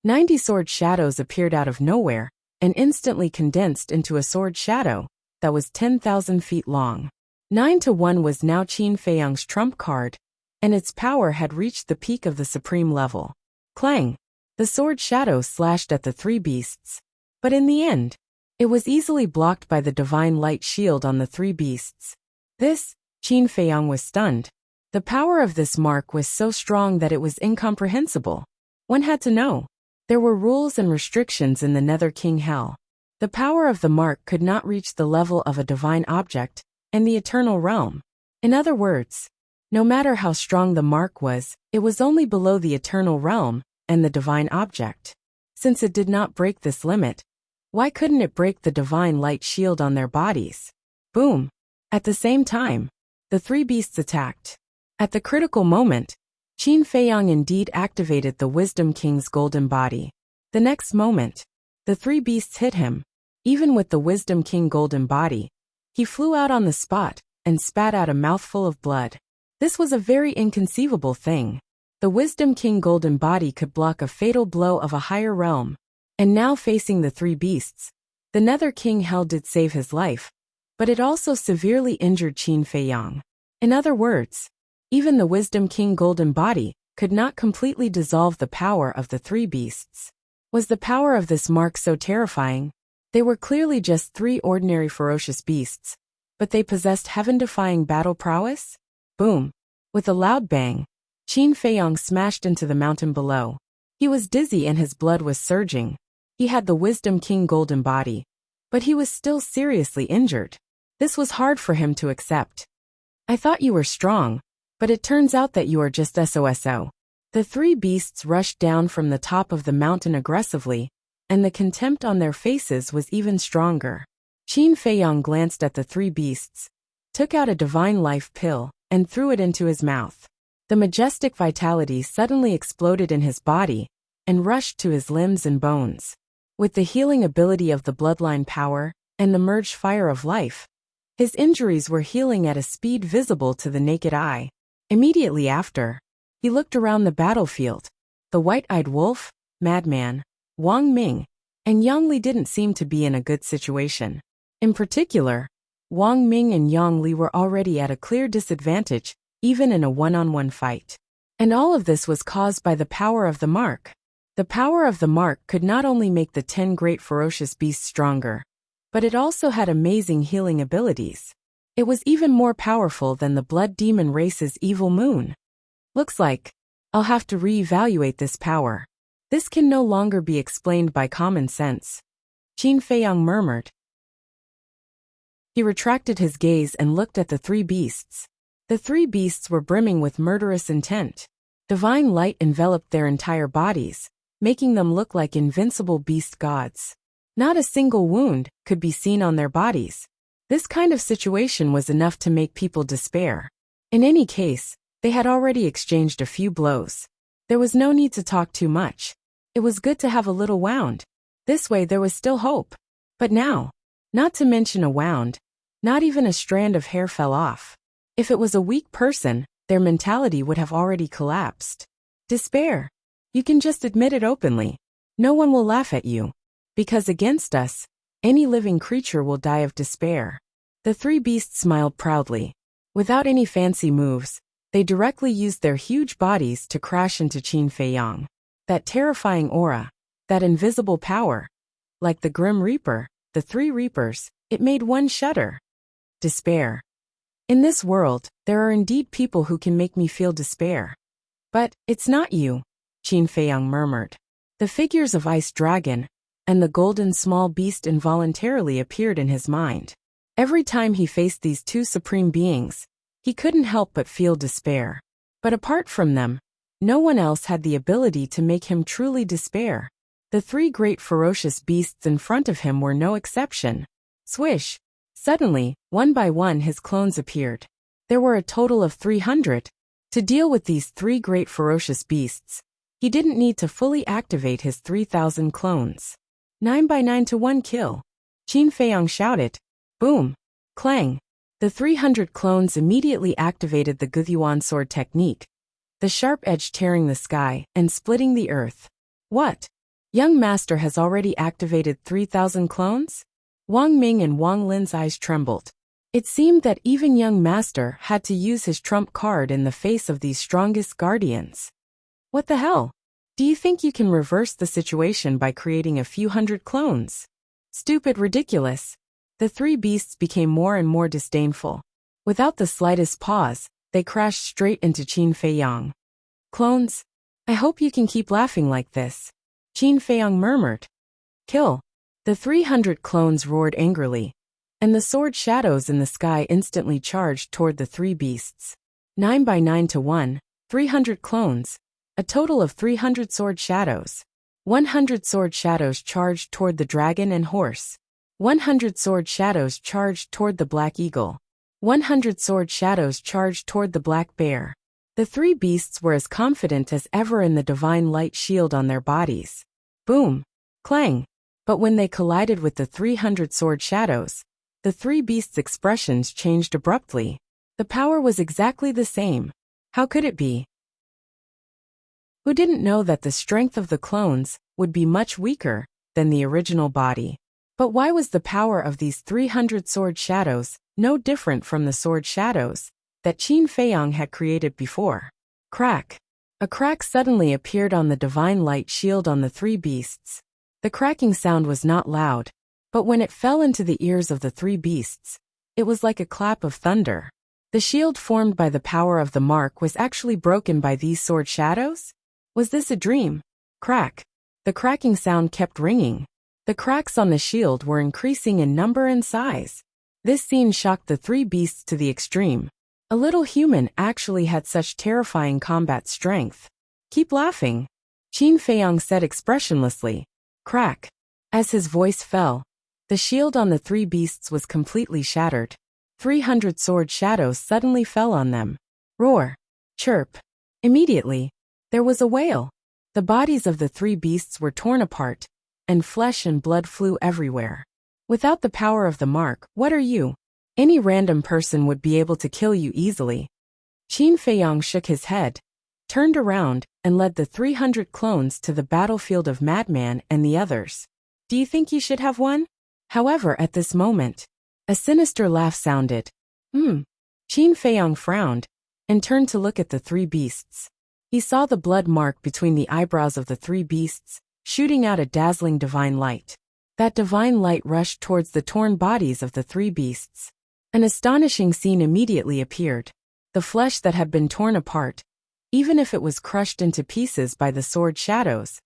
90 sword shadows appeared out of nowhere and instantly condensed into a sword shadow that was 10,000 feet long. 9-1 was now Qin Feiyang's trump card, and its power had reached the peak of the supreme level. Clang! The sword shadow slashed at the three beasts. But in the end, it was easily blocked by the divine light shield on the three beasts. Qin Feiyang was stunned. The power of this mark was so strong that it was incomprehensible. One had to know. There were rules and restrictions in the Nether King Hell. The power of the mark could not reach the level of a divine object and the eternal realm. In other words, no matter how strong the mark was, it was only below the eternal realm and the divine object. Since it did not break this limit, why couldn't it break the divine light shield on their bodies? Boom! At the same time, the three beasts attacked. At the critical moment, Qin Feiyang indeed activated the Wisdom King's golden body. The next moment, the three beasts hit him. Even with the Wisdom King golden body, he flew out on the spot and spat out a mouthful of blood. This was a very inconceivable thing. The Wisdom King golden body could block a fatal blow of a higher realm. And now facing the three beasts, the Nether King Hell did save his life, but it also severely injured Qin Feiyang. In other words, even the Wisdom King golden body could not completely dissolve the power of the three beasts. Was the power of this mark so terrifying? They were clearly just three ordinary ferocious beasts, but they possessed heaven-defying battle prowess? Boom! With a loud bang, Qin Feiyang smashed into the mountain below. He was dizzy and his blood was surging. He had the Wisdom King golden body, but he was still seriously injured. This was hard for him to accept. I thought you were strong, but it turns out that you are just SOSO. The three beasts rushed down from the top of the mountain aggressively, and the contempt on their faces was even stronger. Qin Feiyang glanced at the three beasts, took out a divine life pill, and threw it into his mouth. The majestic vitality suddenly exploded in his body and rushed to his limbs and bones. With the healing ability of the bloodline power and the merged fire of life, his injuries were healing at a speed visible to the naked eye. Immediately after, he looked around the battlefield. The white-eyed wolf, madman, Wang Ming, and Yang Li didn't seem to be in a good situation. In particular, Wang Ming and Yang Li were already at a clear disadvantage, even in a one-on-one fight. And all of this was caused by the power of the mark. The power of the mark could not only make the 10 great ferocious beasts stronger, but it also had amazing healing abilities. It was even more powerful than the blood demon race's evil moon. Looks like I'll have to reevaluate this power. This can no longer be explained by common sense. Qin Feiyang murmured. He retracted his gaze and looked at the three beasts. The three beasts were brimming with murderous intent. Divine light enveloped their entire bodies, making them look like invincible beast gods. Not a single wound could be seen on their bodies. This kind of situation was enough to make people despair. In any case, they had already exchanged a few blows. There was no need to talk too much. It was good to have a little wound. This way there was still hope. But now, not to mention a wound, not even a strand of hair fell off. If it was a weak person, their mentality would have already collapsed. Despair. You can just admit it openly. No one will laugh at you. Because against us, any living creature will die of despair. The three beasts smiled proudly. Without any fancy moves, they directly used their huge bodies to crash into Qin Feiyang. That terrifying aura, that invisible power. Like the Grim Reaper, the three Reapers, it made one shudder. Despair. In this world, there are indeed people who can make me feel despair. But it's not you, Qin Feiyang murmured. The figures of Ice Dragon and the golden small beast involuntarily appeared in his mind. Every time he faced these two supreme beings, he couldn't help but feel despair. But apart from them, no one else had the ability to make him truly despair. The three great ferocious beasts in front of him were no exception. Swish! Suddenly, one by one his clones appeared. There were a total of 300. To deal with these three great ferocious beasts, he didn't need to fully activate his 3,000 clones. 9 by 9 to 1 kill. Qin Feiyang shouted. Boom! Clang! The 300 clones immediately activated the Guthyuan sword technique, the sharp edge tearing the sky and splitting the earth. What? Young Master has already activated 3,000 clones? Wang Ming and Wang Lin's eyes trembled. It seemed that even Young Master had to use his trump card in the face of these strongest guardians. What the hell? Do you think you can reverse the situation by creating a few hundred clones? Stupid, ridiculous. The three beasts became more and more disdainful. Without the slightest pause, they crashed straight into Qin Feiyang. Clones? I hope you can keep laughing like this. Qin Feiyang murmured. Kill. The 300 clones roared angrily, and the sword shadows in the sky instantly charged toward the three beasts. 9 by 9 to 1, 300 clones, a total of 300 sword shadows. 100 sword shadows charged toward the dragon and horse. 100 sword shadows charged toward the black eagle. 100 sword shadows charged toward the black bear. The three beasts were as confident as ever in the divine light shield on their bodies. Boom! Clang! But when they collided with the 300 sword shadows, the three beasts' expressions changed abruptly. The power was exactly the same. How could it be? Who didn't know that the strength of the clones would be much weaker than the original body? But why was the power of these 300 sword shadows no different from the sword shadows that Qin Feiyang had created before? Crack! A crack suddenly appeared on the divine light shield on the three beasts. The cracking sound was not loud, but when it fell into the ears of the three beasts, it was like a clap of thunder. The shield formed by the power of the mark was actually broken by these sword shadows? Was this a dream? Crack! The cracking sound kept ringing. The cracks on the shield were increasing in number and size. This scene shocked the three beasts to the extreme. A little human actually had such terrifying combat strength. Keep laughing, Qin Feiyang said expressionlessly. Crack! As his voice fell, the shield on the three beasts was completely shattered. 300 sword shadows suddenly fell on them. Roar! Chirp! Immediately, there was a wail. The bodies of the three beasts were torn apart, and flesh and blood flew everywhere. Without the power of the mark, what are you? Any random person would be able to kill you easily. Qin Feiyang shook his head, turned around, and led the 300 clones to the battlefield of Madman and the others. Do you think you should have won? However, at this moment, a sinister laugh sounded. Qin Feiyang frowned, and turned to look at the three beasts. He saw the blood mark between the eyebrows of the three beasts, shooting out a dazzling divine light. That divine light rushed towards the torn bodies of the three beasts. An astonishing scene immediately appeared. The flesh that had been torn apart, even if it was crushed into pieces by the sword shadows,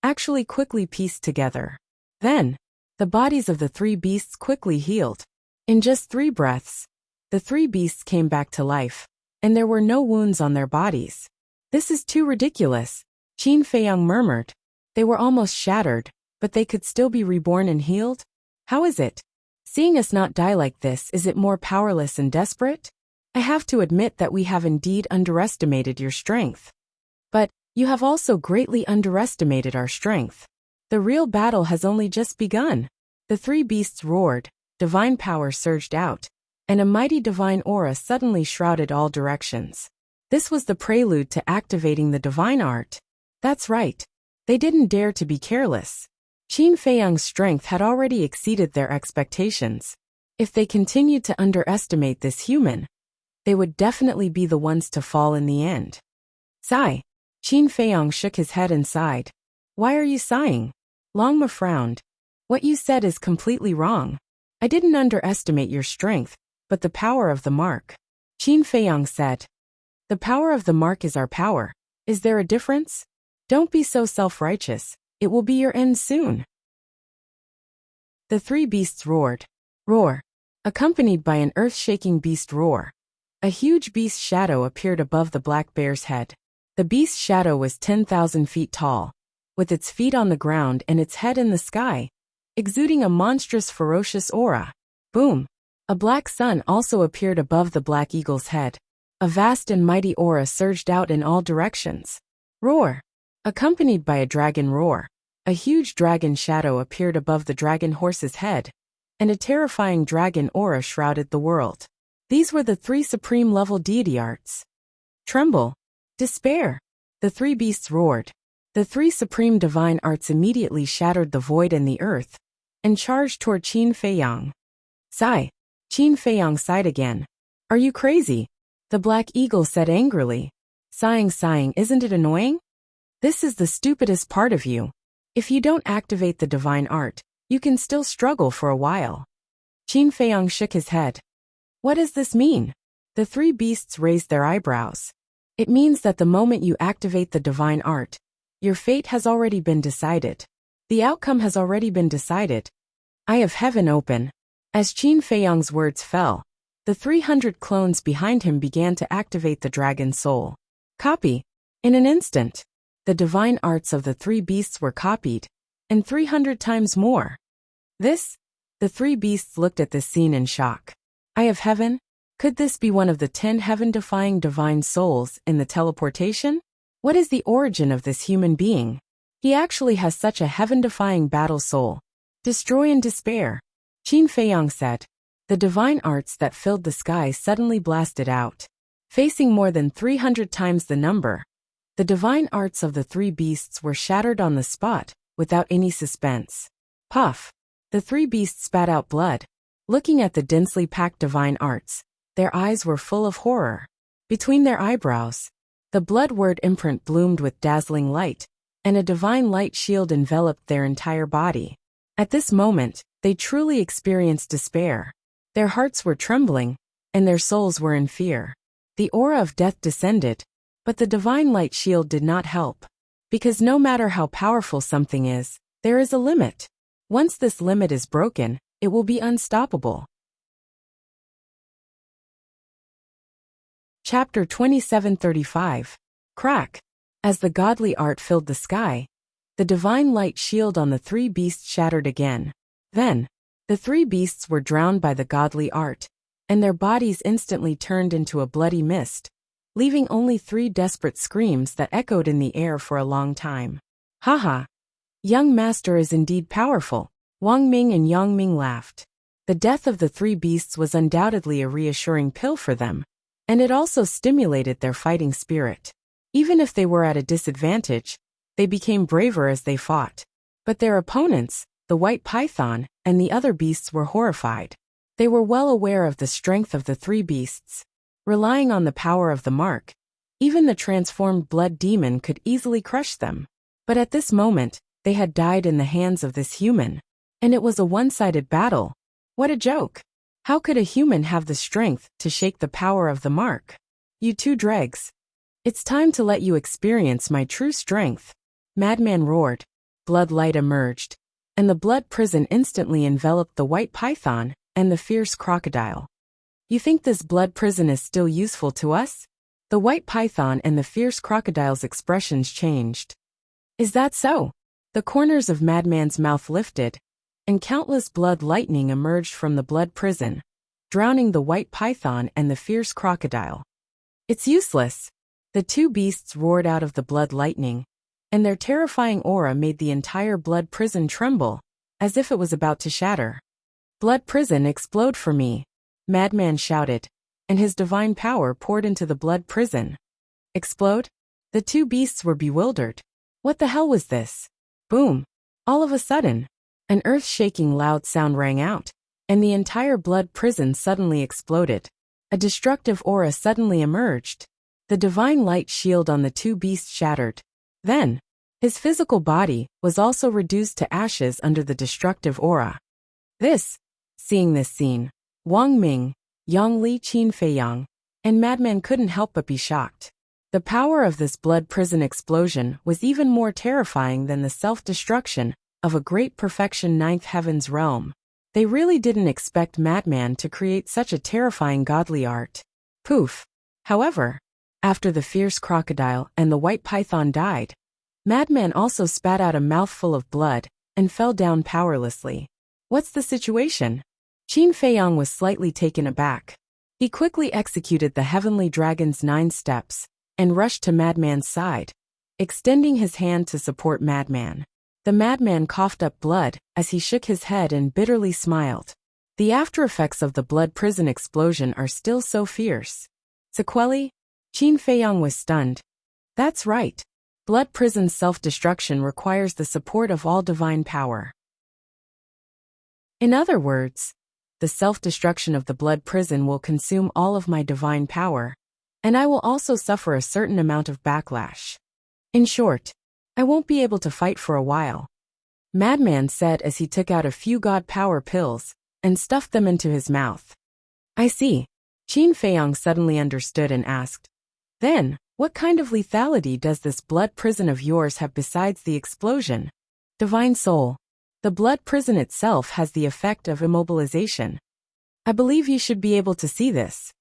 actually quickly pieced together. Then, the bodies of the three beasts quickly healed. In just 3 breaths, the three beasts came back to life, and there were no wounds on their bodies. This is too ridiculous, Qin Feiyang murmured. They were almost shattered, but they could still be reborn and healed? How is it? Seeing us not die like this, is it more powerless and desperate? I have to admit that we have indeed underestimated your strength. But, you have also greatly underestimated our strength. The real battle has only just begun. The three beasts roared, divine power surged out, and a mighty divine aura suddenly shrouded all directions. This was the prelude to activating the divine art. That's right. They didn't dare to be careless. Qin Feiyang's strength had already exceeded their expectations. If they continued to underestimate this human, they would definitely be the ones to fall in the end. Sigh. Qin Feiyang shook his head and sighed. Why are you sighing? Longma frowned. What you said is completely wrong. I didn't underestimate your strength, but the power of the mark. Qin Feiyang said. The power of the mark is our power. Is there a difference? Don't be so self-righteous. It will be your end soon. The three beasts roared. Roar. Accompanied by an earth-shaking beast roar. A huge beast shadow appeared above the black bear's head. The beast's shadow was 10,000 feet tall, with its feet on the ground and its head in the sky, exuding a monstrous ferocious aura. Boom! A black sun also appeared above the black eagle's head. A vast and mighty aura surged out in all directions. Roar! Accompanied by a dragon roar, a huge dragon shadow appeared above the dragon horse's head, and a terrifying dragon aura shrouded the world. These were the three supreme-level deity arts. Tremble! Despair! The three beasts roared. The three supreme divine arts immediately shattered the void and the earth, and charged toward Qin Feiyang. Sigh! Qin Feiyang sighed again. Are you crazy? The black eagle said angrily. Sighing, isn't it annoying? This is the stupidest part of you. If you don't activate the divine art, you can still struggle for a while. Qin Feiyang shook his head. What does this mean? The three beasts raised their eyebrows. It means that the moment you activate the divine art, your fate has already been decided. The outcome has already been decided. Eye of heaven open. As Qin Feiyang's words fell, the 300 clones behind him began to activate the dragon's soul. Copy. In an instant, the divine arts of the three beasts were copied, and 300 times more. The three beasts looked at this scene in shock. Eye of heaven? Could this be one of the 10 heaven-defying divine souls in the teleportation? What is the origin of this human being? He actually has such a heaven-defying battle soul. Destroy and despair. Qin Feiyang said. The divine arts that filled the sky suddenly blasted out. Facing more than 300 times the number, the divine arts of the three beasts were shattered on the spot, without any suspense. Puff! The three beasts spat out blood. Looking at the densely packed divine arts, their eyes were full of horror. Between their eyebrows, the blood word imprint bloomed with dazzling light, and a divine light shield enveloped their entire body. At this moment, they truly experienced despair. Their hearts were trembling, and their souls were in fear. The aura of death descended, but the divine light shield did not help. Because no matter how powerful something is, there is a limit. Once this limit is broken, it will be unstoppable. Chapter 2735. Crack. As the godly art filled the sky, the divine light shield on the three beasts shattered again. Then, the three beasts were drowned by the godly art, and their bodies instantly turned into a bloody mist, leaving only three desperate screams that echoed in the air for a long time. Haha! Young master is indeed powerful. Wang Ming and Yang Ming laughed. The death of the three beasts was undoubtedly a reassuring pill for them, and it also stimulated their fighting spirit. Even if they were at a disadvantage, they became braver as they fought. But their opponents, the white python, and the other beasts were horrified. They were well aware of the strength of the three beasts. Relying on the power of the mark, even the transformed blood demon could easily crush them. But at this moment, they had died in the hands of this human. And it was a one-sided battle. What a joke! How could a human have the strength to shake the power of the mark? You two dregs. It's time to let you experience my true strength. Madman roared. Blood light emerged, and the blood prison instantly enveloped the white python and the fierce crocodile. You think this blood prison is still useful to us? The white python and the fierce crocodile's expressions changed. Is that so? The corners of Madman's mouth lifted, and countless blood lightning emerged from the blood prison, drowning the white python and the fierce crocodile. It's useless. The two beasts roared out of the blood lightning, and their terrifying aura made the entire blood prison tremble, as if it was about to shatter. Blood prison, explode for me! Madman shouted, and his divine power poured into the blood prison. Explode? The two beasts were bewildered. What the hell was this? Boom! All of a sudden, an earth-shaking loud sound rang out, and the entire blood prison suddenly exploded. A destructive aura suddenly emerged. The divine light shield on the two beasts shattered. Then, his physical body was also reduced to ashes under the destructive aura. Seeing this scene, Wang Ming, Yang Li, Qin Feiyang, and Madman couldn't help but be shocked. The power of this blood prison explosion was even more terrifying than the self-destruction of a great perfection ninth heaven's realm. They really didn't expect Madman to create such a terrifying godly art. Poof! However, after the fierce crocodile and the white python died, Madman also spat out a mouthful of blood and fell down powerlessly. What's the situation? Qin Feiyang was slightly taken aback. He quickly executed the heavenly dragon's 9 steps and rushed to Madman's side, extending his hand to support Madman. The Madman coughed up blood as he shook his head and bitterly smiled. The aftereffects of the blood prison explosion are still so fierce. Sequelae? Qin Feiyang was stunned. That's right. Blood prison's self-destruction requires the support of all divine power. In other words, the self-destruction of the blood prison will consume all of my divine power, and I will also suffer a certain amount of backlash. In short, I won't be able to fight for a while. Madman said as he took out a few god power pills and stuffed them into his mouth. I see. Qin Feiyang suddenly understood and asked, then, what kind of lethality does this blood prison of yours have besides the explosion? Divine Soul. The blood prison itself has the effect of immobilization. I believe you should be able to see this.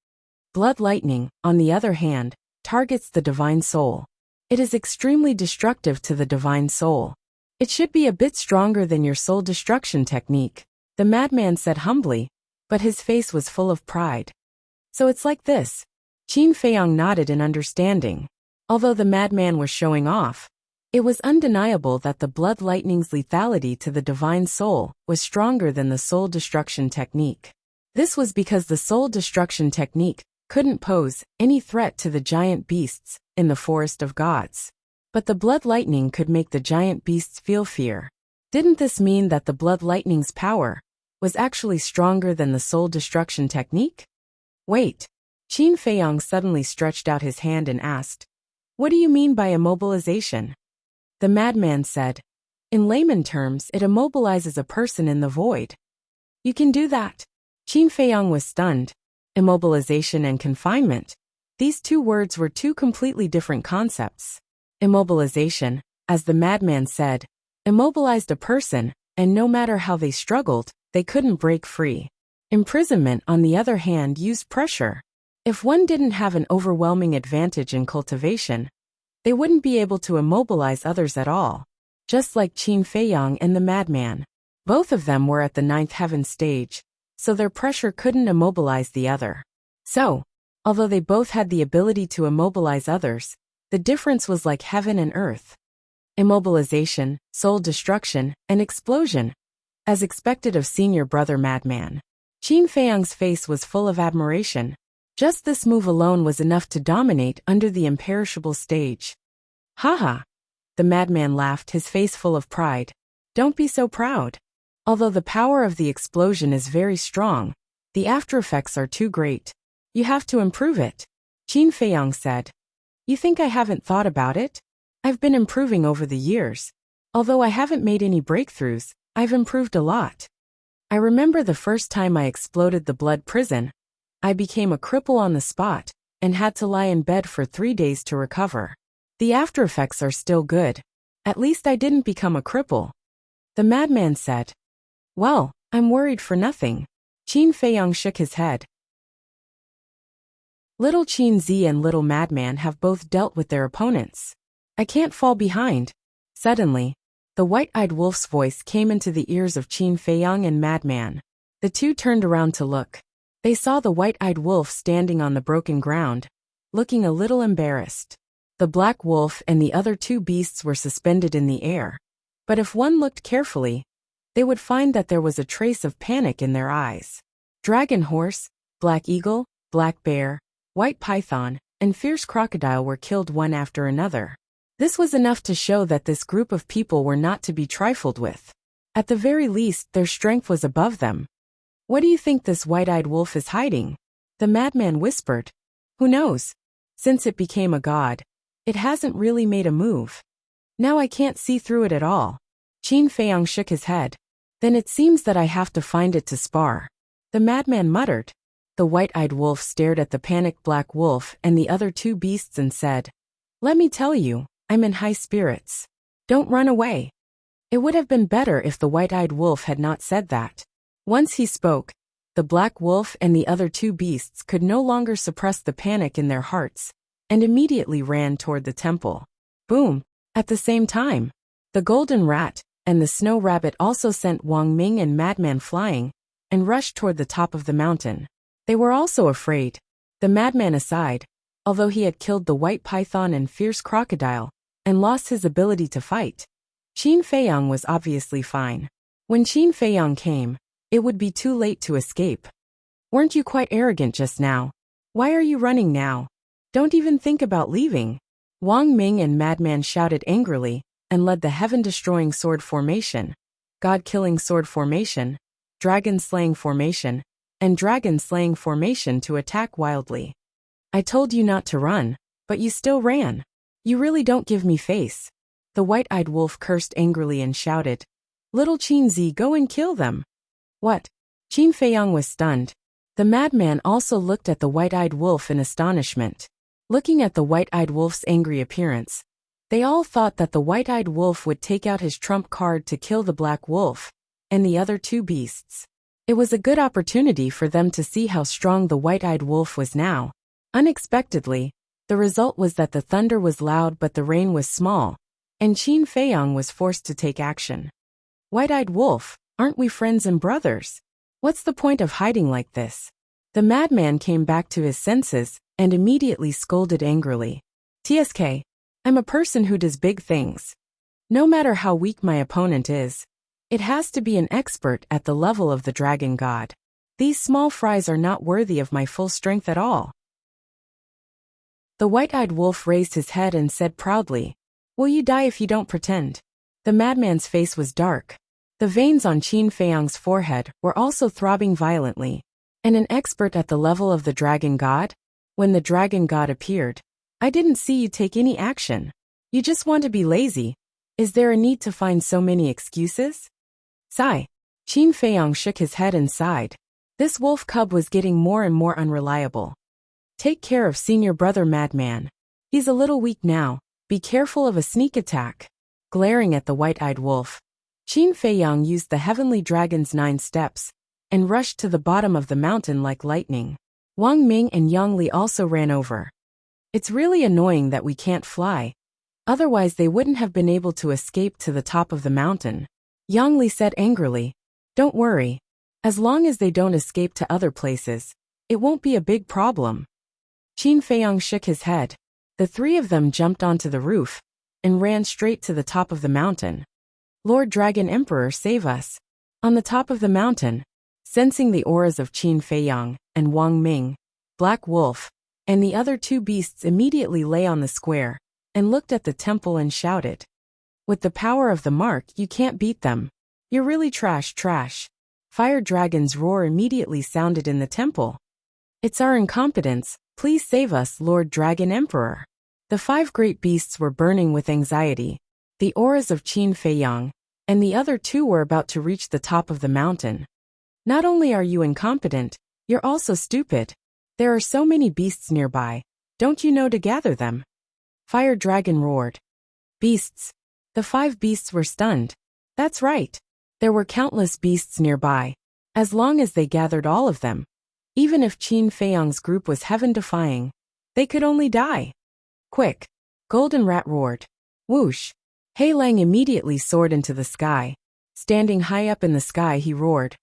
Blood lightning, on the other hand, targets the Divine Soul. It is extremely destructive to the Divine Soul. It should be a bit stronger than your soul destruction technique, the Madman said humbly, but his face was full of pride. So it's like this. Qin Feiyang nodded in understanding. Although the Madman was showing off, it was undeniable that the blood lightning's lethality to the Divine Soul was stronger than the soul destruction technique. This was because the soul destruction technique couldn't pose any threat to the giant beasts in the forest of gods. But the blood lightning could make the giant beasts feel fear. Didn't this mean that the blood lightning's power was actually stronger than the soul destruction technique? Wait. Qin Feiyang suddenly stretched out his hand and asked, what do you mean by immobilization? The Madman said, in layman terms, it immobilizes a person in the void. You can do that. Qin Feiyang was stunned. Immobilization and confinement. These two words were two completely different concepts. Immobilization, as the Madman said, immobilized a person, and no matter how they struggled, they couldn't break free. Imprisonment, on the other hand, used pressure. If one didn't have an overwhelming advantage in cultivation, they wouldn't be able to immobilize others at all. Just like Qin Feiyang and the Madman. Both of them were at the 9th heaven stage, so their pressure couldn't immobilize the other. So, although they both had the ability to immobilize others, the difference was like heaven and earth. Immobilization, soul destruction, and explosion. As expected of senior brother Madman. Qin Feiyang's face was full of admiration. Just this move alone was enough to dominate under the imperishable stage. Haha. The Madman laughed, his face full of pride. Don't be so proud. Although the power of the explosion is very strong, the aftereffects are too great. You have to improve it. Qin Feiyang said. You think I haven't thought about it? I've been improving over the years. Although I haven't made any breakthroughs, I've improved a lot. I remember the first time I exploded the blood prison, I became a cripple on the spot and had to lie in bed for 3 days to recover. The aftereffects are still good. At least I didn't become a cripple. The Madman said. Well, I'm worried for nothing. Qin Feiyang shook his head. Little Qin Zi and Little Madman have both dealt with their opponents. I can't fall behind. Suddenly, the white-eyed wolf's voice came into the ears of Qin Feiyang and Madman. The two turned around to look. They saw the white-eyed wolf standing on the broken ground, looking a little embarrassed. The black wolf and the other 2 beasts were suspended in the air. But if one looked carefully, they would find that there was a trace of panic in their eyes. Dragon horse, black eagle, black bear, white python, and fierce crocodile were killed one after another. This was enough to show that this group of people were not to be trifled with. At the very least, their strength was above them. What do you think this white-eyed wolf is hiding? The Madman whispered. Who knows? Since it became a god, it hasn't really made a move. Now I can't see through it at all. Qin Feiyang shook his head. Then it seems that I have to find it to spar. The Madman muttered. The white-eyed wolf stared at the panicked black wolf and the other 2 beasts and said, Let me tell you, I'm in high spirits. Don't run away. It would have been better if the white-eyed wolf had not said that. Once he spoke, the black wolf and the other 2 beasts could no longer suppress the panic in their hearts, and immediately ran toward the temple. Boom! At the same time, the golden rat and the snow rabbit also sent Wang Ming and Madman flying and rushed toward the top of the mountain. They were also afraid. The madman aside, although he had killed the white python and fierce crocodile and lost his ability to fight, Qin Feiyang was obviously fine. When Qin Feiyang came, it would be too late to escape. Weren't you quite arrogant just now? Why are you running now? Don't even think about leaving. Wang Ming and Madman shouted angrily and led the heaven-destroying sword formation, God-killing sword formation, dragon-slaying formation, and dragon-slaying formation to attack wildly. I told you not to run, but you still ran. You really don't give me face. The white-eyed wolf cursed angrily and shouted, Little Qin Zi, go and kill them. What? Qin Feiyang was stunned. The madman also looked at the white-eyed wolf in astonishment. Looking at the white-eyed wolf's angry appearance, they all thought that the white-eyed wolf would take out his trump card to kill the black wolf and the other two beasts. It was a good opportunity for them to see how strong the white-eyed wolf was now. Unexpectedly, the result was that the thunder was loud but the rain was small, and Qin Feiyang was forced to take action. White-eyed wolf, aren't we friends and brothers? What's the point of hiding like this? The madman came back to his senses and immediately scolded angrily. TSK, I'm a person who does big things. No matter how weak my opponent is, it has to be an expert at the level of the dragon god. These small fries are not worthy of my full strength at all. The white-eyed wolf raised his head and said proudly, Will you die if you don't pretend? The madman's face was dark. The veins on Qin Feiyang's forehead were also throbbing violently. And an expert at the level of the dragon god? When the dragon god appeared, I didn't see you take any action. You just want to be lazy. Is there a need to find so many excuses? Sigh. Qin Feiyang shook his head and sighed. This wolf cub was getting more and more unreliable. Take care of senior brother madman. He's a little weak now. Be careful of a sneak attack. Glaring at the white-eyed wolf, Qin Feiyang used the heavenly dragon's 9 steps and rushed to the bottom of the mountain like lightning. Wang Ming and Yang Li also ran over. It's really annoying that we can't fly. Otherwise they wouldn't have been able to escape to the top of the mountain. Yang Li said angrily, Don't worry. As long as they don't escape to other places, it won't be a big problem. Qin Feiyang shook his head. The 3 of them jumped onto the roof and ran straight to the top of the mountain. Lord Dragon Emperor, save us. On the top of the mountain, sensing the auras of Qin Feiyang and Wang Ming, Black Wolf, and the other 2 beasts immediately lay on the square and looked at the temple and shouted, With the power of the mark, you can't beat them. You're really trash. Fire Dragon's roar immediately sounded in the temple. It's our incompetence. Please save us, Lord Dragon Emperor. The 5 great beasts were burning with anxiety. The auras of Qin Feiyang and the other 2 were about to reach the top of the mountain. Not only are you incompetent, you're also stupid. There are so many beasts nearby. Don't you know to gather them? Fire Dragon roared. Beasts. The 5 beasts were stunned. That's right. There were countless beasts nearby. As long as they gathered all of them, even if Qin Feiyang's group was heaven-defying, they could only die. Quick! Golden Rat roared. Whoosh! Hei Lang immediately soared into the sky. Standing high up in the sky, he roared,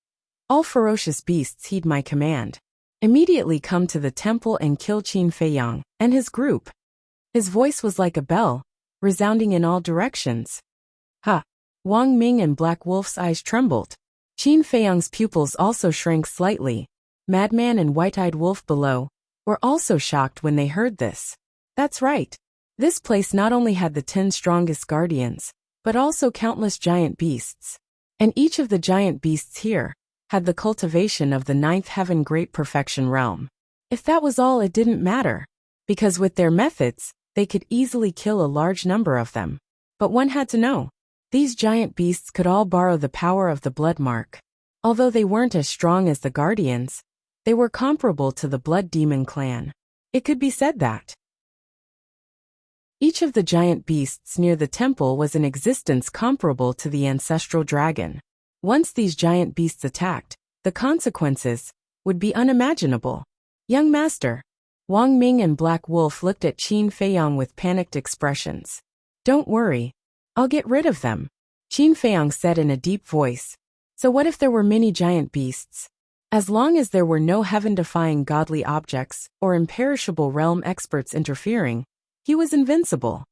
All ferocious beasts heed my command. Immediately come to the temple and kill Qin Feiyang and his group. His voice was like a bell, resounding in all directions. Ha! Wang Ming and Black Wolf's eyes trembled. Qin Feiyang's pupils also shrank slightly. Madman and White-Eyed Wolf below were also shocked when they heard this. That's right. This place not only had the 10 strongest guardians, but also countless giant beasts. And each of the giant beasts here had the cultivation of the 9th heaven great perfection realm. If that was all, it didn't matter, because with their methods, they could easily kill a large number of them. But one had to know. These giant beasts could all borrow the power of the blood mark. Although they weren't as strong as the guardians, they were comparable to the blood demon clan. It could be said that each of the giant beasts near the temple was in existence comparable to the ancestral dragon. Once these giant beasts attacked, the consequences would be unimaginable. Young master, Wang Ming and Black Wolf looked at Qin Feiyang with panicked expressions. Don't worry. I'll get rid of them, Qin Feiyang said in a deep voice. So what if there were many giant beasts? As long as there were no heaven-defying godly objects or imperishable realm experts interfering, he was invincible.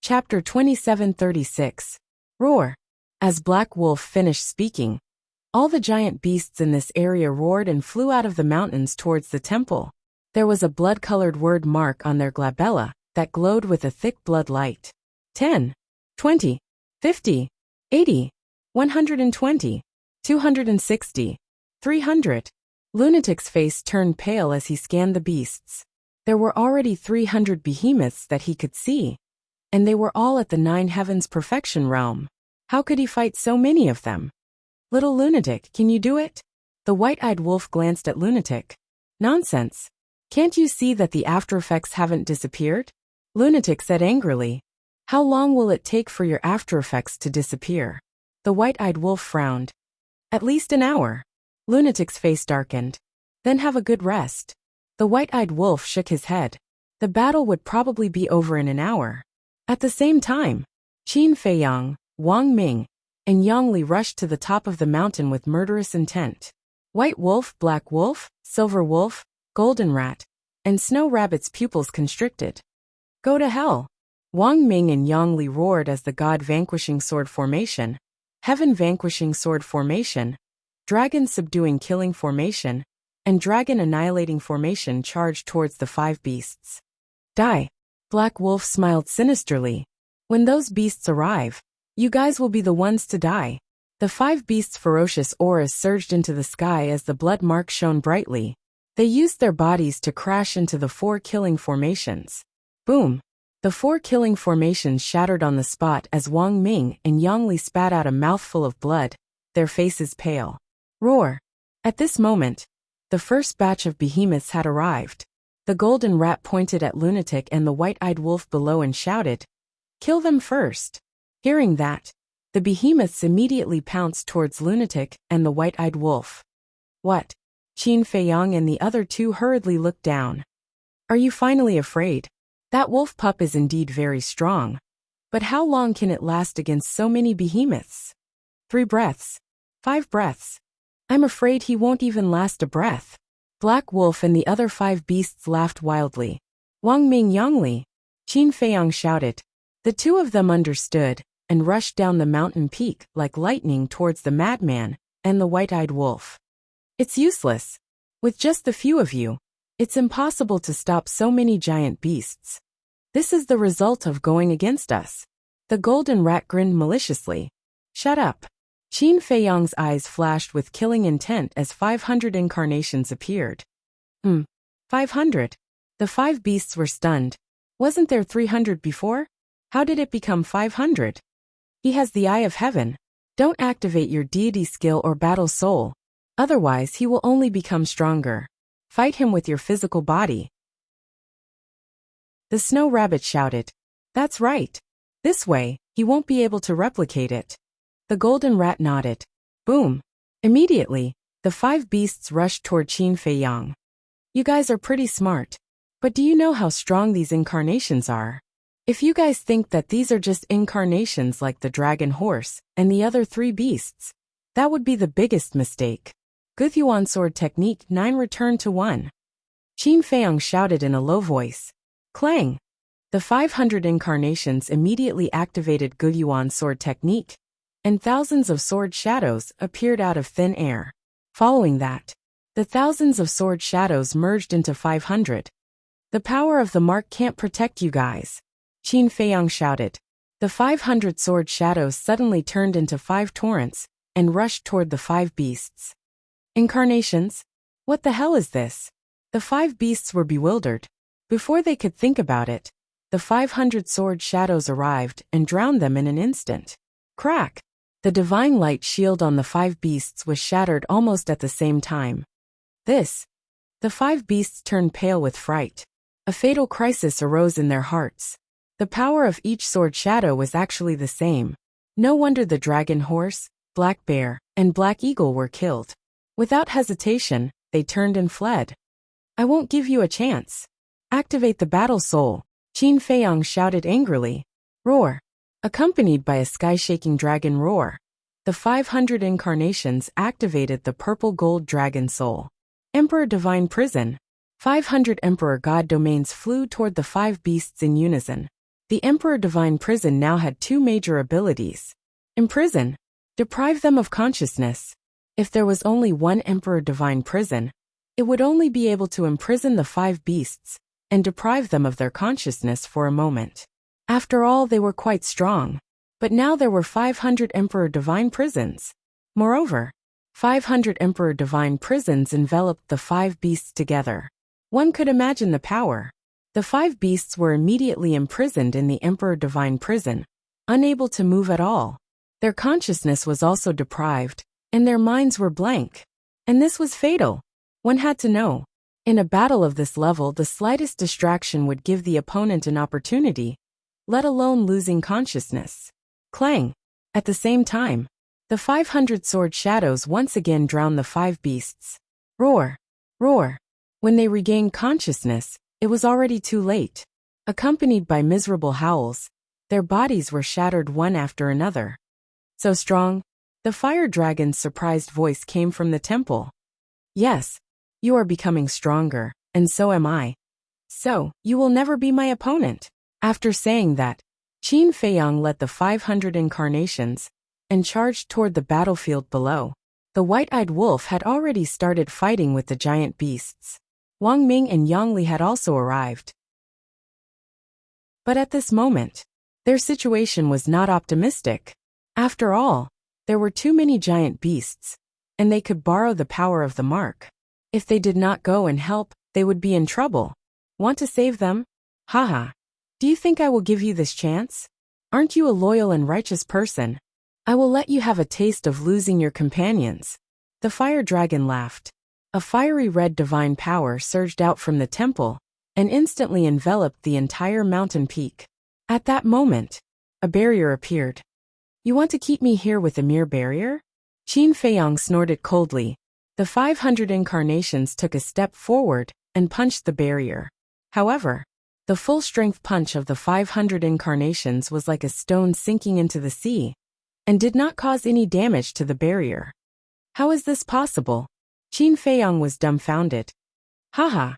Chapter 2736. Roar. As Black Wolf finished speaking, all the giant beasts in this area roared and flew out of the mountains towards the temple. There was a blood-colored word mark on their glabella that glowed with a thick blood light. 10, 20, 50, 80, 120, 260, 300. Lunatic's face turned pale as he scanned the beasts. There were already 300 behemoths that he could see, and they were all at the Nine Heavens perfection realm. How could he fight so many of them? Little Lunatic, can you do it? The white-eyed wolf glanced at Lunatic. Nonsense. Can't you see that the aftereffects haven't disappeared? Lunatic said angrily. How long will it take for your aftereffects to disappear? The white-eyed wolf frowned. At least an hour. Lunatic's face darkened. Then have a good rest. The white-eyed wolf shook his head. The battle would probably be over in an hour. At the same time, Qin Feiyang, Wang Ming, and Yang Li rushed to the top of the mountain with murderous intent. White Wolf, Black Wolf, Silver Wolf, Golden Rat, and Snow Rabbit's pupils constricted. Go to hell! Wang Ming and Yang Li roared as the God Vanquishing Sword Formation, Heaven Vanquishing Sword Formation, Dragon Subduing Killing Formation, and Dragon Annihilating Formation charged towards the 5 beasts. Die! Black Wolf smiled sinisterly. When those beasts arrive, you guys will be the ones to die. The 5 beasts' ferocious auras surged into the sky as the blood mark shone brightly. They used their bodies to crash into the 4 killing formations. Boom! The 4 killing formations shattered on the spot as Wang Ming and Yang Li spat out a mouthful of blood, their faces pale. Roar! At this moment, the first batch of behemoths had arrived. The golden rat pointed at Lunatic and the white-eyed wolf below and shouted, "Kill them first!" Hearing that, the behemoths immediately pounced towards Lunatic and the white-eyed wolf. What? Qin Feiyang and the other 2 hurriedly looked down. Are you finally afraid? That wolf pup is indeed very strong. But how long can it last against so many behemoths? 3 breaths. 5 breaths. I'm afraid he won't even last a breath. Black Wolf and the other 5 beasts laughed wildly. Wang Ming, Yang Li, Qin Feiyang shouted. The 2 of them understood and rushed down the mountain peak like lightning towards the madman and the white-eyed wolf. It's useless. With just the few of you, it's impossible to stop so many giant beasts. This is the result of going against us. The golden rat grinned maliciously. Shut up. Qin Feiyang's eyes flashed with killing intent as 500 incarnations appeared. 500. The 5 beasts were stunned. Wasn't there 300 before? How did it become 500? He has the eye of heaven. Don't activate your deity skill or battle soul. Otherwise he will only become stronger. Fight him with your physical body. The Snow Rabbit shouted. That's right. This way, he won't be able to replicate it. The Golden Rat nodded. Boom. Immediately, the 5 beasts rushed toward Qin Feiyang. You guys are pretty smart. But do you know how strong these incarnations are? If you guys think that these are just incarnations like the dragon horse and the other 3 beasts, that would be the biggest mistake. Guthyuan Sword Technique 9 returned to 1. Qin Feiyang shouted in a low voice. Clang! The 500 incarnations immediately activated Guthyuan Sword Technique, and thousands of sword shadows appeared out of thin air. Following that, the thousands of sword shadows merged into 500. The power of the mark can't protect you guys. Qin Feiyang shouted. The 500 sword shadows suddenly turned into 5 torrents and rushed toward the 5 beasts. Incarnations? What the hell is this? The 5 beasts were bewildered. Before they could think about it, the 500 sword shadows arrived and drowned them in an instant. Crack! The divine light shield on the 5 beasts was shattered almost at the same time. The 5 beasts turned pale with fright. A fatal crisis arose in their hearts. The power of each sword shadow was actually the same. No wonder the dragon horse, black bear, and black eagle were killed. Without hesitation, they turned and fled. I won't give you a chance. Activate the battle soul, Qin Feiyang shouted angrily. Roar. Accompanied by a sky-shaking dragon roar, the 500 incarnations activated the purple-gold dragon soul. Emperor Divine Prison. 500 Emperor God domains flew toward the 5 beasts in unison. The Emperor Divine Prison now had 2 major abilities. Imprison. Deprive them of consciousness. If there was only one Emperor Divine Prison, it would only be able to imprison the 5 beasts and deprive them of their consciousness for a moment. After all, they were quite strong. But now there were 500 Emperor Divine Prisons. Moreover, 500 Emperor Divine Prisons enveloped the 5 beasts together. One could imagine the power. The 5 beasts were immediately imprisoned in the Emperor Divine Prison, unable to move at all. Their consciousness was also deprived, and their minds were blank. And this was fatal. One had to know. In a battle of this level, the slightest distraction would give the opponent an opportunity, let alone losing consciousness. Clang. At the same time, the 500 sword shadows once again drowned the 5 beasts. Roar. Roar. When they regained consciousness, it was already too late. Accompanied by miserable howls, their bodies were shattered one after another. So strong? The fire dragon's surprised voice came from the temple. Yes, you are becoming stronger, and so am I. So, you will never be my opponent. After saying that, Qin Feiyang led the 500 incarnations and charged toward the battlefield below. The white-eyed wolf had already started fighting with the giant beasts. Wang Ming and Yang Li had also arrived. But at this moment, their situation was not optimistic. After all, there were too many giant beasts, and they could borrow the power of the mark. If they did not go and help, they would be in trouble. Want to save them? Haha. Do you think I will give you this chance? Aren't you a loyal and righteous person? I will let you have a taste of losing your companions. The fire dragon laughed. A fiery red divine power surged out from the temple and instantly enveloped the entire mountain peak. At that moment, a barrier appeared. You want to keep me here with a mere barrier? Qin Feiyang snorted coldly. The 500 incarnations took a step forward and punched the barrier. However, the full-strength punch of the 500 incarnations was like a stone sinking into the sea, and did not cause any damage to the barrier. How is this possible? Qin Feiyang was dumbfounded. Haha.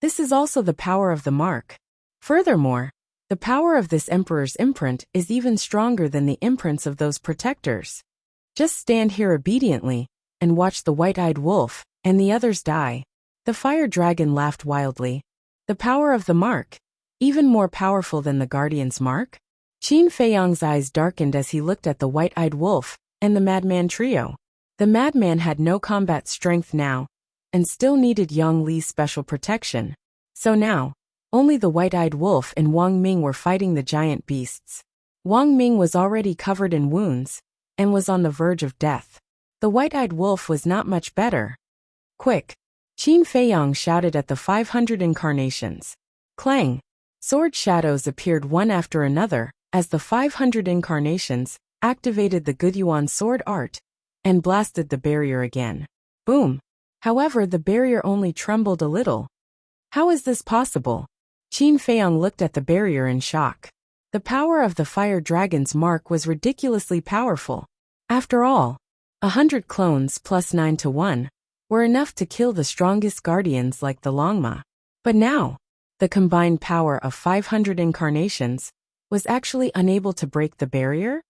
This is also the power of the mark. Furthermore, the power of this emperor's imprint is even stronger than the imprints of those protectors. Just stand here obediently and watch the white-eyed wolf and the others die. The fire dragon laughed wildly. The power of the mark, even more powerful than the guardian's mark? Qin Feiyang's eyes darkened as he looked at the white-eyed wolf and the madman trio. The madman had no combat strength now, and still needed Yang Li's special protection. So now, only the white-eyed wolf and Wang Ming were fighting the giant beasts. Wang Ming was already covered in wounds, and was on the verge of death. The white-eyed wolf was not much better. Quick! Qin Feiyang shouted at the 500 incarnations. Clang! Sword shadows appeared one after another, as the 500 incarnations activated the Gudyuan sword art and blasted the barrier again. Boom! However, the barrier only trembled a little. How is this possible? Qin Feiyang looked at the barrier in shock. The power of the fire dragon's mark was ridiculously powerful. After all, 100 clones plus 9 to 1 were enough to kill the strongest guardians like the Longma. But now, the combined power of 500 incarnations was actually unable to break the barrier?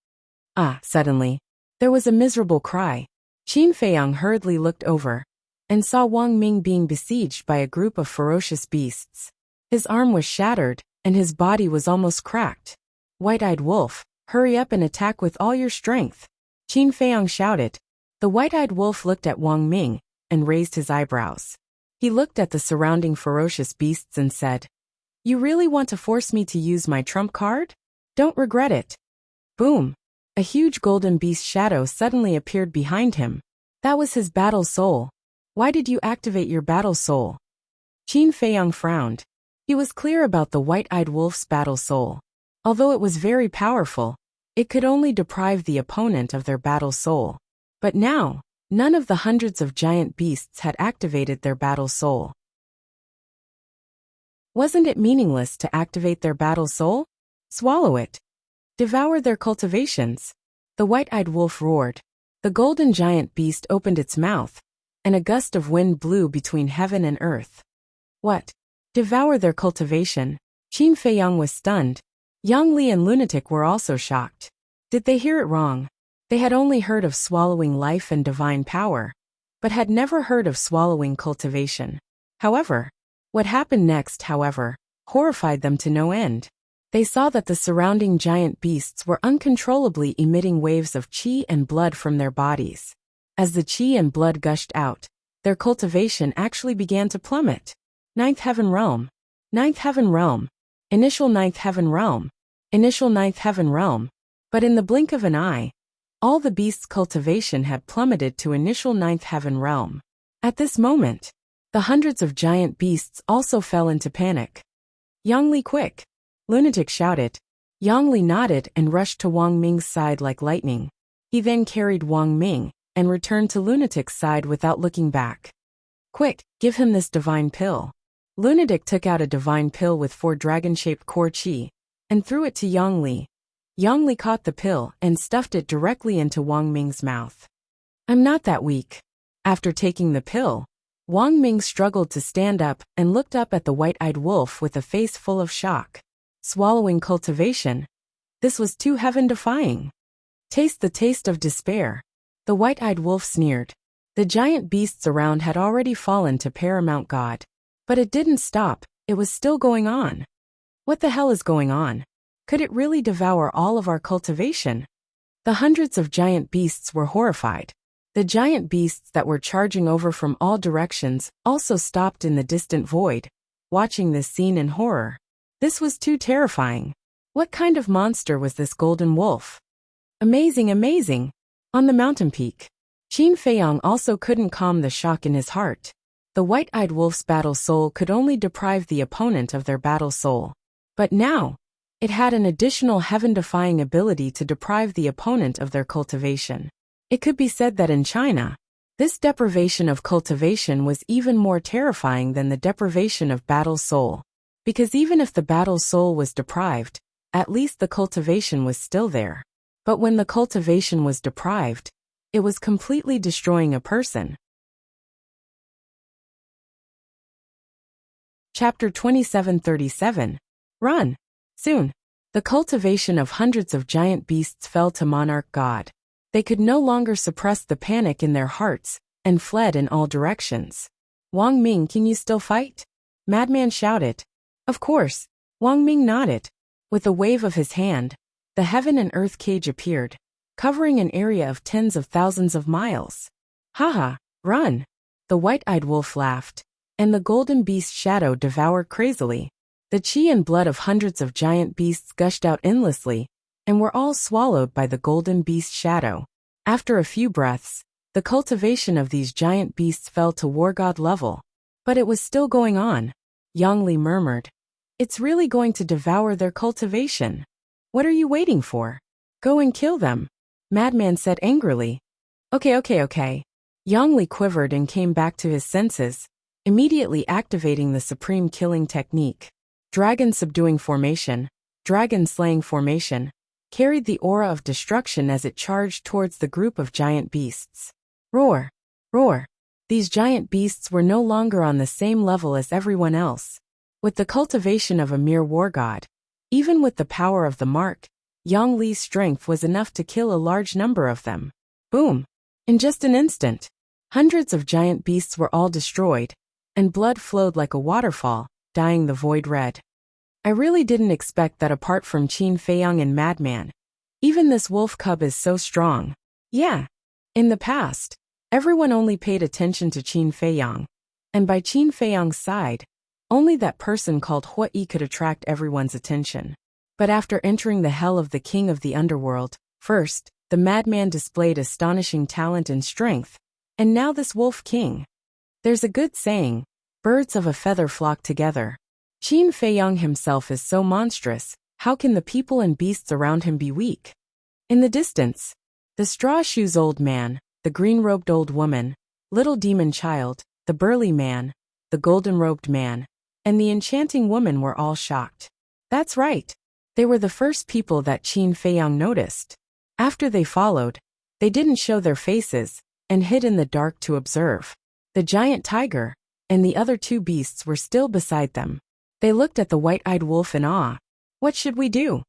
Suddenly, there was a miserable cry. Qin Feiyang hurriedly looked over and saw Wang Ming being besieged by a group of ferocious beasts. His arm was shattered, and his body was almost cracked. White-eyed wolf, hurry up and attack with all your strength. Qin Feiyang shouted. The white-eyed wolf looked at Wang Ming and raised his eyebrows. He looked at the surrounding ferocious beasts and said, You really want to force me to use my trump card? Don't regret it. Boom! A huge golden beast shadow suddenly appeared behind him. That was his battle soul. Why did you activate your battle soul? Qin Feiyang frowned. He was clear about the white-eyed wolf's battle soul. Although it was very powerful, it could only deprive the opponent of their battle soul. But now, none of the hundreds of giant beasts had activated their battle soul. Wasn't it meaningless to activate their battle soul? Swallow it. Devour their cultivations. The white-eyed wolf roared. The golden giant beast opened its mouth, and a gust of wind blew between heaven and earth. What? Devour their cultivation? Qin Feiyang was stunned. Yang Li and Lunatic were also shocked. Did they hear it wrong? They had only heard of swallowing life and divine power, but had never heard of swallowing cultivation. However, what happened next, horrified them to no end. They saw that the surrounding giant beasts were uncontrollably emitting waves of qi and blood from their bodies. As the qi and blood gushed out, their cultivation actually began to plummet. Ninth Heaven Realm. Ninth Heaven Realm. Initial Ninth Heaven Realm. Initial Ninth Heaven Realm. But in the blink of an eye, all the beasts' cultivation had plummeted to initial Ninth Heaven Realm. At this moment, the hundreds of giant beasts also fell into panic. Yang Li, quick! Lunatic shouted. Yang Li nodded and rushed to Wang Ming's side like lightning. He then carried Wang Ming and returned to Lunatic's side without looking back. Quick, give him this divine pill. Lunatic took out a divine pill with 4 dragon-shaped core qi and threw it to Yang Li. Yang Li caught the pill and stuffed it directly into Wang Ming's mouth. I'm not that weak. After taking the pill, Wang Ming struggled to stand up and looked up at the white-eyed wolf with a face full of shock. Swallowing cultivation? This was too heaven-defying. Taste the taste of despair. The white-eyed wolf sneered. The giant beasts around had already fallen to paramount god. But it didn't stop, it was still going on. What the hell is going on? Could it really devour all of our cultivation? The hundreds of giant beasts were horrified. The giant beasts that were charging over from all directions also stopped in the distant void, watching this scene in horror. This was too terrifying. What kind of monster was this golden wolf? Amazing, amazing! On the mountain peak, Qin Feiyang also couldn't calm the shock in his heart. The white-eyed wolf's battle soul could only deprive the opponent of their battle soul. But now, it had an additional heaven-defying ability to deprive the opponent of their cultivation. It could be said that in China, this deprivation of cultivation was even more terrifying than the deprivation of battle soul. Because even if the battle soul was deprived, at least the cultivation was still there. But when the cultivation was deprived, it was completely destroying a person. Chapter 2737. Run! Soon, the cultivation of hundreds of giant beasts fell to Monarch God. They could no longer suppress the panic in their hearts, and fled in all directions. Wang Ming, can you still fight? Madman shouted. Of course. Wang Ming nodded. With a wave of his hand, the heaven and earth cage appeared, covering an area of tens of thousands of miles. Haha, run! The white-eyed wolf laughed, and the golden beast shadow devoured crazily. The qi and blood of hundreds of giant beasts gushed out endlessly, and were all swallowed by the golden beast shadow. After a few breaths, the cultivation of these giant beasts fell to war god level. But it was still going on. Yang Li murmured. It's really going to devour their cultivation. What are you waiting for? Go and kill them. Madman said angrily. Okay. Yang Li quivered and came back to his senses, immediately activating the supreme killing technique. Dragon subduing formation, dragon slaying formation, carried the aura of destruction as it charged towards the group of giant beasts. Roar! Roar! These giant beasts were no longer on the same level as everyone else. With the cultivation of a mere war god, even with the power of the mark, Yang Li's strength was enough to kill a large number of them. Boom! In just an instant, hundreds of giant beasts were all destroyed, and blood flowed like a waterfall, dyeing the void red. I really didn't expect that apart from Qin Feiyang and Madman, even this wolf cub is so strong. Yeah. In the past, everyone only paid attention to Qin Feiyang, and by Qin Feiyang's side, only that person called Hua Yi could attract everyone's attention. But after entering the hell of the king of the underworld, first, the madman displayed astonishing talent and strength, and now this wolf king. There's a good saying, birds of a feather flock together. Qin Feiyang himself is so monstrous, how can the people and beasts around him be weak? In the distance, the straw-shoes old man, the green-robed old woman, little demon child, the burly man, the golden-robed man, and the enchanting woman were all shocked. That's right. They were the first people that Qin Feiyang noticed. After they followed, they didn't show their faces, and hid in the dark to observe. The giant tiger and the other two beasts were still beside them. They looked at the white-eyed wolf in awe. What should we do?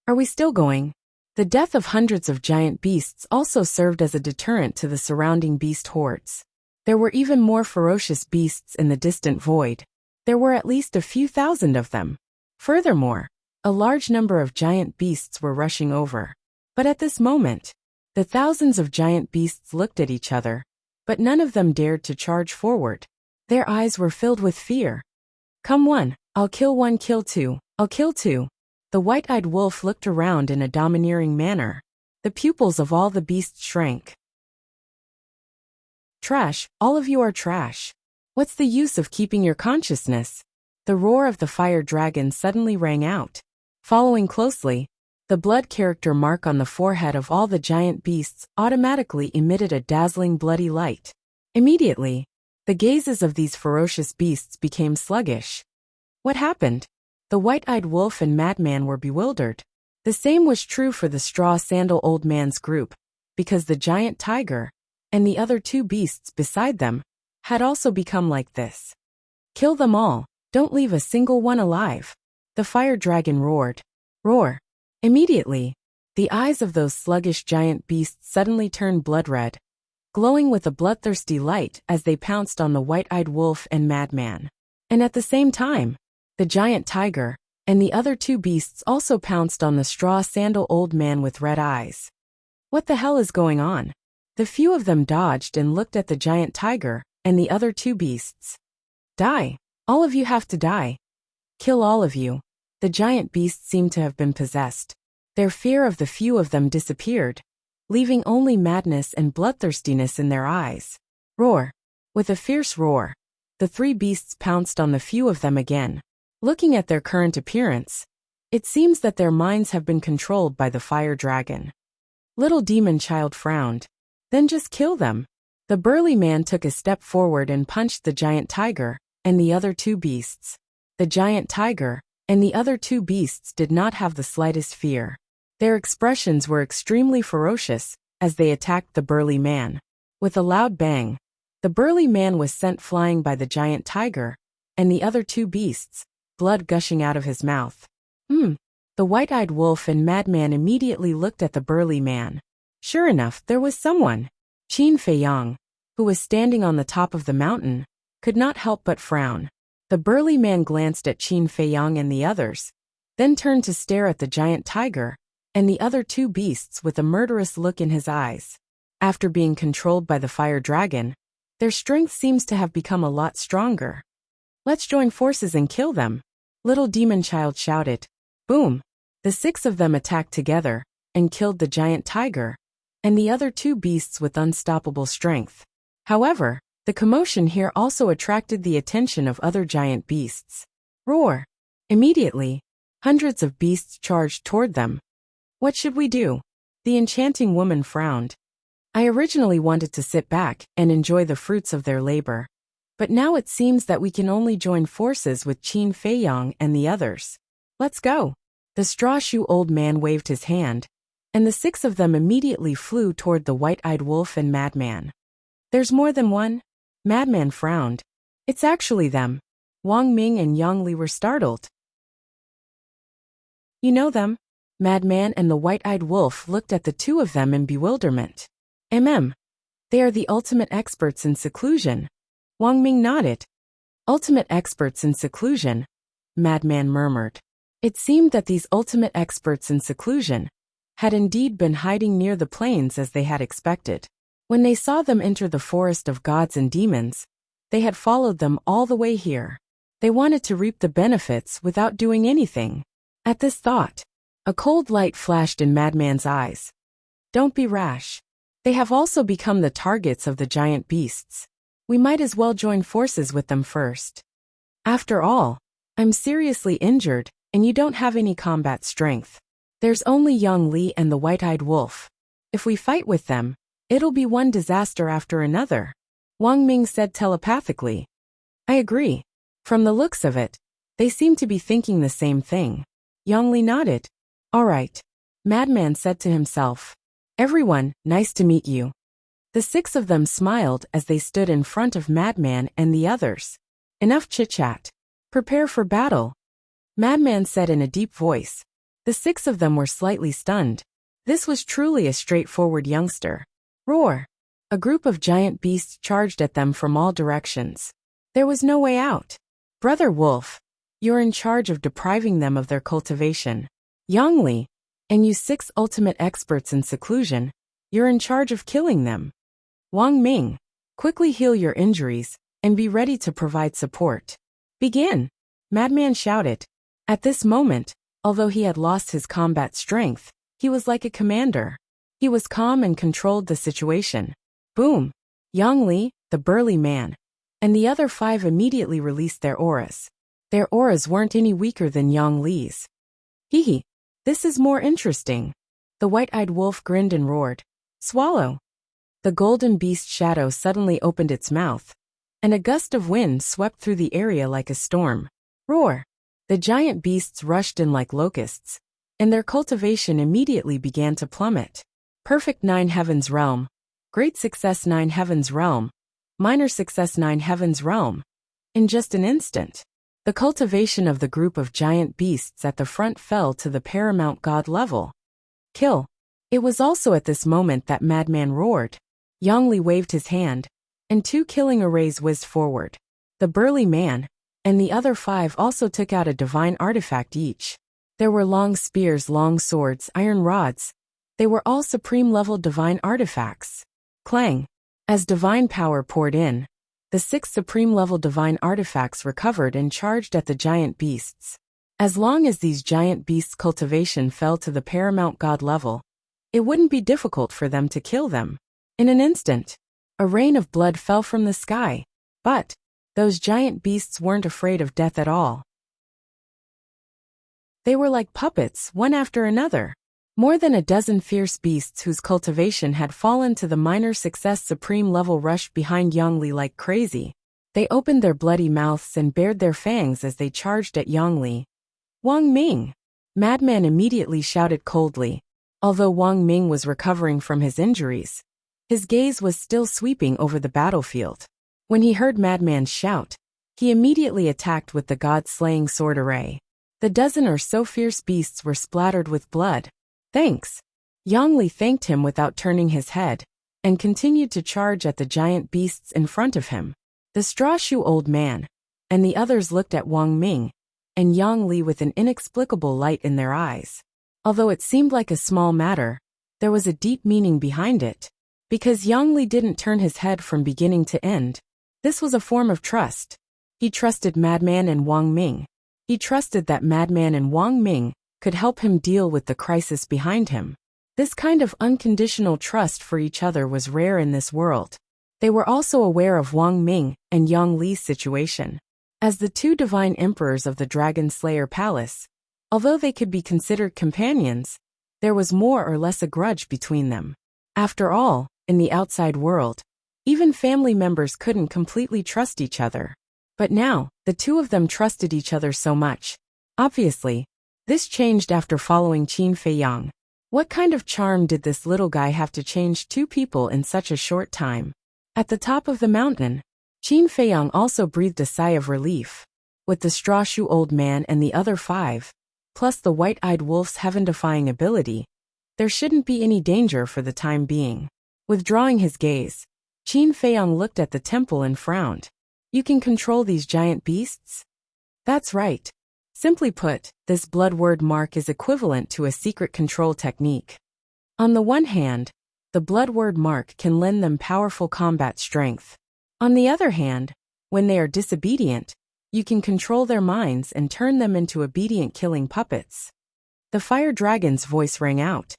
Are we still going? The death of hundreds of giant beasts also served as a deterrent to the surrounding beast hordes. There were even more ferocious beasts in the distant void. There were at least a few thousand of them. Furthermore, a large number of giant beasts were rushing over. But at this moment, the thousands of giant beasts looked at each other, but none of them dared to charge forward. Their eyes were filled with fear. Come one, I'll kill two, I'll kill two. The white-eyed wolf looked around in a domineering manner. The pupils of all the beasts shrank. Trash, all of you are trash. What's the use of keeping your consciousness? The roar of the fire dragon suddenly rang out. Following closely, the blood character mark on the forehead of all the giant beasts automatically emitted a dazzling bloody light. Immediately, the gazes of these ferocious beasts became sluggish. What happened? The white-eyed wolf and madman were bewildered. The same was true for the straw-sandal old man's group, because the giant tiger and the other two beasts beside them had also become like this. Kill them all, don't leave a single one alive. The fire dragon roared. Roar. Immediately, the eyes of those sluggish giant beasts suddenly turned blood-red, glowing with a bloodthirsty light as they pounced on the white-eyed wolf and madman. And at the same time, the giant tiger and the other two beasts also pounced on the straw-sandal old man with red eyes. What the hell is going on? The few of them dodged and looked at the giant tiger and the other two beasts. Die. All of you have to die. Kill all of you. The giant beasts seemed to have been possessed. Their fear of the few of them disappeared, leaving only madness and bloodthirstiness in their eyes. Roar. With a fierce roar, the three beasts pounced on the few of them again. Looking at their current appearance, it seems that their minds have been controlled by the fire dragon. Little demon child frowned. Then just kill them. The burly man took a step forward and punched the giant tiger and the other two beasts. The giant tiger and the other two beasts did not have the slightest fear. Their expressions were extremely ferocious as they attacked the burly man. With a loud bang, the burly man was sent flying by the giant tiger and the other two beasts, blood gushing out of his mouth. The white-eyed wolf and madman immediately looked at the burly man. Sure enough, there was someone. Qin Feiyang, who was standing on the top of the mountain, could not help but frown. The burly man glanced at Qin Feiyang and the others, then turned to stare at the giant tiger and the other two beasts with a murderous look in his eyes. After being controlled by the fire dragon, their strength seems to have become a lot stronger. Let's join forces and kill them. Little demon child shouted. Boom! The six of them attacked together and killed the giant tiger and the other two beasts with unstoppable strength. However, the commotion here also attracted the attention of other giant beasts. Roar! Immediately, hundreds of beasts charged toward them. What should we do? The enchanting woman frowned. I originally wanted to sit back and enjoy the fruits of their labor. But now it seems that we can only join forces with Qin Feiyang and the others. Let's go. The straw shoe old man waved his hand, and the six of them immediately flew toward the white-eyed wolf and madman. There's more than one? Madman frowned. It's actually them. Wang Ming and Yang Li were startled. You know them? Madman and the white-eyed wolf looked at the two of them in bewilderment. They are the ultimate experts in seclusion. Wang Ming nodded. Ultimate experts in seclusion, Madman murmured. It seemed that these ultimate experts in seclusion had indeed been hiding near the plains as they had expected. When they saw them enter the forest of gods and demons, they had followed them all the way here. They wanted to reap the benefits without doing anything. At this thought, a cold light flashed in Madman's eyes. Don't be rash. They have also become the targets of the giant beasts. We might as well join forces with them first. After all, I'm seriously injured, and you don't have any combat strength. There's only Yang Li and the white-eyed wolf. If we fight with them, it'll be one disaster after another. Wang Ming said telepathically. I agree. From the looks of it, They seemed to be thinking the same thing. Yang Li nodded. All right. Madman said to himself. Everyone, nice to meet you. The 6 of them smiled as they stood in front of Madman and the others. Enough chit-chat. Prepare for battle. Madman said in a deep voice. The 6 of them were slightly stunned. This was truly a straightforward youngster. Roar! A group of giant beasts charged at them from all directions. There was no way out. Brother Wolf, you're in charge of depriving them of their cultivation. Yang Li, and you 6 ultimate experts in seclusion, you're in charge of killing them. Wang Ming, quickly heal your injuries, and be ready to provide support. Begin! Madman shouted. At this moment, although he had lost his combat strength, he was like a commander. He was calm and controlled the situation. Boom! Yang Li, the burly man, and the other 5 immediately released their auras. Their auras weren't any weaker than Yang Li's. Hee, this is more interesting. The white-eyed wolf grinned and roared. Swallow! The golden beast shadow suddenly opened its mouth, and a gust of wind swept through the area like a storm. Roar! The giant beasts rushed in like locusts, and their cultivation immediately began to plummet. Perfect 9 Heavens Realm. Great Success 9 Heavens Realm. Minor Success 9 Heavens Realm. In just an instant, the cultivation of the group of giant beasts at the front fell to the paramount god level. Kill! It was also at this moment that Madman roared. Yang Li waved his hand, and 2 killing arrays whizzed forward. The burly man, and the other 5 also took out a divine artifact each. There were long spears, long swords, iron rods. They were all supreme-level divine artifacts. Clang! As divine power poured in, the 6 supreme-level divine artifacts recovered and charged at the giant beasts. As long as these giant beasts' cultivation fell to the paramount god level, it wouldn't be difficult for them to kill them. In an instant, a rain of blood fell from the sky. But those giant beasts weren't afraid of death at all. They were like puppets, one after another. More than a dozen fierce beasts whose cultivation had fallen to the minor success supreme level rushed behind Yang Li like crazy. They opened their bloody mouths and bared their fangs as they charged at Yang Li. Wang Ming! Madman immediately shouted coldly. Although Wang Ming was recovering from his injuries, his gaze was still sweeping over the battlefield. When he heard Madman's shout, he immediately attacked with the god-slaying sword array. The dozen or so fierce beasts were splattered with blood. Thanks. Yang Li thanked him without turning his head, and continued to charge at the giant beasts in front of him. The straw-shoe old man, and the others looked at Wang Ming, and Yang Li with an inexplicable light in their eyes. Although it seemed like a small matter, there was a deep meaning behind it. Because Yang Li didn't turn his head from beginning to end, this was a form of trust. He trusted Madman and Wang Ming. He trusted that Madman and Wang Ming could help him deal with the crisis behind him. This kind of unconditional trust for each other was rare in this world. They were also aware of Wang Ming and Yang Li's situation. As the 2 divine emperors of the Dragon Slayer Palace, although they could be considered companions, there was more or less a grudge between them. After all, in the outside world, even family members couldn't completely trust each other. But now, the 2 of them trusted each other so much. Obviously, this changed after following Qin Feiyang. What kind of charm did this little guy have to change 2 people in such a short time? At the top of the mountain, Qin Feiyang also breathed a sigh of relief. With the straw-shoe old man and the other 5, plus the white-eyed wolf's heaven-defying ability, there shouldn't be any danger for the time being. Withdrawing his gaze, Qin Feiyang looked at the temple and frowned. You can control these giant beasts? That's right. Simply put, this blood word mark is equivalent to a secret control technique. On the one hand, the blood word mark can lend them powerful combat strength. On the other hand, when they are disobedient, you can control their minds and turn them into obedient killing puppets. The fire dragon's voice rang out.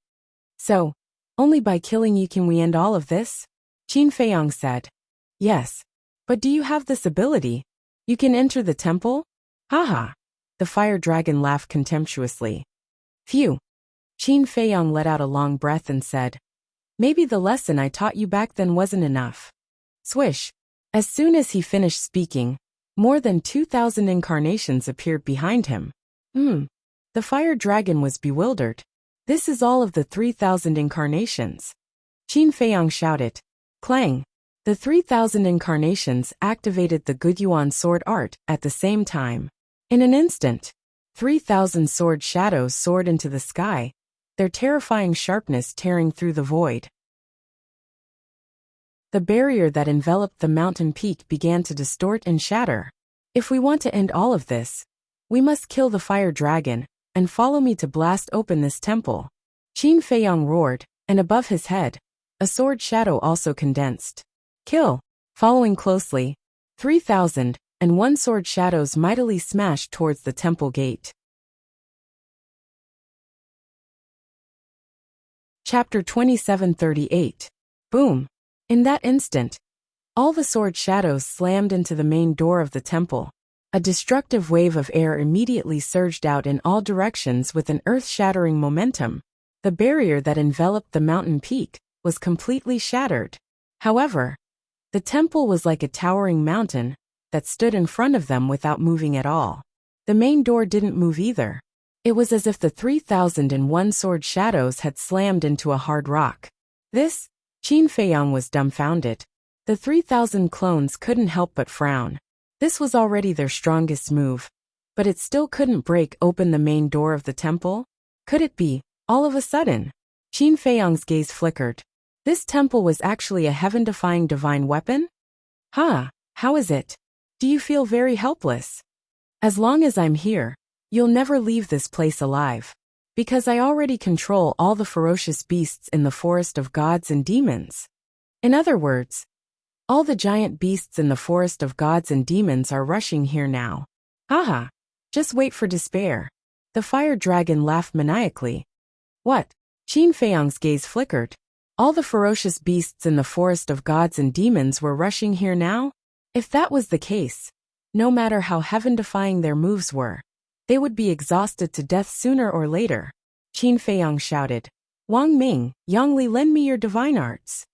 So, only by killing you can we end all of this? Qin Feiyang said. Yes. But do you have this ability? You can enter the temple? Haha. The fire dragon laughed contemptuously. Phew. Qin Feiyang let out a long breath and said, maybe the lesson I taught you back then wasn't enough. Swish. As soon as he finished speaking, More than 2,000 incarnations appeared behind him. The fire dragon was bewildered. This is all of the 3,000 incarnations. Qin Feiyang shouted. Clang! The 3,000 incarnations activated the Gudyuan sword art at the same time. In an instant, 3,000 sword shadows soared into the sky, their terrifying sharpness tearing through the void. The barrier that enveloped the mountain peak began to distort and shatter. If we want to end all of this, we must kill the fire dragon, and follow me to blast open this temple. Qin Feiyang roared, and above his head, a sword shadow also condensed. Kill! Following closely, 3,001 sword shadows mightily smashed towards the temple gate. Chapter 2738. Boom! In that instant, all the sword shadows slammed into the main door of the temple. A destructive wave of air immediately surged out in all directions with an earth-shattering momentum. The barrier that enveloped the mountain peak was completely shattered. However, the temple was like a towering mountain that stood in front of them without moving at all. The main door didn't move either. It was as if the 3,001 sword shadows had slammed into a hard rock. This, Qin Feiyang was dumbfounded. The 3,000 clones couldn't help but frown. This was already their strongest move, but it still couldn't break open the main door of the temple? Could it be, all of a sudden? Qin Feiyang's gaze flickered. This temple was actually a heaven-defying divine weapon? How is it? Do you feel very helpless? As long as I'm here, you'll never leave this place alive. Because I already control all the ferocious beasts in the forest of gods and demons. In other words, all the giant beasts in the forest of gods and demons are rushing here now. Just wait for despair. The fire dragon laughed maniacally. What? Qin Feiyang's gaze flickered. All the ferocious beasts in the forest of gods and demons were rushing here now? If that was the case, no matter how heaven-defying their moves were, they would be exhausted to death sooner or later. Qin Feiyang shouted. Wang Ming, Yangli, lend me your divine arts.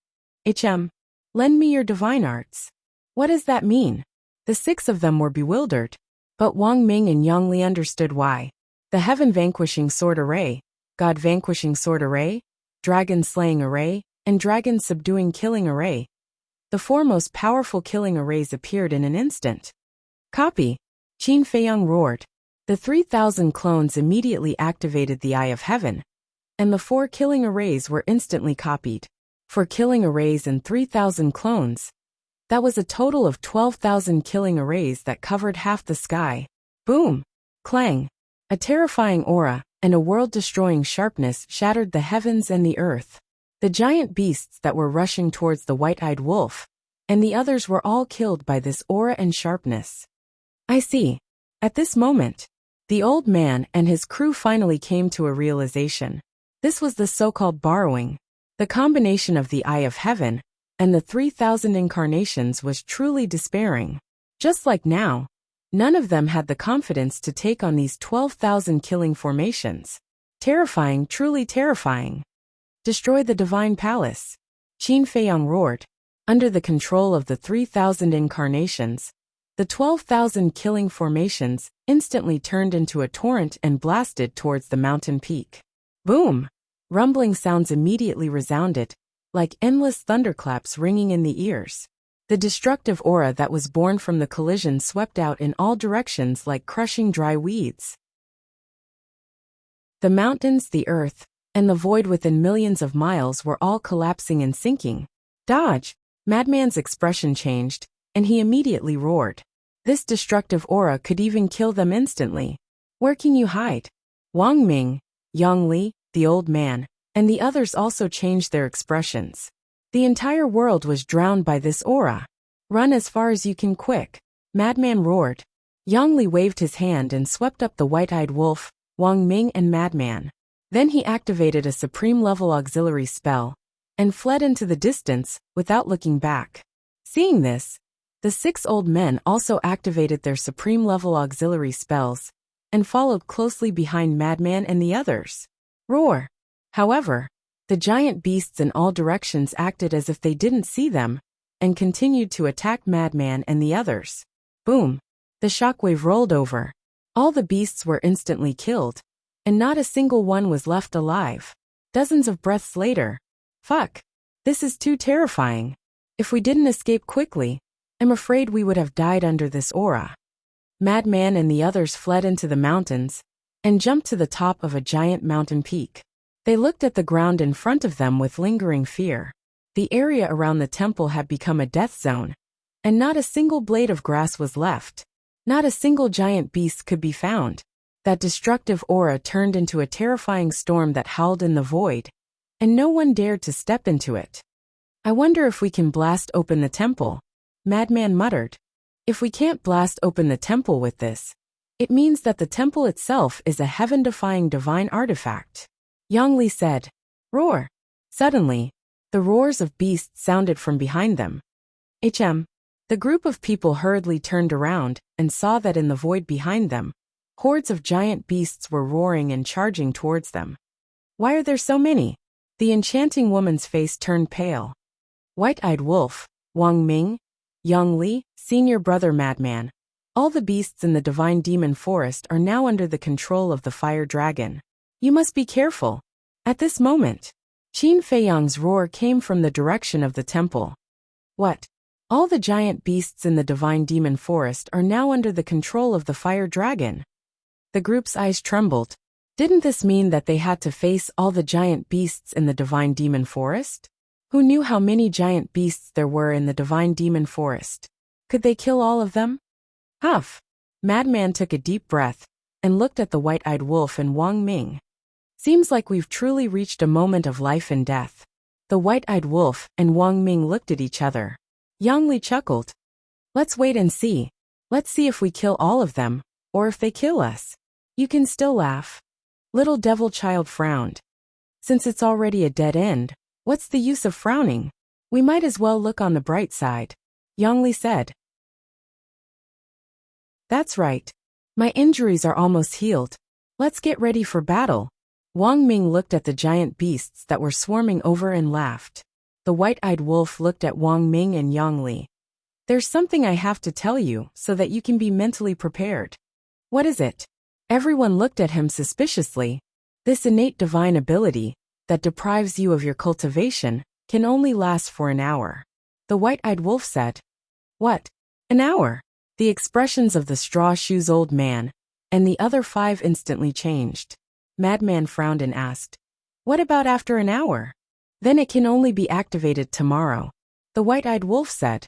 Lend me your divine arts. What does that mean? The 6 of them were bewildered, but Wang Ming and Yangli understood why. The heaven-vanquishing sword array, god-vanquishing sword array, dragon-slaying array, and dragon-subduing killing array. The 4 most powerful killing arrays appeared in an instant. Copy! Qin Feiyang roared. The 3,000 clones immediately activated the Eye of Heaven, and the 4 killing arrays were instantly copied. 4 killing arrays and 3,000 clones. That was a total of 12,000 killing arrays that covered half the sky. Boom! Clang! A terrifying aura and a world-destroying sharpness shattered the heavens and the earth. The giant beasts that were rushing towards the white-eyed wolf, and the others were all killed by this aura and sharpness. I see. At this moment, the old man and his crew finally came to a realization. This was the so-called borrowing. The combination of the Eye of Heaven and the 3,000 incarnations was truly despairing. Just like now, none of them had the confidence to take on these 12,000 killing formations. Terrifying, truly terrifying. Destroy the divine palace. Qin Feiyang roared. Under the control of the 3,000 incarnations, the 12,000 killing formations instantly turned into a torrent and blasted towards the mountain peak. Boom! Rumbling sounds immediately resounded, like endless thunderclaps ringing in the ears. The destructive aura that was born from the collision swept out in all directions like crushing dry weeds. The mountains, the earth, and the void within millions of miles were all collapsing and sinking. Dodge! Madman's expression changed, and he immediately roared. This destructive aura could even kill them instantly. Where can you hide? Wang Ming, Yang Li, the old man, and the others also changed their expressions. The entire world was drowned by this aura. Run as far as you can quick. Madman roared. Yang Li waved his hand and swept up the white-eyed wolf, Wang Ming and Madman. Then he activated a supreme-level auxiliary spell and fled into the distance without looking back. Seeing this, the 6 old men also activated their supreme-level auxiliary spells and followed closely behind Madman and the others. Roar! However, the giant beasts in all directions acted as if they didn't see them and continued to attack Madman and the others. Boom! The shockwave rolled over. All the beasts were instantly killed, and not a single one was left alive. Dozens of breaths later. Fuck. This is too terrifying. If we didn't escape quickly, I'm afraid we would have died under this aura. Madman and the others fled into the mountains and jumped to the top of a giant mountain peak. They looked at the ground in front of them with lingering fear. The area around the temple had become a death zone, and not a single blade of grass was left. Not a single giant beast could be found. That destructive aura turned into a terrifying storm that howled in the void, and no one dared to step into it. I wonder if we can blast open the temple, Madman muttered. If we can't blast open the temple with this, it means that the temple itself is a heaven-defying divine artifact. Yongli said, "Roar." Suddenly, the roars of beasts sounded from behind them. The group of people hurriedly turned around and saw that in the void behind them, hordes of giant beasts were roaring and charging towards them. Why are there so many? The enchanting woman's face turned pale. White-eyed wolf, Wang Ming, Yongli, senior brother Madman. All the beasts in the divine demon forest are now under the control of the fire dragon. You must be careful. At this moment, Qin Feiyang's roar came from the direction of the temple. What? All the giant beasts in the divine demon forest are now under the control of the fire dragon. The group's eyes trembled. Didn't this mean that they had to face all the giant beasts in the divine demon forest? Who knew how many giant beasts there were in the divine demon forest? Could they kill all of them? Huff! Madman took a deep breath and looked at the white-eyed wolf and Wang Ming. Seems like we've truly reached a moment of life and death. The white-eyed wolf and Wang Ming looked at each other. Yongli chuckled. Let's wait and see. Let's see if we kill all of them, or if they kill us. You can still laugh. Little devil child frowned. Since it's already a dead end, what's the use of frowning? We might as well look on the bright side, Yongli said. That's right. My injuries are almost healed. Let's get ready for battle. Wang Ming looked at the giant beasts that were swarming over and laughed. The white-eyed wolf looked at Wang Ming and Yongli. There's something I have to tell you so that you can be mentally prepared. What is it? Everyone looked at him suspiciously. This innate divine ability that deprives you of your cultivation can only last for an hour. The white-eyed wolf said. What? An hour? The expressions of the straw shoes old man and the other 5 instantly changed. Madman frowned and asked, what about after an hour? Then it can only be activated tomorrow, the white-eyed wolf said.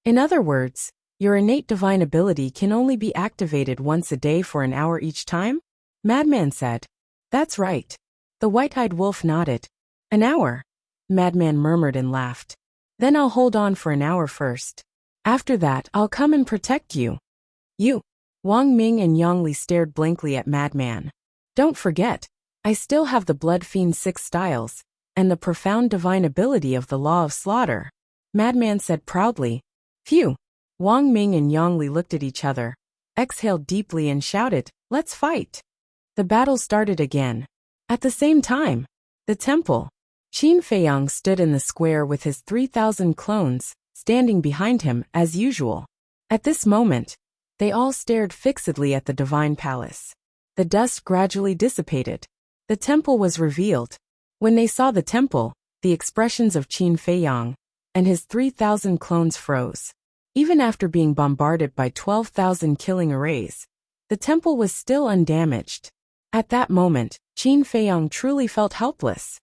In other words, your innate divine ability can only be activated once a day for an hour each time? Madman said. That's right. The white-eyed wolf nodded. An hour? Madman murmured and laughed. Then I'll hold on for an hour first. After that, I'll come and protect you. You? Wang Ming and Yongli stared blankly at Madman. Don't forget, I still have the Blood Fiend 6 styles, and the profound divine ability of the Law of Slaughter. Madman said proudly. Phew! Wang Ming and Yongli looked at each other, exhaled deeply and shouted, let's fight! The battle started again. At the same time, the temple. Qin Feiyang stood in the square with his 3,000 clones, standing behind him as usual. At this moment, they all stared fixedly at the divine palace. The dust gradually dissipated. The temple was revealed. When they saw the temple, the expressions of Qin Feiyang and his 3,000 clones froze. Even after being bombarded by 12,000 killing arrays, the temple was still undamaged. At that moment, Qin Feiyang truly felt helpless.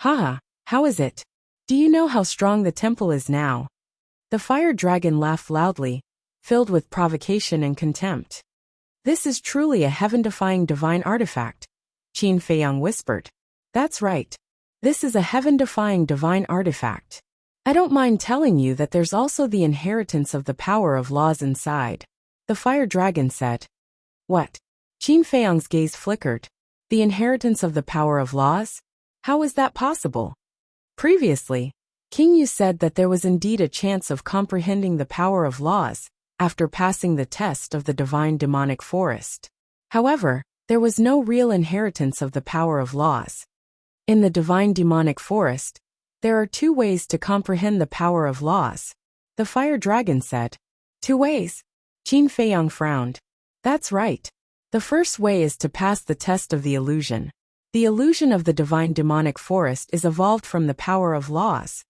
Haha, how is it? Do you know how strong the temple is now? The fire dragon laughed loudly, filled with provocation and contempt. This is truly a heaven-defying divine artifact, Qin Feiyang whispered. That's right. This is a heaven-defying divine artifact. I don't mind telling you that there's also the inheritance of the power of laws inside, the fire dragon said. What? Qin Feiyang's gaze flickered. The inheritance of the power of laws? How is that possible? Previously, King Yu said that there was indeed a chance of comprehending the power of laws after passing the test of the divine demonic forest. However, there was no real inheritance of the power of laws. In the divine demonic forest, there are 2 ways to comprehend the power of laws, the fire dragon said. 2 ways? Qin Feiyang frowned. That's right. The first way is to pass the test of the illusion. The illusion of the divine demonic forest is evolved from the power of laws.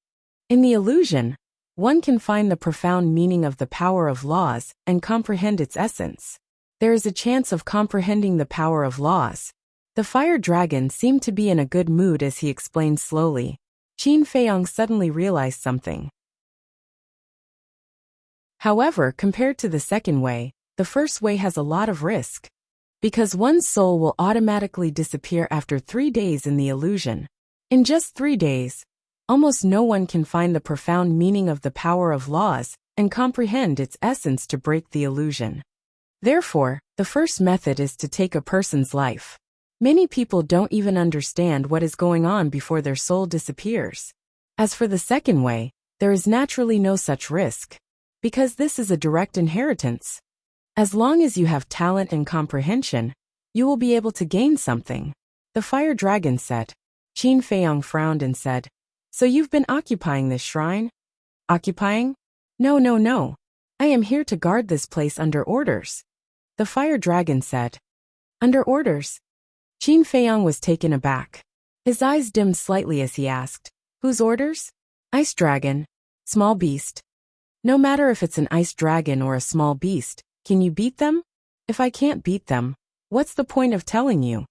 In the illusion, one can find the profound meaning of the power of laws and comprehend its essence. There is a chance of comprehending the power of laws. The fire dragon seemed to be in a good mood as he explained slowly. Qin Feiyang suddenly realized something. However, compared to the second way, the first way has a lot of risk. Because one's soul will automatically disappear after 3 days in the illusion. In just 3 days, almost no one can find the profound meaning of the power of laws and comprehend its essence to break the illusion. Therefore, the first method is to take a person's life. Many people don't even understand what is going on before their soul disappears. As for the second way, there is naturally no such risk. Because this is a direct inheritance. As long as you have talent and comprehension, you will be able to gain something. The fire dragon said. Qin Feiyang frowned and said, So you've been occupying this shrine? Occupying? No. I am here to guard this place under orders. The fire dragon said. Under orders? Qin Feiyang was taken aback. His eyes dimmed slightly as he asked, Whose orders? Ice dragon. Small beast. No matter if it's an ice dragon or a small beast, can you beat them? If I can't beat them, what's the point of telling you?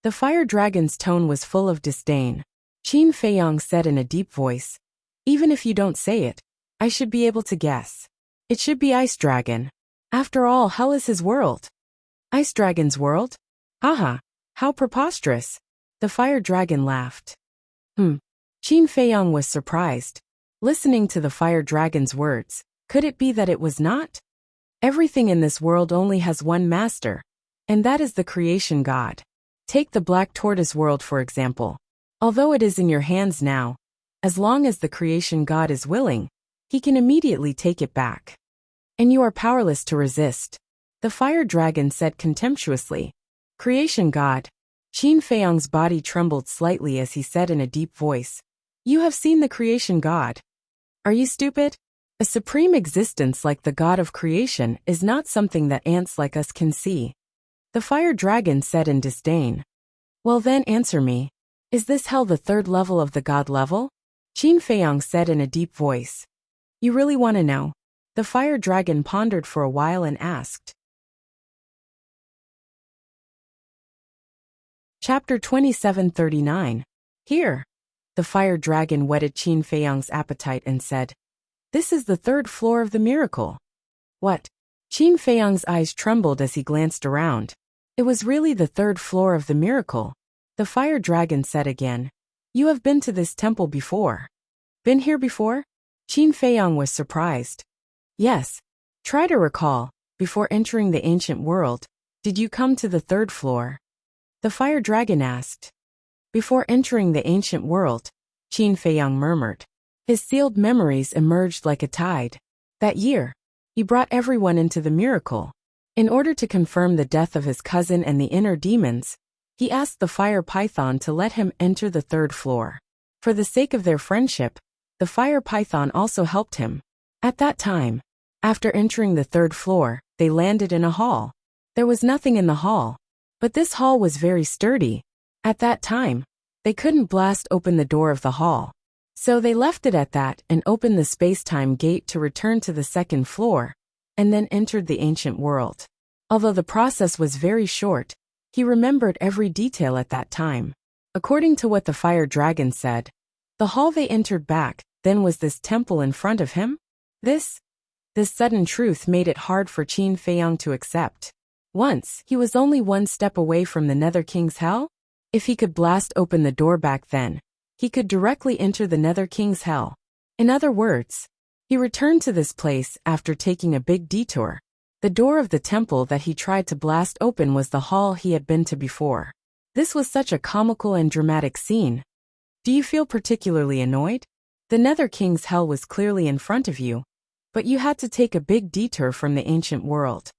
The fire dragon's tone was full of disdain. Qin Feiyang said in a deep voice, Even if you don't say it, I should be able to guess. It should be ice dragon. After all, hell is his world. Ice dragon's world? Haha, how preposterous. The fire dragon laughed. Qin Feiyang was surprised. Listening to the fire dragon's words, could it be that it was not? Everything in this world only has one master, and that is the creation god. Take the black tortoise world for example. Although it is in your hands now, as long as the creation god is willing, he can immediately take it back. And you are powerless to resist. The fire dragon said contemptuously. Creation god. Qin Feiyang's body trembled slightly as he said in a deep voice. You have seen the creation god. Are you stupid? A supreme existence like the god of creation is not something that ants like us can see. The fire dragon said in disdain. Well then answer me. Is this hell the third level of the god level? Qin Feiyang said in a deep voice. You really want to know? The fire dragon pondered for a while and asked. Chapter 2739. Here. The fire dragon whetted Qin Feiyang's appetite and said, This is the third floor of the miracle. What? Qin Feiyang's eyes trembled as he glanced around. It was really the third floor of the miracle. The fire dragon said again, You have been to this temple before. Been here before? Qin Feiyang was surprised. Yes. Try to recall, before entering the ancient world, did you come to the third floor? The fire dragon asked. Before entering the ancient world, Qin Feiyang murmured. His sealed memories emerged like a tide. That year, he brought everyone into the miracle. In order to confirm the death of his cousin and the inner demons, he asked the fire python to let him enter the third floor. For the sake of their friendship, the fire python also helped him. At that time, after entering the third floor, they landed in a hall. There was nothing in the hall, but this hall was very sturdy. At that time, they couldn't blast open the door of the hall. So they left it at that and opened the space-time gate to return to the second floor, and then entered the ancient world. Although the process was very short, he remembered every detail at that time. According to what the fire dragon said, the hall they entered back then was this temple in front of him? This sudden truth made it hard for Qin Feiyang to accept. Once, he was only one step away from the Nether King's hell? If he could blast open the door back then, he could directly enter the Nether King's hell. In other words, he returned to this place after taking a big detour. The door of the temple that he tried to blast open was the hall he had been to before. This was such a comical and dramatic scene. Do you feel particularly annoyed? The Nether King's hell was clearly in front of you, but you had to take a big detour from the ancient world.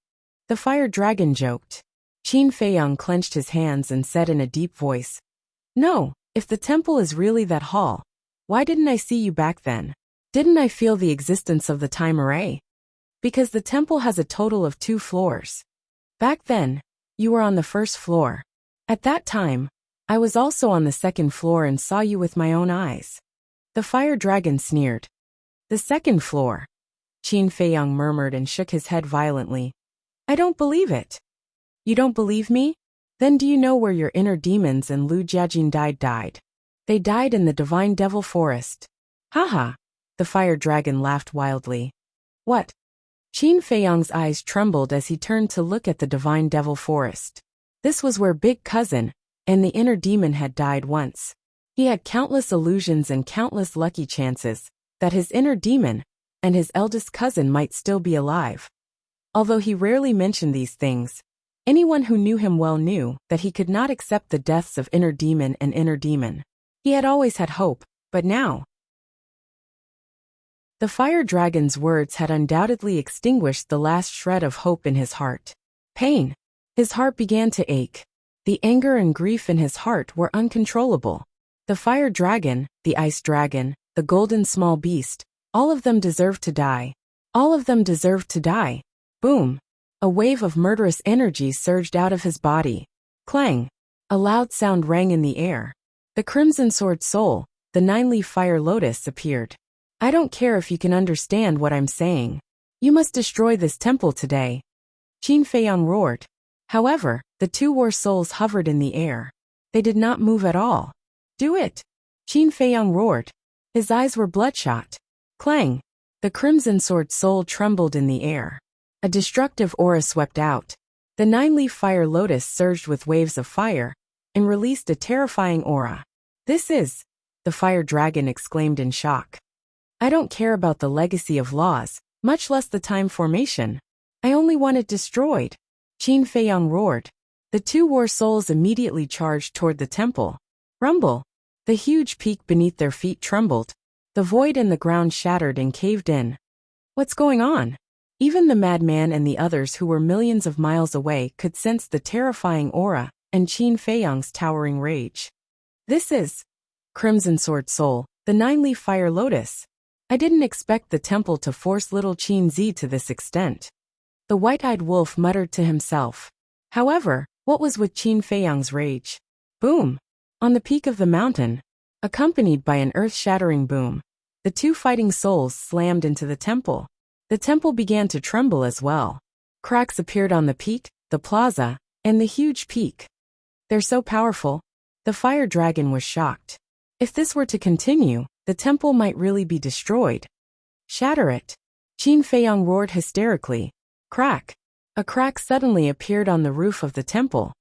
The fire dragon joked. Qin Feiyang clenched his hands and said in a deep voice, No, if the temple is really that hall, why didn't I see you back then? Didn't I feel the existence of the time array? Because the temple has a total of 2 floors. Back then, you were on the first floor. At that time, I was also on the second floor and saw you with my own eyes. The fire dragon sneered. The second floor. Qin Feiyang murmured and shook his head violently. I don't believe it. You don't believe me? Then do you know where your inner demons and Lu Jiajin died? They died in the divine devil forest. Haha. The fire dragon laughed wildly. What? Qin Feiyang's eyes trembled as he turned to look at the divine devil forest. This was where Big Cousin and the inner demon had died once. He had countless illusions and countless lucky chances that his inner demon and his eldest cousin might still be alive. Although he rarely mentioned these things, anyone who knew him well knew that he could not accept the deaths of inner demon and inner demon. He had always had hope, but now... The fire dragon's words had undoubtedly extinguished the last shred of hope in his heart. Pain. His heart began to ache. The anger and grief in his heart were uncontrollable. The fire dragon, the ice dragon, the golden small beast, all of them deserved to die. All of them deserved to die. Boom. A wave of murderous energy surged out of his body. Clang. A loud sound rang in the air. The Crimson Sword Soul, the 9-leaf fire lotus, appeared. I don't care if you can understand what I'm saying. You must destroy this temple today. Qin Feiyang roared. However, the 2 war souls hovered in the air. They did not move at all. Do it. Qin Feiyang roared. His eyes were bloodshot. Clang. The Crimson Sword Soul trembled in the air. A destructive aura swept out. The 9-leaf fire lotus surged with waves of fire and released a terrifying aura. This is... The fire dragon exclaimed in shock. I don't care about the legacy of laws, much less the time formation. I only want it destroyed. Qin Feiyang roared. The 2 war souls immediately charged toward the temple. Rumble. The huge peak beneath their feet trembled. The void in the ground shattered and caved in. What's going on? Even the madman and the others who were millions of miles away could sense the terrifying aura and Qin Feiyang's towering rage. This is... Crimson Sword Soul, the 9-leaf fire lotus. I didn't expect the temple to force little Qin Zi to this extent. The white-eyed wolf muttered to himself. However, what was with Qin Feiyang's rage? Boom! On the peak of the mountain, accompanied by an earth-shattering boom, the 2 fighting souls slammed into the temple. The temple began to tremble as well. Cracks appeared on the peak, the plaza, and the huge peak. They're so powerful. The fire dragon was shocked. If this were to continue, the temple might really be destroyed. Shatter it. Qin Feiyang roared hysterically. Crack. A crack suddenly appeared on the roof of the temple.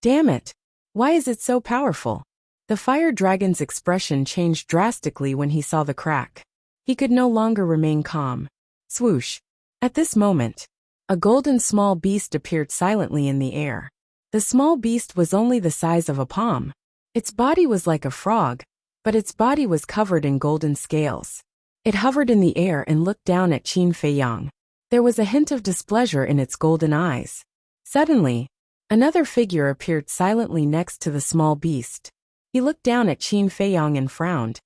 Damn it. Why is it so powerful? The fire dragon's expression changed drastically when he saw the crack. He could no longer remain calm. Swoosh. At this moment, a golden small beast appeared silently in the air. The small beast was only the size of a palm. Its body was like a frog, but its body was covered in golden scales. It hovered in the air and looked down at Qin Feiyang. There was a hint of displeasure in its golden eyes. Suddenly, another figure appeared silently next to the small beast. He looked down at Qin Feiyang and frowned.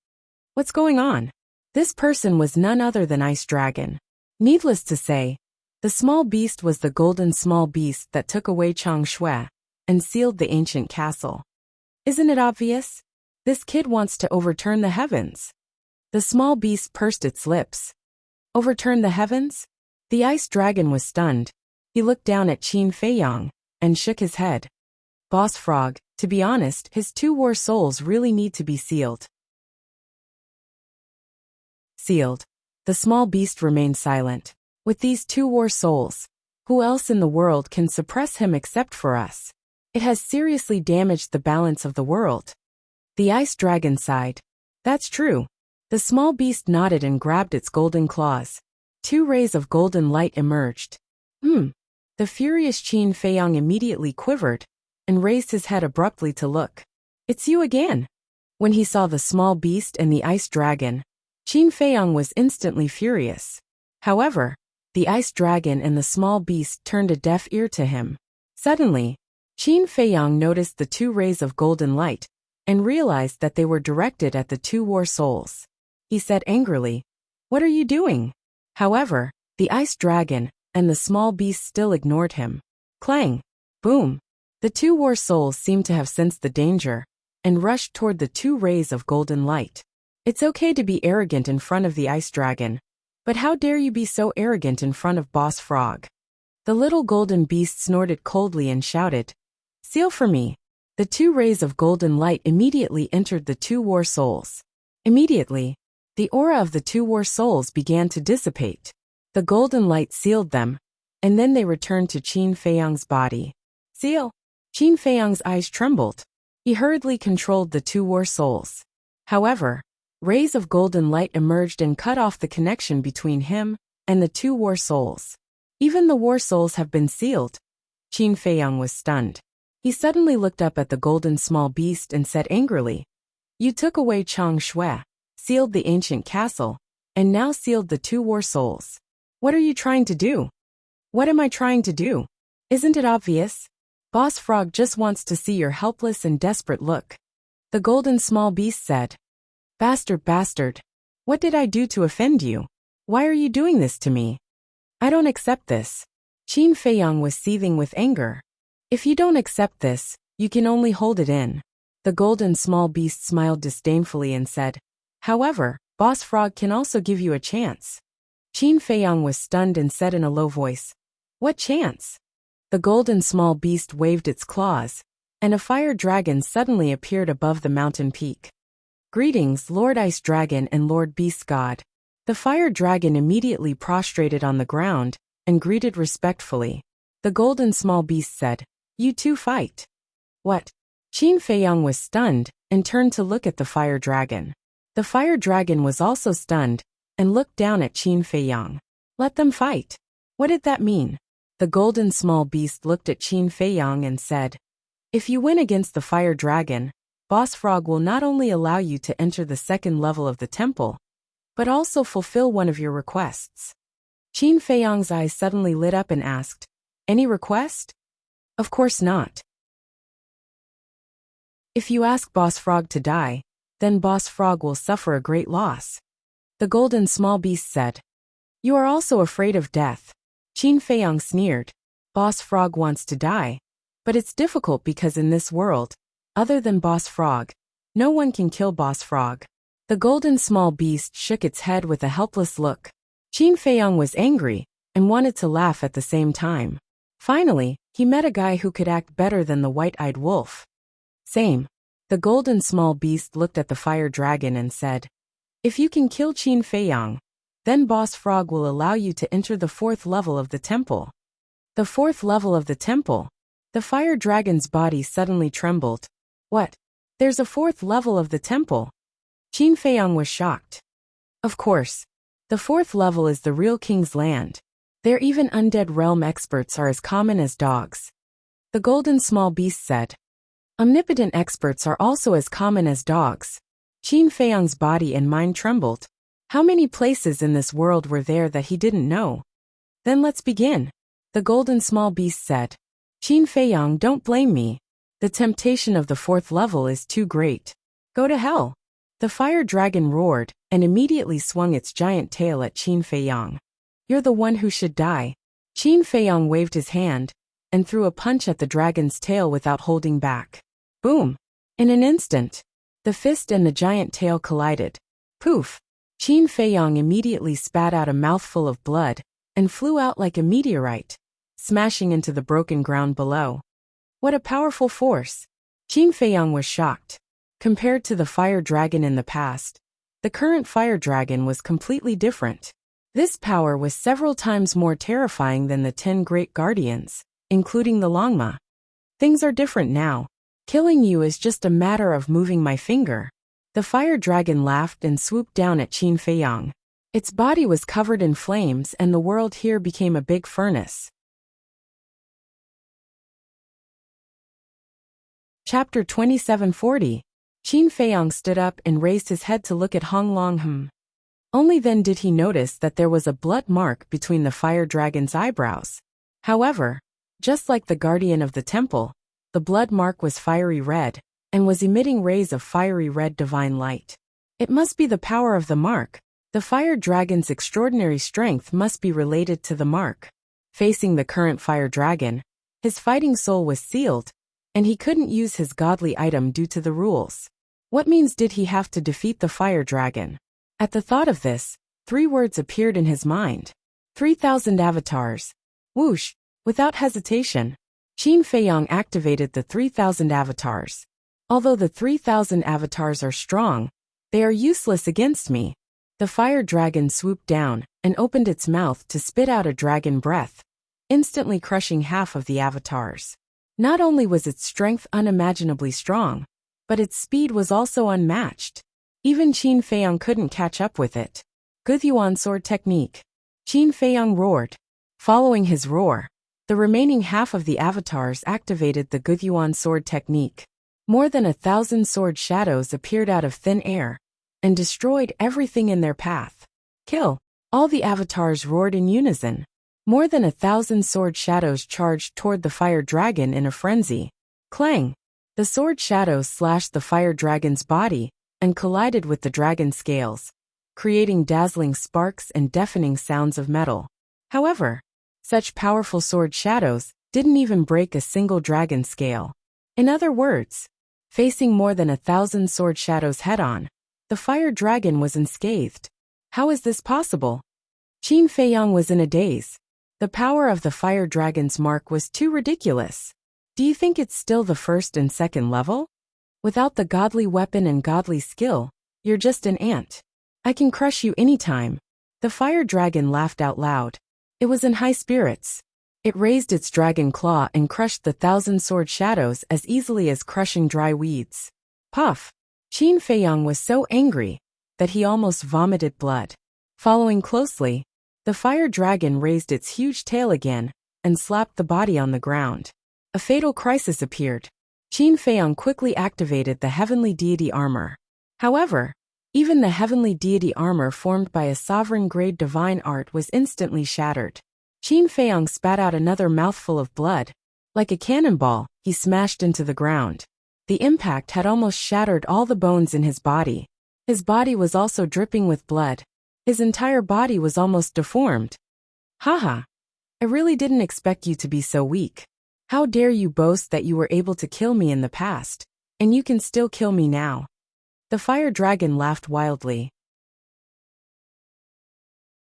What's going on? This person was none other than Ice Dragon. Needless to say, the small beast was the golden small beast that took away Chang Shui and sealed the ancient castle. Isn't it obvious? This kid wants to overturn the heavens. The small beast pursed its lips. Overturn the heavens? The ice dragon was stunned. He looked down at Qin Feiyang and shook his head. Boss Frog, to be honest, his 2 war souls really need to be sealed. Sealed. The small beast remained silent. With these 2 war souls, who else in the world can suppress him except for us? It has seriously damaged the balance of the world. The ice dragon sighed. That's true. The small beast nodded and grabbed its golden claws. 2 rays of golden light emerged. The furious Qin Feiyang immediately quivered and raised his head abruptly to look. It's you again. When he saw the small beast and the ice dragon, Qin Feiyang was instantly furious. However, the ice dragon and the small beast turned a deaf ear to him. Suddenly, Qin Feiyang noticed the 2 rays of golden light and realized that they were directed at the 2 war souls. He said angrily, "What are you doing?" However, the ice dragon, and the small beast still ignored him. Clang! Boom! The two war souls seemed to have sensed the danger and rushed toward the two rays of golden light. It's okay to be arrogant in front of the ice dragon, but how dare you be so arrogant in front of Boss Frog? The little golden beast snorted coldly and shouted, "Seal for me." The two rays of golden light immediately entered the two war souls. Immediately, the aura of the two war souls began to dissipate. The golden light sealed them, and then they returned to Qin Feiyang's body. Seal! Qin Feiyang's eyes trembled. He hurriedly controlled the two war souls. However, rays of golden light emerged and cut off the connection between him and the two war souls. Even the war souls have been sealed. Qin Feiyang was stunned. He suddenly looked up at the golden small beast and said angrily, "You took away Chang Shui, sealed the ancient castle, and now sealed the two war souls. What are you trying to do?" "What am I trying to do? Isn't it obvious? Boss Frog just wants to see your helpless and desperate look." The golden small beast said, "Bastard, bastard. What did I do to offend you? Why are you doing this to me? I don't accept this." Qin Feiyang was seething with anger. "If you don't accept this, you can only hold it in." The golden small beast smiled disdainfully and said, "However, Boss Frog can also give you a chance." Qin Feiyang was stunned and said in a low voice, "What chance?" The golden small beast waved its claws, and a fire dragon suddenly appeared above the mountain peak. "Greetings, Lord Ice Dragon and Lord Beast God." The fire dragon immediately prostrated on the ground and greeted respectfully. The golden small beast said, "You two fight." "What?" Qin Feiyang was stunned and turned to look at the fire dragon. The fire dragon was also stunned and looked down at Qin Feiyang. "Let them fight." What did that mean? The golden small beast looked at Qin Feiyang and said, "If you win against the fire dragon, Boss Frog will not only allow you to enter the second level of the temple, but also fulfill one of your requests." Qin Feiyang's eyes suddenly lit up and asked, "Any request?" "Of course not. If you ask Boss Frog to die, then Boss Frog will suffer a great loss." The golden small beast said, "You are also afraid of death." Qin Feiyang sneered, "Boss Frog wants to die, but it's difficult because in this world, other than Boss Frog, no one can kill Boss Frog." The golden small beast shook its head with a helpless look. Qin Feiyang was angry and wanted to laugh at the same time. Finally, he met a guy who could act better than the white-eyed wolf. "Same." The golden small beast looked at the fire dragon and said, "If you can kill Qin Feiyang, then Boss Frog will allow you to enter the fourth level of the temple." "The fourth level of the temple?" The fire dragon's body suddenly trembled. "What? There's a fourth level of the temple?" Qin Feiyang was shocked. "Of course. The fourth level is the real king's land. There even undead realm experts are as common as dogs." The golden small beast said, "Omnipotent experts are also as common as dogs." Qin Feiyang's body and mind trembled. How many places in this world were there that he didn't know? "Then let's begin," the golden small beast said. "Qin Feiyang, don't blame me. The temptation of the fourth level is too great. Go to hell." The fire dragon roared and immediately swung its giant tail at Qin Feiyang. "You're the one who should die." Qin Feiyang waved his hand and threw a punch at the dragon's tail without holding back. Boom! In an instant, the fist and the giant tail collided. Poof! Qin Feiyang immediately spat out a mouthful of blood and flew out like a meteorite, smashing into the broken ground below. What a powerful force! Qin Feiyang was shocked. Compared to the fire dragon in the past, the current fire dragon was completely different. This power was several times more terrifying than the 10 great guardians, including the Longma. Things are different now. Killing you is just a matter of moving my finger. The fire dragon laughed and swooped down at Qin Feiyang. Its body was covered in flames and the world here became a big furnace. Chapter 2740. Qin Feiyang stood up and raised his head to look at Hong Long. Only then did he notice that there was a blood mark between the fire dragon's eyebrows. However, just like the guardian of the temple, the blood mark was fiery red and was emitting rays of fiery red divine light. It must be the power of the mark, The fire dragon's extraordinary strength must be related to the mark. Facing the current fire dragon, his fighting soul was sealed, and he couldn't use his godly item due to the rules. What means did he have to defeat the fire dragon? At the thought of this, 3 words appeared in his mind. 3,000 avatars. Whoosh! Without hesitation, Qin Feiyang activated the 3,000 avatars. Although the 3,000 avatars are strong, they are useless against me. The fire dragon swooped down and opened its mouth to spit out a dragon breath, instantly crushing half of the avatars. Not only was its strength unimaginably strong, but its speed was also unmatched. Even Qin Feiyang couldn't catch up with it. Guthyuan sword technique. Qin Feiyang roared. Following his roar, the remaining half of the avatars activated the Guthyuan sword technique. More than 1,000 sword shadows appeared out of thin air and destroyed everything in their path. Kill! All the avatars roared in unison. More than 1,000 sword shadows charged toward the fire dragon in a frenzy. Clang! The sword shadows slashed the fire dragon's body and collided with the dragon scales, creating dazzling sparks and deafening sounds of metal. However, such powerful sword shadows didn't even break a single dragon scale. In other words, facing more than 1,000 sword shadows head-on, the fire dragon was unscathed. How is this possible? Qin Feiyang was in a daze. The power of the fire dragon's mark was too ridiculous. Do you think it's still the first and second level? Without the godly weapon and godly skill, you're just an ant. I can crush you anytime. The fire dragon laughed out loud. It was in high spirits. It raised its dragon claw and crushed the 1,000 sword shadows as easily as crushing dry weeds. Puff! Qin Feiyang was so angry that he almost vomited blood. Following closely, the fire dragon raised its huge tail again and slapped the body on the ground. A fatal crisis appeared. Qin Feiyang quickly activated the heavenly deity armor. However, even the heavenly deity armor formed by a sovereign-grade divine art was instantly shattered. Qin Feiyang spat out another mouthful of blood. Like a cannonball, he smashed into the ground. The impact had almost shattered all the bones in his body. His body was also dripping with blood. His entire body was almost deformed. Haha! I really didn't expect you to be so weak. How dare you boast that you were able to kill me in the past, and you can still kill me now. The fire dragon laughed wildly.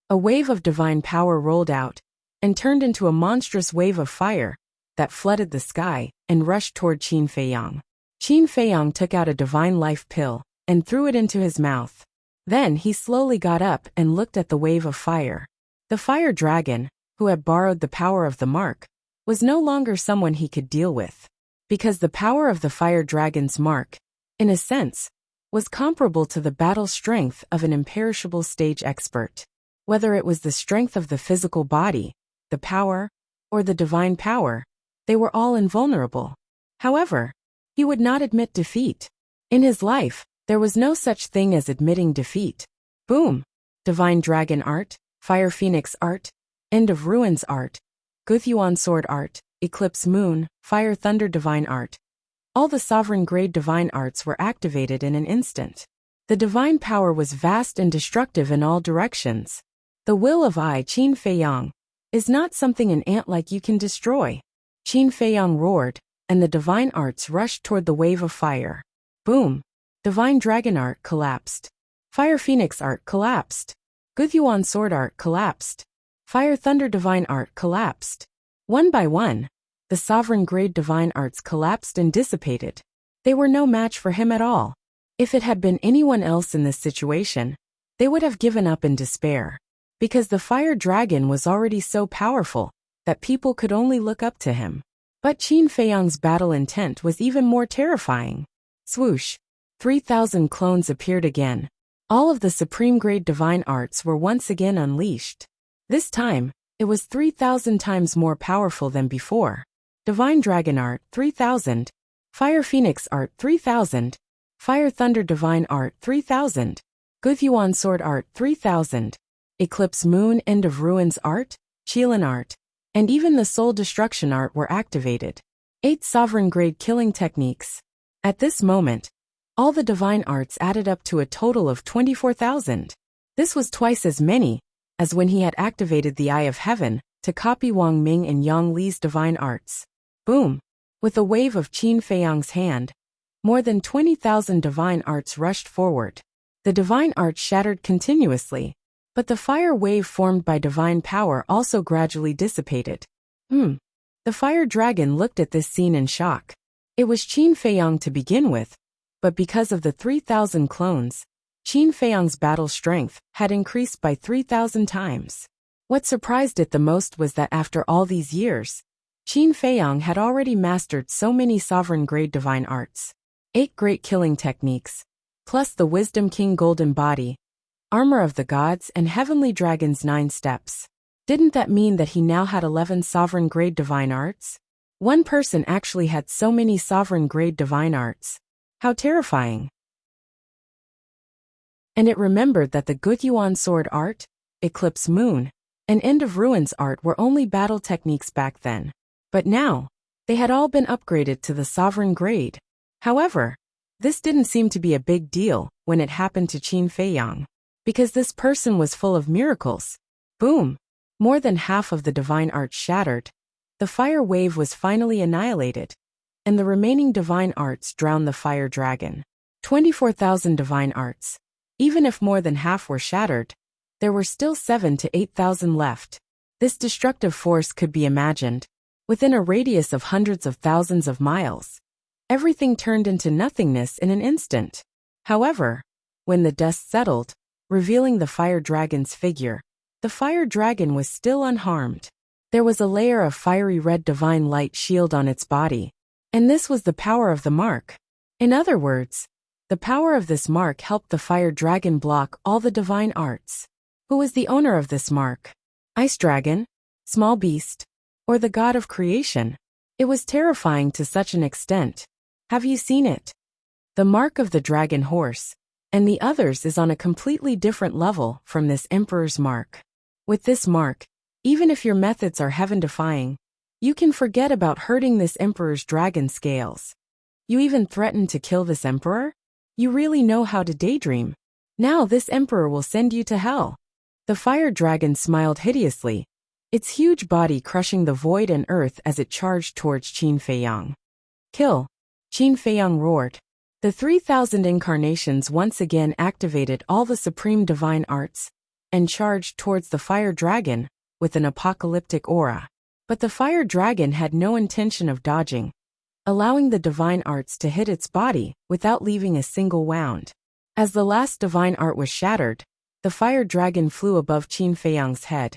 A wave of divine power rolled out and turned into a monstrous wave of fire that flooded the sky and rushed toward Qin Feiyang. Qin Feiyang took out a divine life pill and threw it into his mouth. Then he slowly got up and looked at the wave of fire. The fire dragon, who had borrowed the power of the mark, was no longer someone he could deal with. Because the power of the fire dragon's mark, in a sense, was comparable to the battle strength of an imperishable stage expert. Whether it was the strength of the physical body, the power, or the divine power, they were all invulnerable. However, he would not admit defeat. In his life, there was no such thing as admitting defeat. Boom! Divine Dragon Art, Fire Phoenix Art, End of Ruins Art, Guthyuan Sword Art, Eclipse Moon, Fire Thunder Divine Art. All the sovereign-grade divine arts were activated in an instant. The divine power was vast and destructive in all directions. The will of Qin Feiyang is not something an ant like you can destroy. Qin Feiyang roared, and the divine arts rushed toward the wave of fire. Boom! Divine Dragon Art collapsed. Fire Phoenix Art collapsed. Guthyuan Sword Art collapsed. Fire Thunder Divine Art collapsed. One by one, the sovereign-grade divine arts collapsed and dissipated. They were no match for him at all. If it had been anyone else in this situation, they would have given up in despair. Because the fire dragon was already so powerful that people could only look up to him. But Qin Feiyang's battle intent was even more terrifying. Swoosh! 3,000 clones appeared again. All of the supreme-grade divine arts were once again unleashed. This time, it was 3,000 times more powerful than before. Divine Dragon Art 3,000, Fire Phoenix Art 3,000, Fire Thunder Divine Art 3,000, Guthyuan Sword Art 3,000, Eclipse Moon End of Ruins Art, Qilin Art, and even the Soul Destruction Art were activated. 8 sovereign-grade killing techniques. At this moment, all the divine arts added up to a total of 24,000. This was twice as many as when he had activated the Eye of Heaven to copy Wang Ming and Yang Li's divine arts. Boom! With a wave of Qin Feiyang's hand, more than 20,000 divine arts rushed forward. The divine arts shattered continuously, but the fire wave formed by divine power also gradually dissipated. The fire dragon looked at this scene in shock. It was Qin Feiyang to begin with, but because of the 3,000 clones, Qin Feiyang's battle strength had increased by 3,000 times. What surprised it the most was that after all these years, Qin Feiyang had already mastered so many sovereign-grade divine arts. 8 great killing techniques, plus the Wisdom King Golden Body, Armor of the Gods and Heavenly Dragon's 9 steps. Didn't that mean that he now had 11 sovereign-grade divine arts? One person actually had so many sovereign-grade divine arts. How terrifying. And it remembered that the Gutyuan sword art, Eclipse Moon, and End of Ruins art were only battle techniques back then. But now, they had all been upgraded to the sovereign grade. However, this didn't seem to be a big deal when it happened to Qin Feiyang, because this person was full of miracles. Boom! More than half of the divine arts shattered. The fire wave was finally annihilated, and the remaining divine arts drowned the fire dragon. 24,000 divine arts. Even if more than half were shattered, there were still 7,000 to 8,000 left. This destructive force could be imagined. Within a radius of hundreds of thousands of miles, everything turned into nothingness in an instant. However, when the dust settled, revealing the fire dragon's figure, the fire dragon was still unharmed. There was a layer of fiery red divine light shield on its body, and this was the power of the mark. In other words, the power of this mark helped the fire dragon block all the divine arts. Who was the owner of this mark? Ice dragon? Small beast? Or the god of creation? It was terrifying to such an extent. Have you seen it? The mark of the dragon horse, and the others is on a completely different level from this emperor's mark. With this mark, even if your methods are heaven-defying, you can forget about hurting this emperor's dragon scales. You even threaten to kill this emperor? You really know how to daydream. Now this emperor will send you to hell. The fire dragon smiled hideously, its huge body crushing the void and earth as it charged towards Qin Feiyang. Kill! Qin Feiyang roared. The 3,000 incarnations once again activated all the supreme divine arts and charged towards the fire dragon with an apocalyptic aura. But the fire dragon had no intention of dodging, allowing the divine arts to hit its body without leaving a single wound. As the last divine art was shattered, the fire dragon flew above Qin Feiyang's head,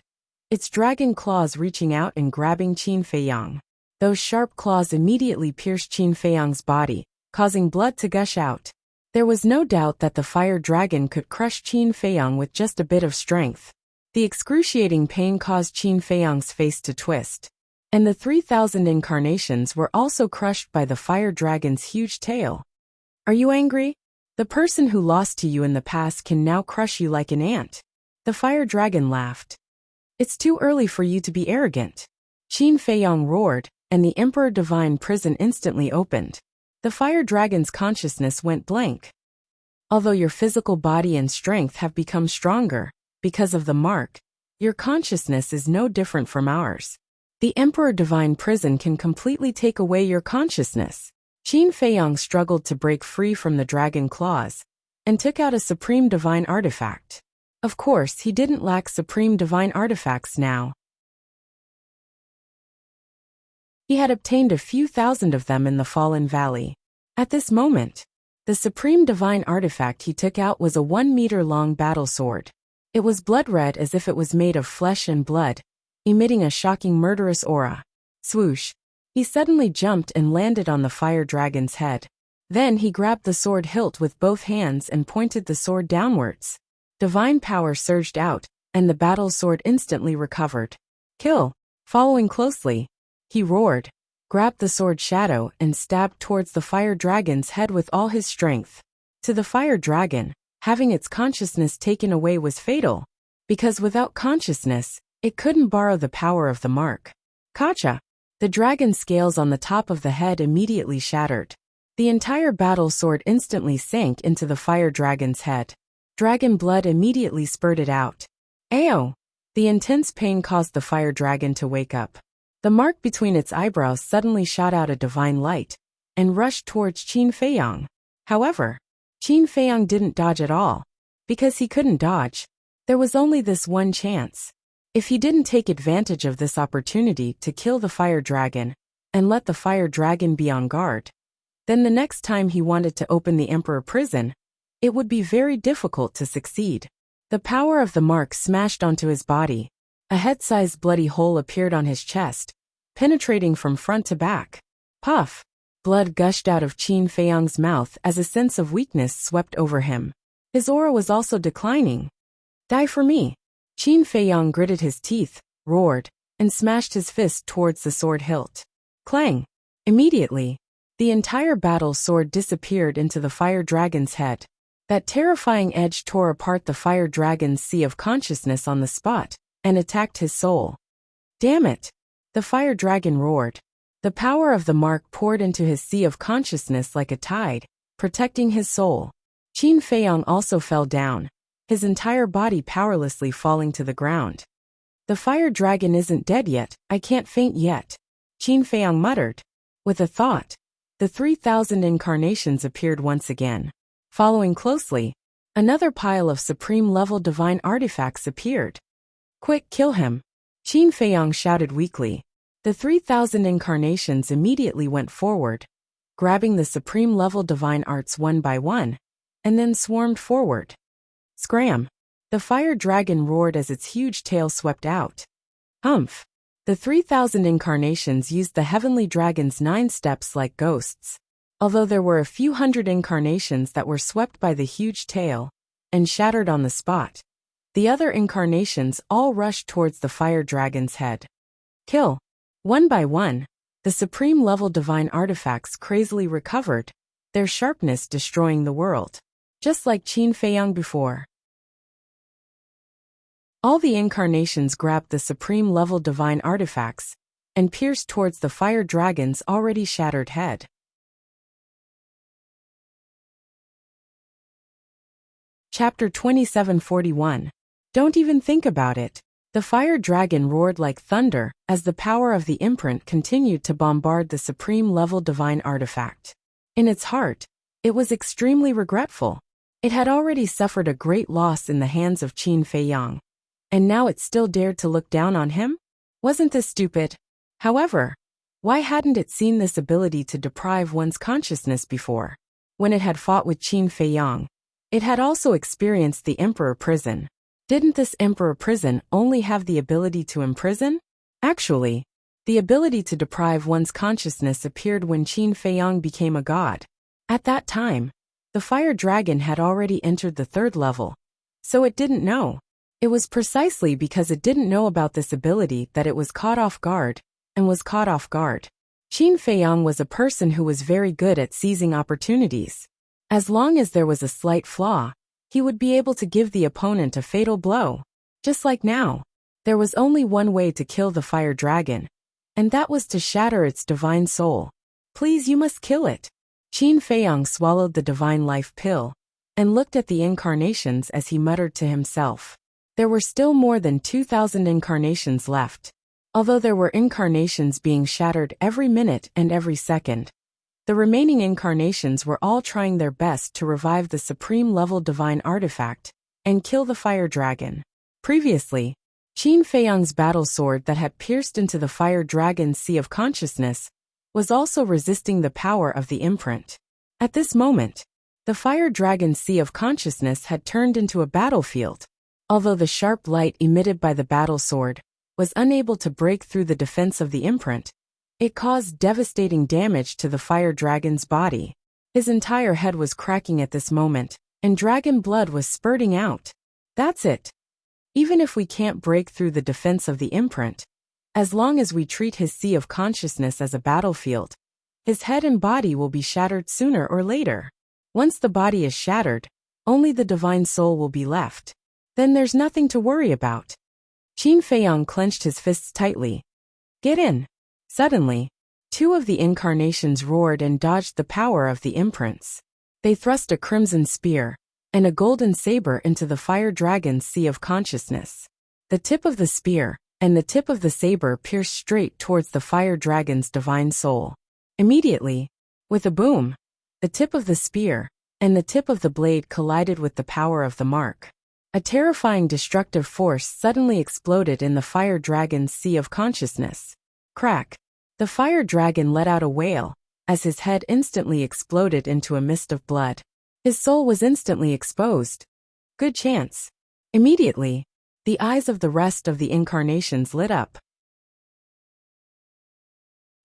its dragon claws reaching out and grabbing Qin Feiyang. Those sharp claws immediately pierced Qin Feiyang's body, causing blood to gush out. There was no doubt that the fire dragon could crush Qin Feiyang with just a bit of strength. The excruciating pain caused Qin Feiyang's face to twist, and the 3,000 incarnations were also crushed by the fire dragon's huge tail. Are you angry? The person who lost to you in the past can now crush you like an ant. The fire dragon laughed. It's too early for you to be arrogant. Qin Feiyang roared, and the Emperor Divine Prison instantly opened. The fire dragon's consciousness went blank. Although your physical body and strength have become stronger because of the mark, your consciousness is no different from ours. The Emperor Divine Prison can completely take away your consciousness. Qin Feiyang struggled to break free from the dragon claws and took out a supreme divine artifact. Of course, he didn't lack supreme divine artifacts now. He had obtained a few thousand of them in the Fallen Valley. At this moment, the supreme divine artifact he took out was a 1-meter-long battle sword. It was blood-red as if it was made of flesh and blood, emitting a shocking murderous aura. Swoosh! He suddenly jumped and landed on the fire dragon's head. Then he grabbed the sword hilt with both hands and pointed the sword downwards. Divine power surged out, and the battle sword instantly recovered. Kill! Following closely, he roared, grabbed the sword shadow and stabbed towards the fire dragon's head with all his strength. To the fire dragon, having its consciousness taken away was fatal, because without consciousness, it couldn't borrow the power of the mark. Kacha! The dragon scales on the top of the head immediately shattered. The entire battle sword instantly sank into the fire dragon's head. Dragon blood immediately spurted out. Ayo! The intense pain caused the fire dragon to wake up. The mark between its eyebrows suddenly shot out a divine light and rushed towards Qin Feiyang. However, Qin Feiyang didn't dodge at all. Because he couldn't dodge, there was only this one chance. If he didn't take advantage of this opportunity to kill the fire dragon and let the fire dragon be on guard, then the next time he wanted to open the Emperor prison, it would be very difficult to succeed. The power of the mark smashed onto his body. A head-sized bloody hole appeared on his chest, penetrating from front to back. Puff! Blood gushed out of Qin Feiyang's mouth as a sense of weakness swept over him. His aura was also declining. Die for me! Qin Feiyang gritted his teeth, roared, and smashed his fist towards the sword hilt. Clang! Immediately, the entire battle sword disappeared into the fire dragon's head. That terrifying edge tore apart the fire dragon's sea of consciousness on the spot and attacked his soul. Damn it! The fire dragon roared. The power of the mark poured into his sea of consciousness like a tide, protecting his soul. Qin Feiyang also fell down, his entire body powerlessly falling to the ground. The fire dragon isn't dead yet, I can't faint yet, Qin Feiyang muttered. With a thought, the 3,000 incarnations appeared once again. Following closely, another pile of supreme-level divine artifacts appeared. Quick, kill him! Qin Feiyang shouted weakly. The 3,000 incarnations immediately went forward, grabbing the supreme-level divine arts one by one, and then swarmed forward. Scram! The fire dragon roared as its huge tail swept out. Humph! The 3,000 incarnations used the heavenly dragon's 9 steps like ghosts. Although there were a few hundred incarnations that were swept by the huge tail and shattered on the spot, the other incarnations all rushed towards the fire dragon's head. Kill! One by one, the supreme-level divine artifacts crazily recovered, their sharpness destroying the world. Just like Qin Feiyang before. All the incarnations grabbed the supreme-level divine artifacts and pierced towards the fire dragon's already shattered head. Chapter 2741. Don't even think about it. The fire dragon roared like thunder as the power of the imprint continued to bombard the supreme-level divine artifact. In its heart, it was extremely regretful. It had already suffered a great loss in the hands of Qin Feiyang, and now it still dared to look down on him? Wasn't this stupid? However, why hadn't it seen this ability to deprive one's consciousness before? When it had fought with Qin Feiyang, it had also experienced the Emperor prison. Didn't this Emperor prison only have the ability to imprison? Actually, the ability to deprive one's consciousness appeared when Qin Feiyang became a god. At that time, the fire dragon had already entered the 3rd level, so it didn't know. It was precisely because it didn't know about this ability that it was caught off guard, and was caught off guard. Qin Feiyang was a person who was very good at seizing opportunities. As long as there was a slight flaw, he would be able to give the opponent a fatal blow. Just like now, there was only one way to kill the fire dragon, and that was to shatter its divine soul. Please, you must kill it. Qin Feiyang swallowed the divine life pill and looked at the incarnations as he muttered to himself. There were still more than 2,000 incarnations left. Although there were incarnations being shattered every minute and every second, the remaining incarnations were all trying their best to revive the supreme-level divine artifact and kill the fire dragon. Previously, Qin Feiyang's battle sword that had pierced into the fire dragon's sea of consciousness was also resisting the power of the imprint. At this moment, the fire dragon's sea of consciousness had turned into a battlefield. Although the sharp light emitted by the battle sword was unable to break through the defense of the imprint, it caused devastating damage to the fire dragon's body. His entire head was cracking at this moment, and dragon blood was spurting out. That's it. Even if we can't break through the defense of the imprint, as long as we treat his sea of consciousness as a battlefield, his head and body will be shattered sooner or later. Once the body is shattered, only the divine soul will be left. Then there's nothing to worry about. Qin Feiyang clenched his fists tightly. Get in. Suddenly, 2 of the incarnations roared and dodged the power of the imprints. They thrust a crimson spear, and a golden saber into the fire dragon's sea of consciousness. The tip of the spear and the tip of the saber pierced straight towards the fire dragon's divine soul. Immediately, with a boom, the tip of the spear and the tip of the blade collided with the power of the mark. A terrifying destructive force suddenly exploded in the fire dragon's sea of consciousness. Crack! The fire dragon let out a wail, as his head instantly exploded into a mist of blood. His soul was instantly exposed. Good chance. Immediately, the eyes of the rest of the incarnations lit up.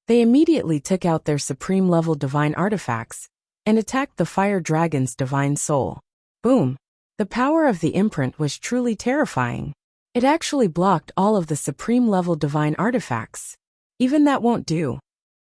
They immediately took out their supreme-level divine artifacts and attacked the fire dragon's divine soul. Boom! The power of the imprint was truly terrifying. It actually blocked all of the supreme-level divine artifacts. Even that won't do.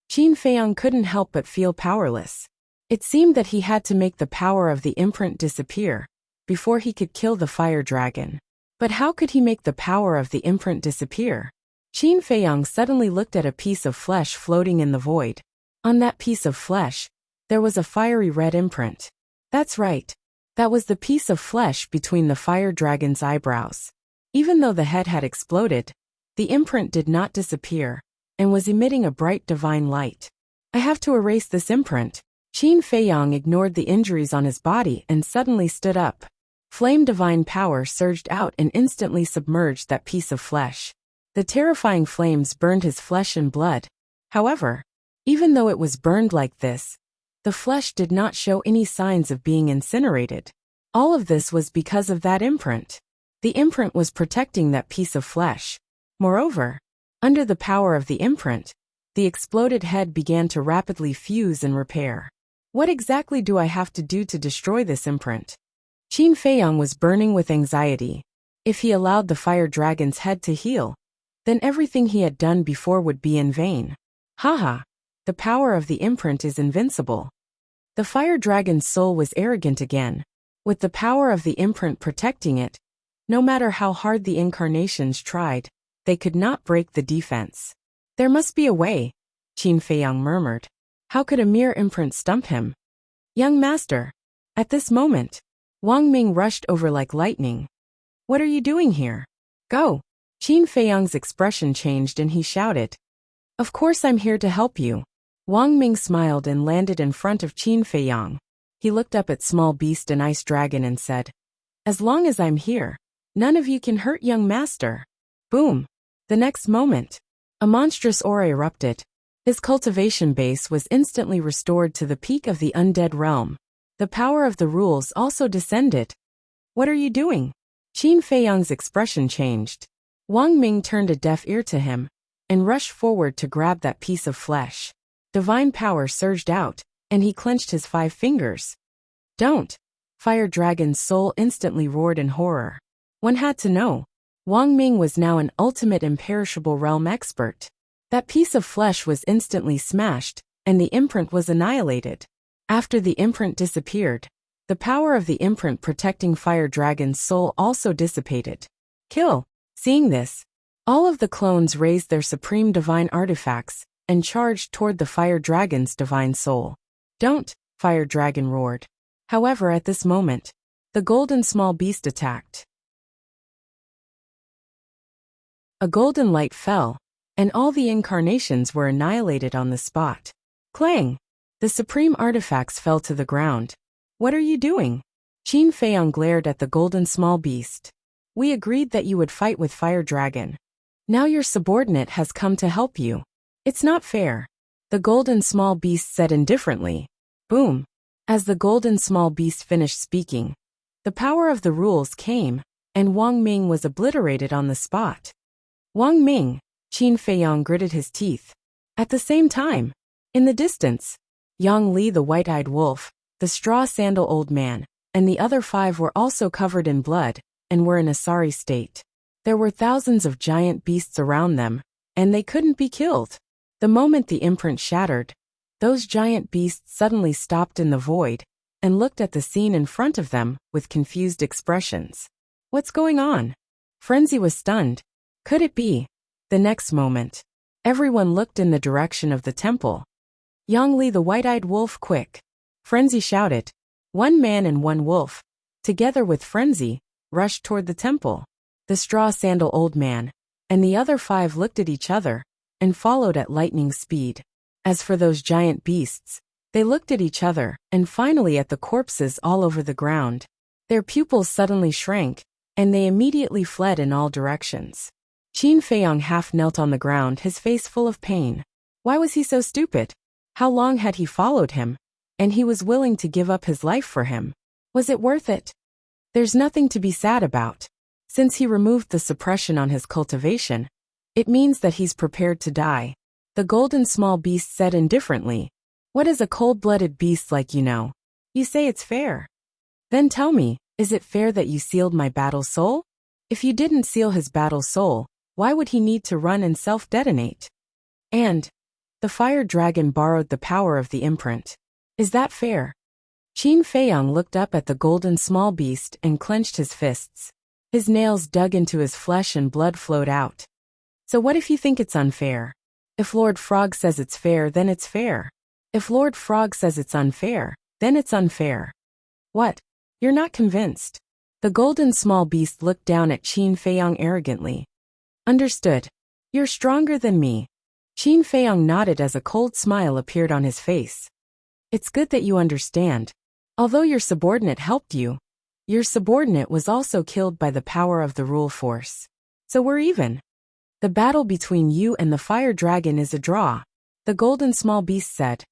Qin Feiyang couldn't help but feel powerless. It seemed that he had to make the power of the imprint disappear before he could kill the fire dragon. But how could he make the power of the imprint disappear? Qin Feiyang suddenly looked at a piece of flesh floating in the void. On that piece of flesh, there was a fiery red imprint. That's right. That was the piece of flesh between the fire dragon's eyebrows. Even though the head had exploded, the imprint did not disappear and was emitting a bright divine light. I have to erase this imprint. Qin Feiyang ignored the injuries on his body and suddenly stood up. Flame divine power surged out and instantly submerged that piece of flesh. The terrifying flames burned his flesh and blood. However, even though it was burned like this, the flesh did not show any signs of being incinerated. All of this was because of that imprint. The imprint was protecting that piece of flesh. Moreover, under the power of the imprint, the exploded head began to rapidly fuse and repair. What exactly do I have to do to destroy this imprint? Qin Feiyang was burning with anxiety. If he allowed the fire dragon's head to heal, then everything he had done before would be in vain. Haha, the power of the imprint is invincible. The fire dragon's soul was arrogant again. With the power of the imprint protecting it, no matter how hard the incarnations tried, they could not break the defense. There must be a way, Qin Feiyang murmured. How could a mere imprint stump him? Young master. At this moment, Wang Ming rushed over like lightning. What are you doing here? Go! Qin Feiyang's expression changed and he shouted. Of course I'm here to help you. Wang Ming smiled and landed in front of Qin Feiyang. He looked up at Small Beast and Ice Dragon and said, As long as I'm here, none of you can hurt young master. Boom! The next moment, a monstrous aura erupted. His cultivation base was instantly restored to the peak of the undead realm. The power of the rules also descended. What are you doing? Qin Feiyang's expression changed. Wang Ming turned a deaf ear to him and rushed forward to grab that piece of flesh. Divine power surged out, and he clenched his 5 fingers. Don't! Fire Dragon's soul instantly roared in horror. One had to know. Wang Ming was now an ultimate imperishable realm expert. That piece of flesh was instantly smashed, and the imprint was annihilated. After the imprint disappeared, the power of the imprint protecting Fire Dragon's soul also dissipated. Kill! Seeing this, all of the clones raised their supreme divine artifacts and charged toward the Fire Dragon's divine soul. Don't! Fire Dragon roared. However, at this moment, the golden small beast attacked. A golden light fell, and all the incarnations were annihilated on the spot. Clang! The supreme artifacts fell to the ground. What are you doing? Qin Feiyang glared at the golden small beast. We agreed that you would fight with Fire Dragon. Now your subordinate has come to help you. It's not fair. The golden small beast said indifferently. Boom! As the golden small beast finished speaking, the power of the rules came, and Wang Ming was obliterated on the spot. Wang Ming! Qin Feiyang gritted his teeth. At the same time, in the distance, Yang Li the white-eyed wolf, the straw-sandal old man, and the other 5 were also covered in blood and were in a sorry state. There were thousands of giant beasts around them, and they couldn't be killed. The moment the imprint shattered, those giant beasts suddenly stopped in the void and looked at the scene in front of them with confused expressions. What's going on? Frenzy was stunned. Could it be? The next moment, everyone looked in the direction of the temple. Yang Li the white-eyed wolf, quick! Frenzy shouted. 1 man and 1 wolf. together with frenzy, rushed toward the temple. The straw sandal old man and the other 5 looked at each other and followed at lightning speed. As for those giant beasts, they looked at each other and finally at the corpses all over the ground. Their pupils suddenly shrank, and they immediately fled in all directions. Qin Feiyang half knelt on the ground, his face full of pain. Why was he so stupid? How long had he followed him? And he was willing to give up his life for him. Was it worth it? There's nothing to be sad about. Since he removed the suppression on his cultivation, it means that he's prepared to die. The golden small beast said indifferently. What is a cold-blooded beast like you know? You say it's fair. Then tell me, is it fair that you sealed my battle soul? If you didn't seal his battle soul, why would he need to run and self-detonate? And the fire dragon borrowed the power of the imprint. Is that fair? Qin Feiyang looked up at the golden small beast and clenched his fists. His nails dug into his flesh and blood flowed out. So what if you think it's unfair? If Lord Frog says it's fair, then it's fair. If Lord Frog says it's unfair, then it's unfair. What? You're not convinced? The golden small beast looked down at Qin Feiyang arrogantly. Understood. You're stronger than me. Qin Feiyang nodded as a cold smile appeared on his face. It's good that you understand. Although your subordinate helped you, your subordinate was also killed by the power of the rule force. So we're even. The battle between you and the fire dragon is a draw, the golden small beast said.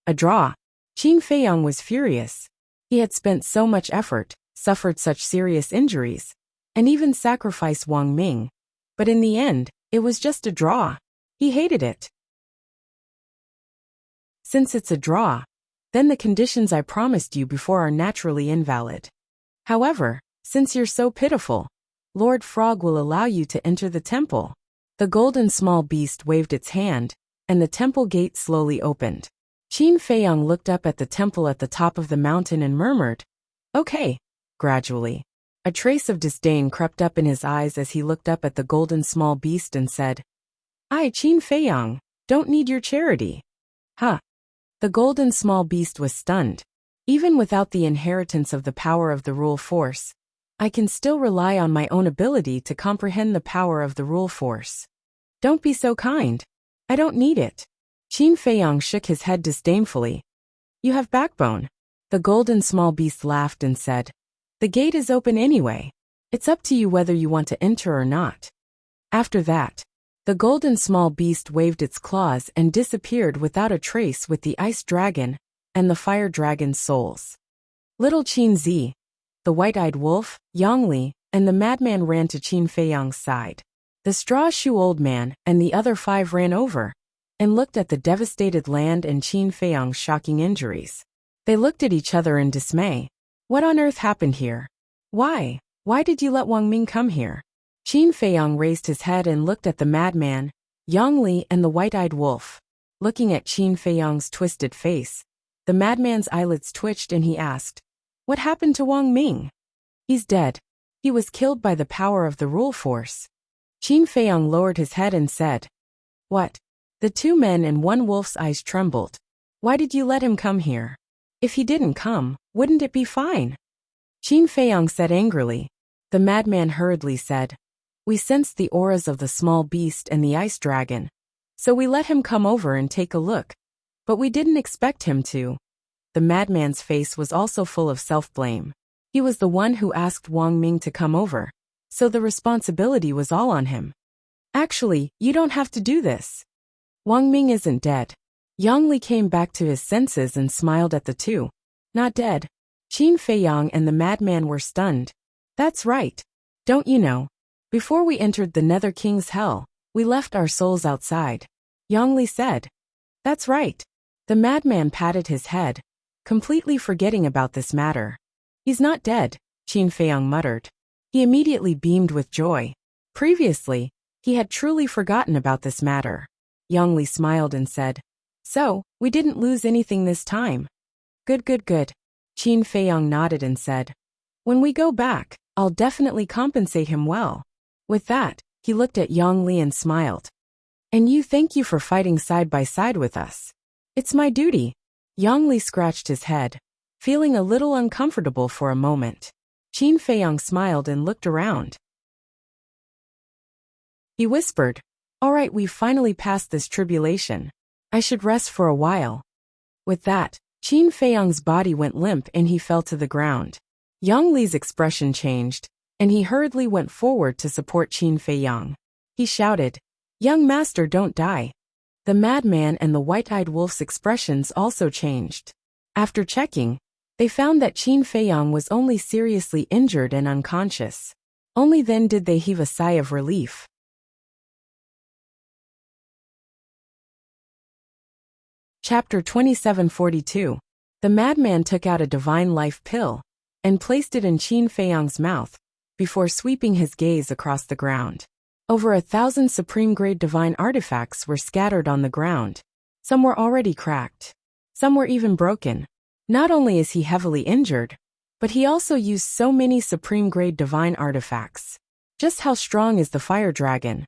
A draw? Qin Feiyang was furious. He had spent so much effort, suffered such serious injuries, and even sacrificed Wang Ming. But in the end, it was just a draw. He hated it. Since it's a draw, then the conditions I promised you before are naturally invalid. However, since you're so pitiful, Lord Frog will allow you to enter the temple. The golden small beast waved its hand, and the temple gate slowly opened. Qin Feiyang looked up at the temple at the top of the mountain and murmured, "Okay." Gradually, a trace of disdain crept up in his eyes as he looked up at the golden small beast and said, "I, Qin Feiyang, don't need your charity." Huh. The golden small beast was stunned. Even without the inheritance of the power of the rule force, I can still rely on my own ability to comprehend the power of the rule force. Don't be so kind. I don't need it. Qin Feiyang shook his head disdainfully. You have backbone. The golden small beast laughed and said, The gate is open anyway. It's up to you whether you want to enter or not. After that, the golden small beast waved its claws and disappeared without a trace with the ice dragon and the fire dragon's souls. Little Qin Zi, the white-eyed wolf, Yang Li, and the madman ran to Qin Feiyang's side. The straw shoe old man and the other 5 ran over and looked at the devastated land and Qin Feiyang's shocking injuries. They looked at each other in dismay. What on earth happened here? Why? Why did you let Wang Ming come here? Qin Feiyang raised his head and looked at the madman, Yang Li, and the white-eyed wolf. Looking at Qin Feiyang's twisted face, the madman's eyelids twitched and he asked, What happened to Wang Ming? He's dead. He was killed by the power of the rule force. Qin Feiyang lowered his head and said, What? The 2 men and 1 wolf's eyes trembled. Why did you let him come here? If he didn't come, wouldn't it be fine? Qin Feiyang said angrily. The madman hurriedly said, We sensed the auras of the small beast and the ice dragon, so we let him come over and take a look. But we didn't expect him to. The madman's face was also full of self-blame. He was the one who asked Wang Ming to come over, so the responsibility was all on him. Actually, you don't have to do this. Wang Ming isn't dead. Yang Li came back to his senses and smiled at the 2. Not dead. Qin Feiyang and the madman were stunned. That's right. Don't you know? Before we entered the Nether King's hell, we left our souls outside. Yang Li said. That's right. The madman patted his head, completely forgetting about this matter. He's not dead, Qin Feiyang muttered. He immediately beamed with joy. Previously, he had truly forgotten about this matter. Yang Li smiled and said, So, we didn't lose anything this time. Good. Qin Feiyang nodded and said, When we go back, I'll definitely compensate him well. With that, he looked at Yang Li and smiled. And thank you for fighting side by side with us. It's my duty. Yang Li scratched his head, feeling a little uncomfortable for a moment. Qin Feiyang smiled and looked around. He whispered, "All right, we've finally passed this tribulation. I should rest for a while." With that, Qin Feiyang's body went limp and he fell to the ground. Yang Li's expression changed, and he hurriedly went forward to support Qin Feiyang. He shouted, "Young master, don't die." The madman and the white-eyed wolf's expressions also changed. After checking, they found that Qin Feiyang was only seriously injured and unconscious. Only then did they heave a sigh of relief. Chapter 2742. The madman took out a divine life pill and placed it in Qin Feiyang's mouth before sweeping his gaze across the ground. Over 1,000 supreme-grade divine artifacts were scattered on the ground. Some were already cracked. Some were even broken. Not only is he heavily injured, but he also used so many supreme-grade divine artifacts. Just how strong is the fire dragon?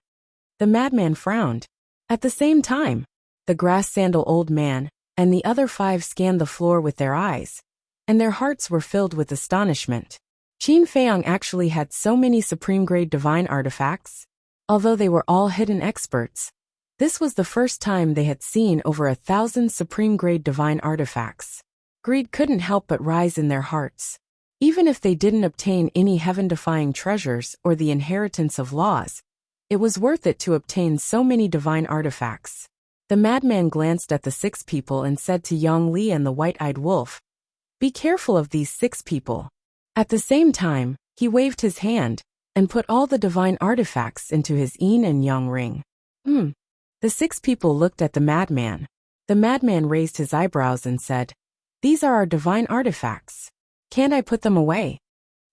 The madman frowned. At the same time, the grass sandal old man and the other 5 scanned the floor with their eyes, and their hearts were filled with astonishment. Qin Feiyang actually had so many supreme-grade divine artifacts. Although they were all hidden experts, this was the first time they had seen over 1,000 supreme-grade divine artifacts. Greed couldn't help but rise in their hearts. Even if they didn't obtain any heaven-defying treasures or the inheritance of laws, it was worth it to obtain so many divine artifacts. The madman glanced at the 6 people and said to Yang Li and the white-eyed wolf, "Be careful of these 6 people." At the same time, he waved his hand and put all the divine artifacts into his yin and yang ring. The 6 people looked at the madman. The madman raised his eyebrows and said, "These are our divine artifacts. Can't I put them away?"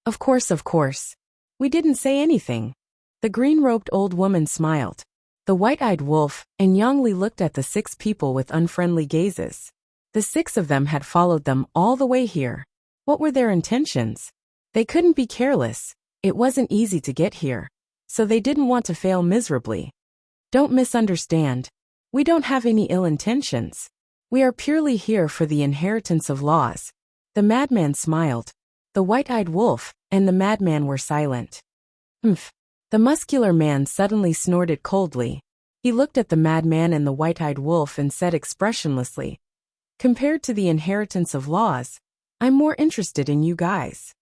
Of course. We didn't say anything." The green-robed old woman smiled. The white-eyed wolf and Yang Li looked at the 6 people with unfriendly gazes. The 6 of them had followed them all the way here. What were their intentions? They couldn't be careless. It wasn't easy to get here, so they didn't want to fail miserably. Don't misunderstand. We don't have any ill intentions. We are purely here for the inheritance of laws. The madman smiled. The white-eyed wolf and the madman were silent. The muscular man suddenly snorted coldly. He looked at the madman and the white-eyed wolf and said expressionlessly, "Compared to the inheritance of laws, I'm more interested in you guys."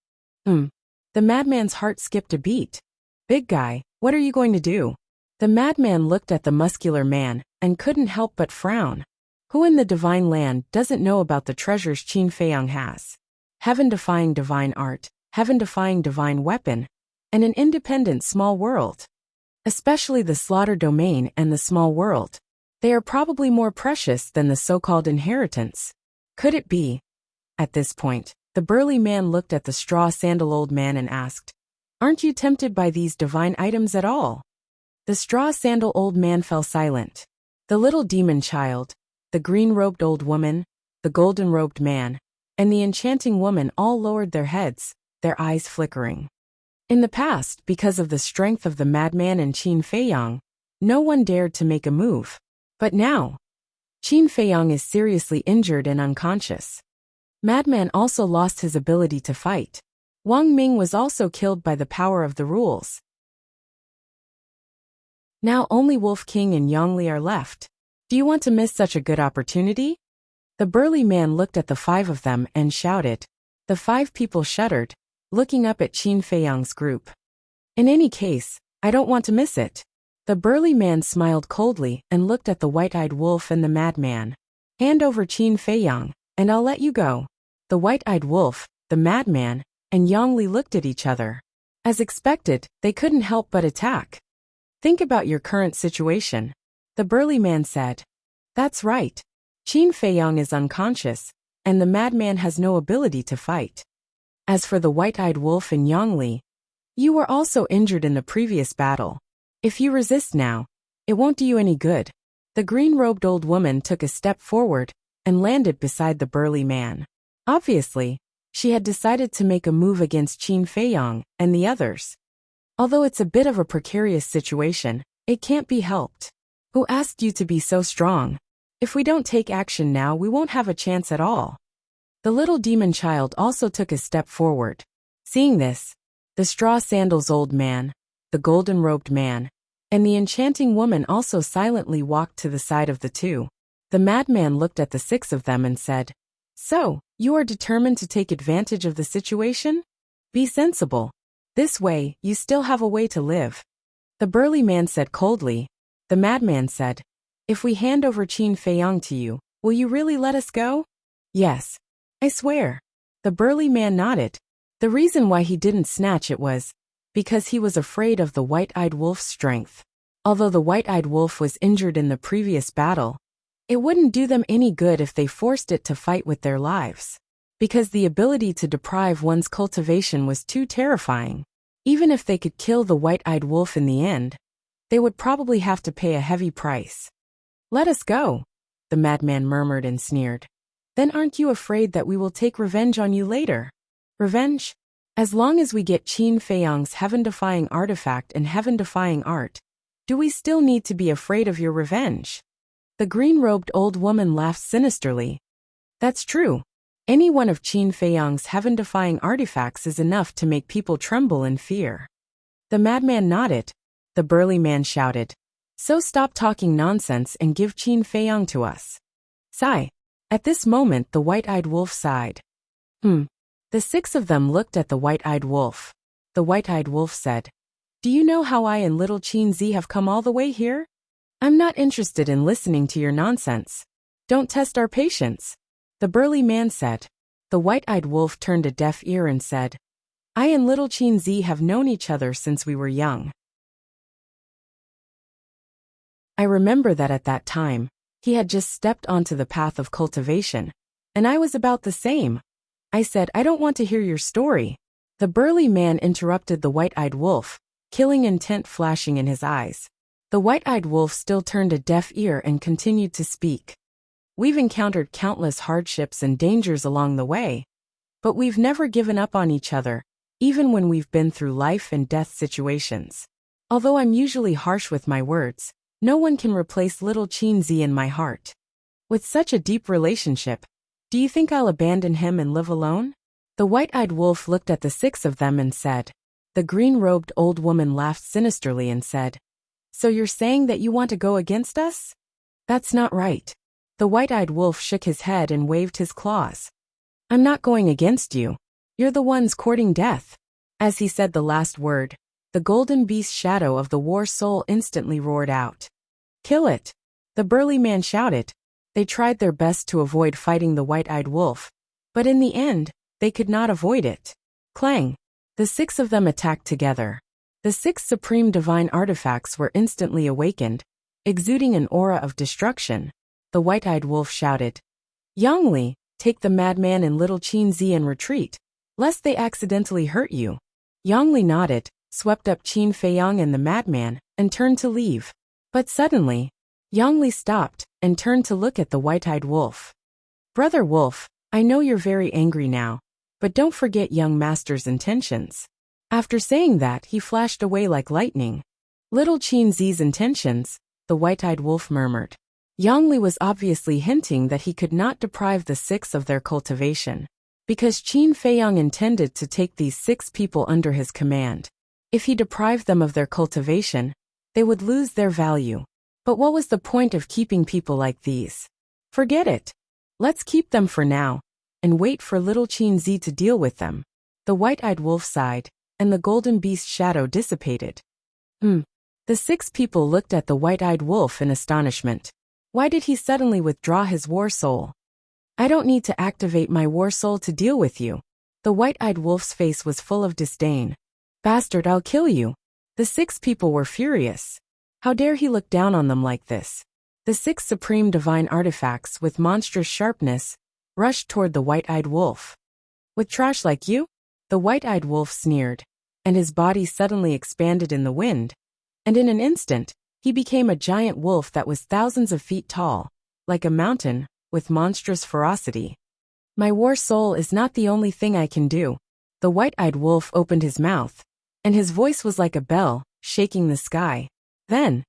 The madman's heart skipped a beat. "Big guy, what are you going to do?" The madman looked at the muscular man and couldn't help but frown. Who in the divine land doesn't know about the treasures Qin Feiyang has? Heaven-defying divine art, heaven-defying divine weapon, and an independent small world. Especially the slaughter domain and the small world. They are probably more precious than the so-called inheritance. Could it be? At this point, the burly man looked at the straw sandal old man and asked, "Aren't you tempted by these divine items at all?" The straw sandal old man fell silent. The little demon child, the green-robed old woman, the golden-robed man, and the enchanting woman all lowered their heads, their eyes flickering. In the past, because of the strength of the madman and Qin Feiyang, no one dared to make a move. But now, Qin Feiyang is seriously injured and unconscious. Madman also lost his ability to fight. Wang Ming was also killed by the power of the rules. Now only Wolf King and Yang Li are left. Do you want to miss such a good opportunity? The burly man looked at the 5 of them and shouted. The 5 people shuddered, looking up at Qin Feiyang's group. In any case, I don't want to miss it. The burly man smiled coldly and looked at the white-eyed wolf and the madman. Hand over Qin Feiyang, and I'll let you go. The white-eyed wolf, the madman, and Yang Li looked at each other. As expected, they couldn't help but attack. Think about your current situation. The burly man said. That's right. Qin Feiyang is unconscious, and the madman has no ability to fight. As for the white-eyed wolf and Yang Li, you were also injured in the previous battle. If you resist now, it won't do you any good. The green-robed old woman took a step forward and landed beside the burly man. Obviously, she had decided to make a move against Qin Feiyang and the others. Although it's a bit of a precarious situation, it can't be helped. Who asked you to be so strong? If we don't take action now, we won't have a chance at all. The little demon child also took a step forward. Seeing this, the straw sandals old man, the golden-robed man, and the enchanting woman also silently walked to the side of the two. The madman looked at the six of them and said, "So, you are determined to take advantage of the situation? Be sensible. This way, you still have a way to live." The burly man said coldly. The madman said, "If we hand over Qin Feiyang to you, will you really let us go?" "Yes. I swear." The burly man nodded. The reason why he didn't snatch it was because he was afraid of the white-eyed wolf's strength. Although the white-eyed wolf was injured in the previous battle, it wouldn't do them any good if they forced it to fight with their lives. Because the ability to deprive one's cultivation was too terrifying. Even if they could kill the white-eyed wolf in the end, they would probably have to pay a heavy price. "Let us go," the madman murmured and sneered. "Then aren't you afraid that we will take revenge on you later?" "Revenge? As long as we get Qin Feiyang's heaven-defying artifact and heaven-defying art, do we still need to be afraid of your revenge?" The green-robed old woman laughed sinisterly. "That's true. Any one of Qin Feiyang's heaven-defying artifacts is enough to make people tremble in fear." The madman nodded. The burly man shouted, "So stop talking nonsense and give Qin Feiyang to us." Sigh. At this moment the white-eyed wolf sighed. The six of them looked at the white-eyed wolf. The white-eyed wolf said, "Do you know how I and little Qin Zi have come all the way here? I'm not interested in listening to your nonsense. Don't test our patience." The burly man said. The white-eyed wolf turned a deaf ear and said, "I and little Qin Zi have known each other since we were young. I remember that at that time, he had just stepped onto the path of cultivation, and I was about the same." I said, "I don't want to hear your story." The burly man interrupted the white-eyed wolf, killing intent flashing in his eyes. The white-eyed wolf still turned a deaf ear and continued to speak. "We've encountered countless hardships and dangers along the way, but we've never given up on each other, even when we've been through life and death situations. Although I'm usually harsh with my words, no one can replace little Qin Zi in my heart. With such a deep relationship, do you think I'll abandon him and live alone?" The white-eyed wolf looked at the six of them and said. The green-robed old woman laughed sinisterly and said, "So you're saying that you want to go against us?" "That's not right." The white-eyed wolf shook his head and waved his claws. "I'm not going against you. You're the ones courting death." As he said the last word, the golden beast shadow of the war soul instantly roared out. "Kill it!" The burly man shouted. They tried their best to avoid fighting the white-eyed wolf, but in the end, they could not avoid it. Clang! The six of them attacked together. The six supreme divine artifacts were instantly awakened, exuding an aura of destruction. The white-eyed wolf shouted, "Yangli, take the madman and little Qin Zi and retreat, lest they accidentally hurt you." Yangli nodded, swept up Qin Feiyang and the madman, and turned to leave. But suddenly, Yangli stopped and turned to look at the white-eyed wolf. "Brother Wolf, I know you're very angry now, but don't forget young master's intentions." After saying that, he flashed away like lightning. "Little Qin Zi's intentions," the white-eyed wolf murmured. Yangli was obviously hinting that he could not deprive the six of their cultivation, because Qin Feiyang intended to take these six people under his command. If he deprived them of their cultivation, they would lose their value. But what was the point of keeping people like these? Forget it. Let's keep them for now, and wait for little Qin Zi to deal with them. The white-eyed wolf sighed, and the golden beast shadow dissipated. The six people looked at the white-eyed wolf in astonishment. Why did he suddenly withdraw his war soul? "I don't need to activate my war soul to deal with you." The white-eyed wolf's face was full of disdain. "Bastard, I'll kill you." The six people were furious. How dare he look down on them like this? The six supreme divine artifacts with monstrous sharpness rushed toward the white-eyed wolf. "With trash like you?" The white-eyed wolf sneered, and his body suddenly expanded in the wind, and in an instant, he became a giant wolf that was thousands of feet tall, like a mountain, with monstrous ferocity. "My war soul is not the only thing I can do." The white-eyed wolf opened his mouth, and his voice was like a bell, shaking the sky. Then,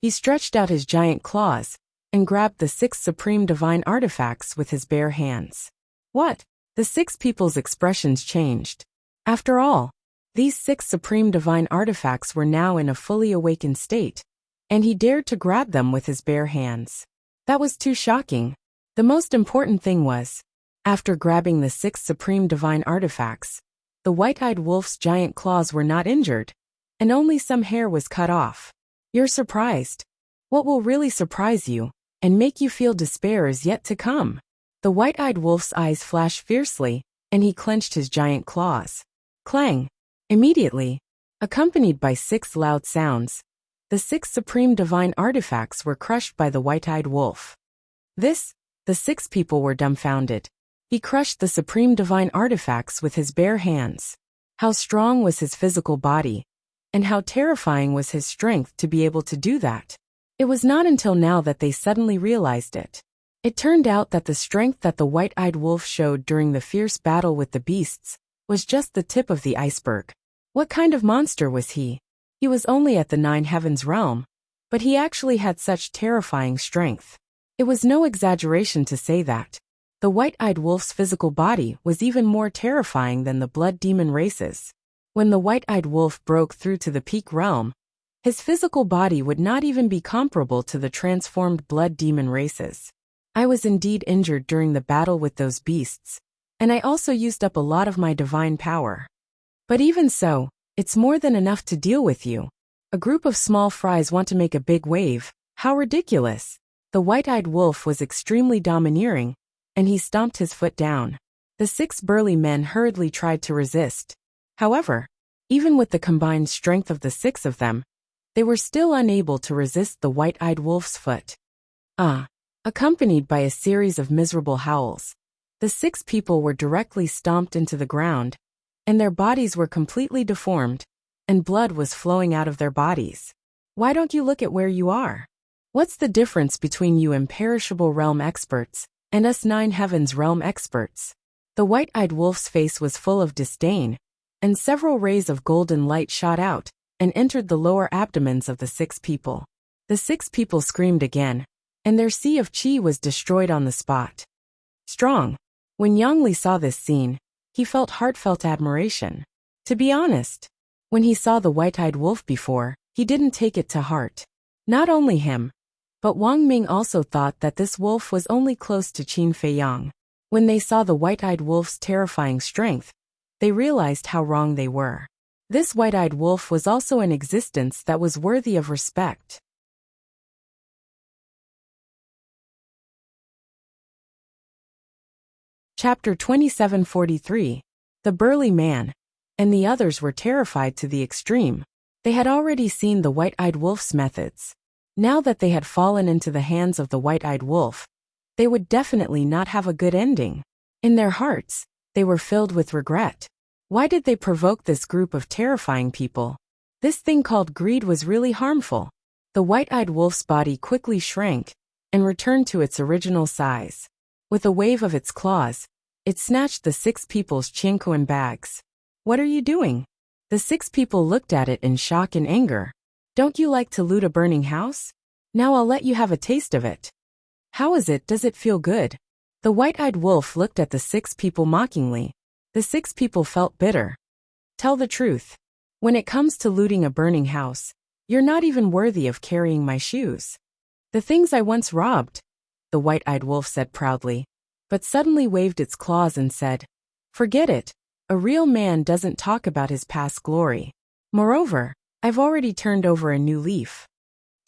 he stretched out his giant claws and grabbed the six supreme divine artifacts with his bare hands. "What?" The six people's expressions changed. After all, these six supreme divine artifacts were now in a fully awakened state, and he dared to grab them with his bare hands. That was too shocking. The most important thing was, after grabbing the six supreme divine artifacts, the white-eyed wolf's giant claws were not injured, and only some hair was cut off. You're surprised. What will really surprise you and make you feel despair is yet to come. The white-eyed wolf's eyes flashed fiercely, and he clenched his giant claws. Clang! Immediately, accompanied by six loud sounds, the six supreme divine artifacts were crushed by the white-eyed wolf. The six people were dumbfounded. He crushed the supreme divine artifacts with his bare hands. How strong was his physical body, and how terrifying was his strength to be able to do that. It was not until now that they suddenly realized it. It turned out that the strength that the white-eyed wolf showed during the fierce battle with the beasts was just the tip of the iceberg. What kind of monster was he? He was only at the Nine Heavens realm, but he actually had such terrifying strength. It was no exaggeration to say that the white-eyed wolf's physical body was even more terrifying than the blood demon races. When the white-eyed wolf broke through to the peak realm, his physical body would not even be comparable to the transformed blood demon races. I was indeed injured during the battle with those beasts, and I also used up a lot of my divine power. But even so, it's more than enough to deal with you. A group of small fries want to make a big wave. How ridiculous! The white-eyed wolf was extremely domineering, and he stomped his foot down. The six burly men hurriedly tried to resist. However, even with the combined strength of the six of them, they were still unable to resist the white-eyed wolf's foot. Accompanied by a series of miserable howls, the six people were directly stomped into the ground, and their bodies were completely deformed, and blood was flowing out of their bodies. Why don't you look at where you are? What's the difference between you imperishable realm experts and us Nine Heavens realm experts? The white-eyed wolf's face was full of disdain, and several rays of golden light shot out and entered the lower abdomens of the six people. The six people screamed again, and their sea of chi was destroyed on the spot. Strong. When Yongli saw this scene, he felt heartfelt admiration. To be honest, when he saw the white-eyed wolf before, he didn't take it to heart. Not only him, but Wang Ming also thought that this wolf was only close to Qin Feiyang. When they saw the white-eyed wolf's terrifying strength, they realized how wrong they were. This white-eyed wolf was also an existence that was worthy of respect. Chapter 2743. The burly man and the others were terrified to the extreme. They had already seen the white-eyed wolf's methods. Now that they had fallen into the hands of the white-eyed wolf, they would definitely not have a good ending. In their hearts, they were filled with regret. Why did they provoke this group of terrifying people? This thing called greed was really harmful. The white-eyed wolf's body quickly shrank and returned to its original size. With a wave of its claws, it snatched the six people's Qianquan bags. What are you doing? The six people looked at it in shock and anger. Don't you like to loot a burning house? Now I'll let you have a taste of it. How is it? Does it feel good? The white-eyed wolf looked at the six people mockingly. The six people felt bitter. Tell the truth. When it comes to looting a burning house, you're not even worthy of carrying my shoes. The things I once robbed, the white-eyed wolf said proudly, but suddenly waved its claws and said, forget it. A real man doesn't talk about his past glory. Moreover, I've already turned over a new leaf.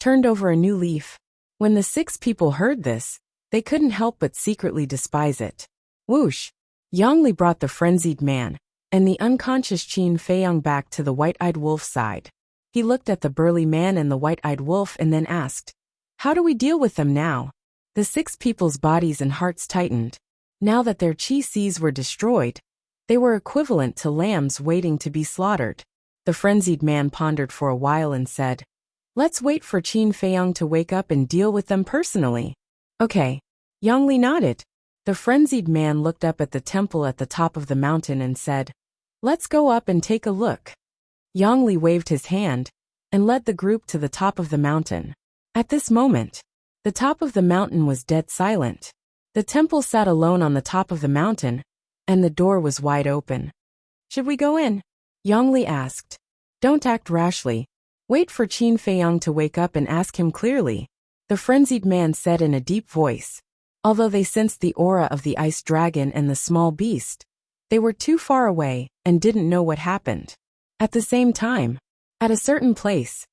Turned over a new leaf. When the six people heard this, they couldn't help but secretly despise it. Whoosh! Yongli brought the frenzied man and the unconscious Qin Feiyang back to the white-eyed wolf's side. He looked at the burly man and the white-eyed wolf and then asked, how do we deal with them now? The six people's bodies and hearts tightened. Now that their chi seas were destroyed, they were equivalent to lambs waiting to be slaughtered. The frenzied man pondered for a while and said, let's wait for Qin Feiyang to wake up and deal with them personally. Okay. Yongli nodded. The frenzied man looked up at the temple at the top of the mountain and said, let's go up and take a look. Yongli waved his hand and led the group to the top of the mountain. At this moment, the top of the mountain was dead silent. The temple sat alone on the top of the mountain, and the door was wide open. "Should we go in?" Yongli asked. "Don't act rashly. Wait for Qin Feiyang to wake up and ask him clearly," the frenzied man said in a deep voice. Although they sensed the aura of the ice dragon and the small beast, they were too far away and didn't know what happened. At the same time, at a certain place,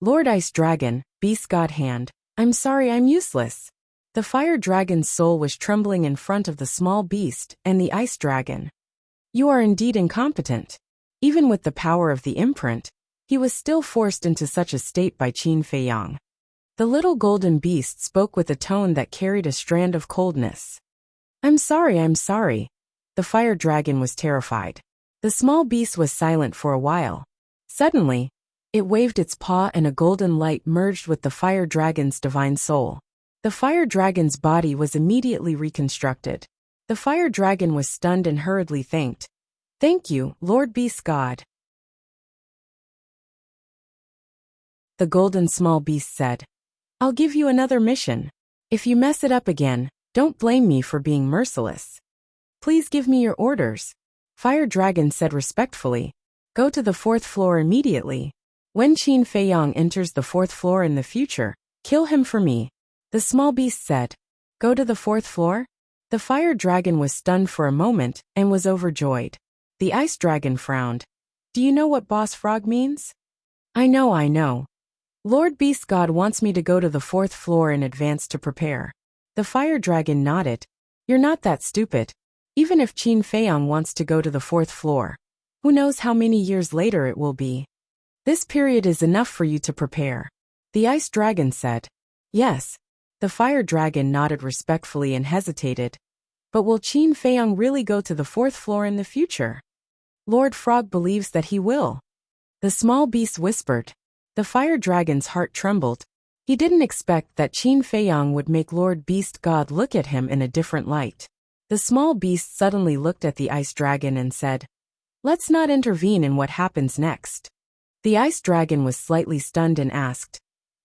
"Lord Ice Dragon, Beast God Hand, I'm sorry I'm useless." The fire dragon's soul was trembling in front of the small beast and the ice dragon. "You are indeed incompetent." Even with the power of the imprint, he was still forced into such a state by Qin Feiyang. The little golden beast spoke with a tone that carried a strand of coldness. I'm sorry. The fire dragon was terrified. The small beast was silent for a while. Suddenly, it waved its paw and a golden light merged with the fire dragon's divine soul. The fire dragon's body was immediately reconstructed. The fire dragon was stunned and hurriedly thanked. "Thank you, Lord Beast God." The golden small beast said, "I'll give you another mission. If you mess it up again, don't blame me for being merciless. Please give me your orders." Fire Dragon said respectfully, "Go to the 4th floor immediately. When Qin Feiyang enters the 4th floor in the future, kill him for me." The small beast said, "Go to the 4th floor?" The fire dragon was stunned for a moment and was overjoyed. The ice dragon frowned. "Do you know what Boss Frog means?" I know. Lord Beast God wants me to go to the 4th floor in advance to prepare." The fire dragon nodded. "You're not that stupid. Even if Qin Feiyang wants to go to the 4th floor, who knows how many years later it will be. This period is enough for you to prepare." The ice dragon said. "Yes." The fire dragon nodded respectfully and hesitated. "But will Qin Feiyang really go to the 4th floor in the future?" "Lord Frog believes that he will." The small beast whispered. The fire dragon's heart trembled. He didn't expect that Qin Feiyang would make Lord Beast God look at him in a different light. The small beast suddenly looked at the ice dragon and said, "Let's not intervene in what happens next." The ice dragon was slightly stunned and asked,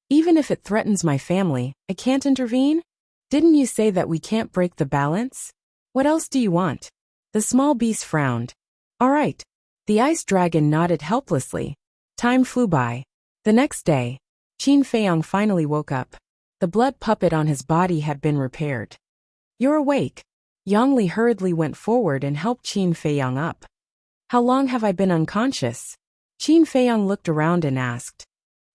"Even if it threatens my family, I can't intervene? Didn't you say that we can't break the balance? What else do you want?" The small beast frowned. "All right." The ice dragon nodded helplessly. Time flew by. The next day, Qin Feiyang finally woke up. The blood puppet on his body had been repaired. "You're awake." Yongli hurriedly went forward and helped Qin Feiyang up. "How long have I been unconscious?" Qin Feiyang looked around and asked.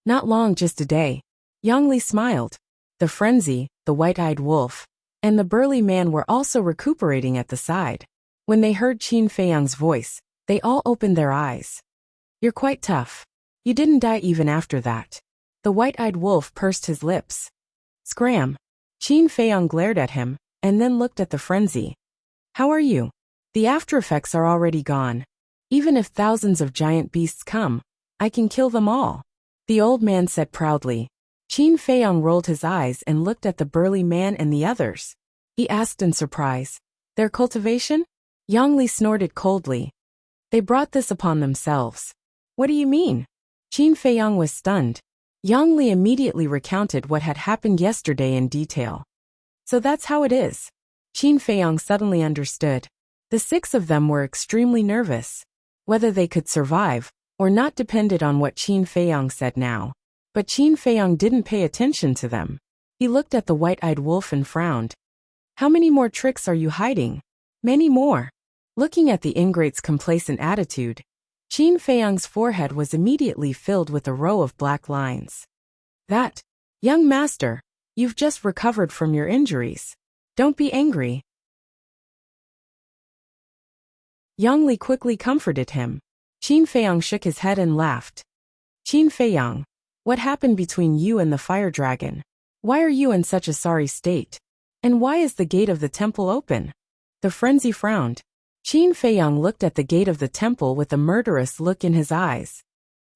"Not long, just a day." Yongli smiled. The frenzy, the white-eyed wolf, and the burly man were also recuperating at the side. When they heard Qin Feiyang's voice, they all opened their eyes. "You're quite tough. You didn't die even after that." The white-eyed wolf pursed his lips. "Scram." Qin Feiyang glared at him, and then looked at the frenzy. "How are you?" "The aftereffects are already gone. Even if thousands of giant beasts come, I can kill them all," the old man said proudly. Qin Feiyang rolled his eyes and looked at the burly man and the others. He asked in surprise, "Their cultivation?" Yongli snorted coldly. "They brought this upon themselves." "What do you mean?" Qin Feiyang was stunned. Yongli immediately recounted what had happened yesterday in detail. "So that's how it is." Qin Feiyang suddenly understood. The 6 of them were extremely nervous. Whether they could survive or not depended on what Qin Feiyang said now. But Qin Feiyang didn't pay attention to them. He looked at the white-eyed wolf and frowned. "How many more tricks are you hiding?" "Many more." Looking at the ingrate's complacent attitude, Qin Feiyang's forehead was immediately filled with a row of black lines. "That, young master, you've just recovered from your injuries. Don't be angry." Yongli quickly comforted him. Qin Feiyang shook his head and laughed. "Qin Feiyang, what happened between you and the fire dragon? Why are you in such a sorry state? And why is the gate of the temple open?" The frenzy frowned. Qin Feiyang looked at the gate of the temple with a murderous look in his eyes.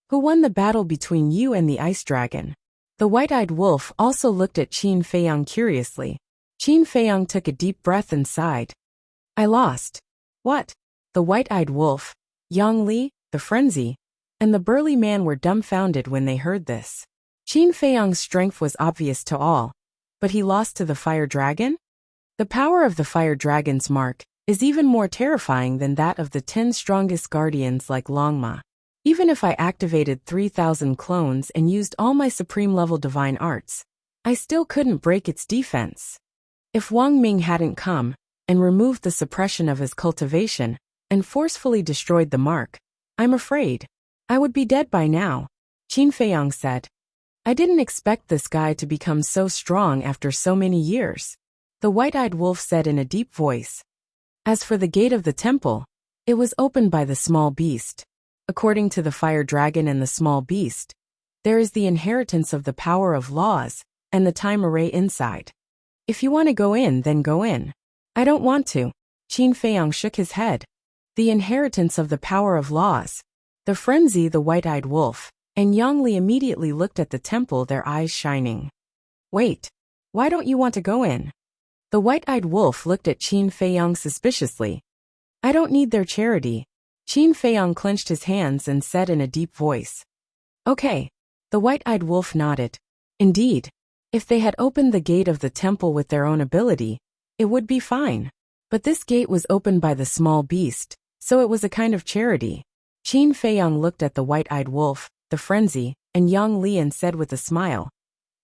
"Who won the battle between you and the ice dragon?" The white-eyed wolf also looked at Qin Feiyang curiously. Qin Feiyang took a deep breath and sighed. "I lost." "What?" The white-eyed wolf, Yongli, the frenzy, and the burly man were dumbfounded when they heard this. Qin Feiyang's strength was obvious to all, but he lost to the fire dragon? The power of the fire dragon's mark is even more terrifying than that of the 10 strongest guardians like Longma. Even if I activated 3,000 clones and used all my supreme-level divine arts, I still couldn't break its defense. If Wang Ming hadn't come and removed the suppression of his cultivation and forcefully destroyed the mark, I'm afraid I would be dead by now, Qin Feiyang said. I didn't expect this guy to become so strong after so many years, the white-eyed wolf said in a deep voice. As for the gate of the temple, it was opened by the small beast. According to the fire dragon and the small beast, there is the inheritance of the power of laws and the time array inside. If you want to go in, then go in. I don't want to. Qin Feiyang shook his head. The inheritance of the power of laws. The frenzy, the white-eyed wolf, and Yang Li immediately looked at the temple, their eyes shining. Wait, why don't you want to go in? The white-eyed wolf looked at Qin Feiyang suspiciously. I don't need their charity. Qin Feiyang clenched his hands and said in a deep voice. Okay. The white-eyed wolf nodded. Indeed, if they had opened the gate of the temple with their own ability, it would be fine. But this gate was opened by the small beast, so it was a kind of charity. Qin Feiyang looked at the white-eyed wolf, the frenzy, and Yang Li and said with a smile.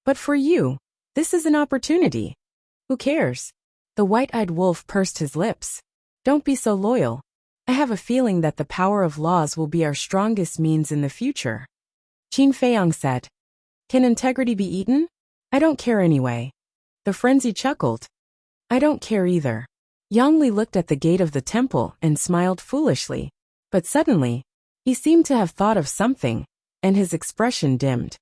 But for you, this is an opportunity. Who cares? The white-eyed wolf pursed his lips. Don't be so loyal. I have a feeling that the power of laws will be our strongest means in the future. Qin Feiyang said. Can integrity be eaten? I don't care anyway. The frenzy chuckled. I don't care either. Yang Li looked at the gate of the temple and smiled foolishly. But suddenly, he seemed to have thought of something, and his expression dimmed.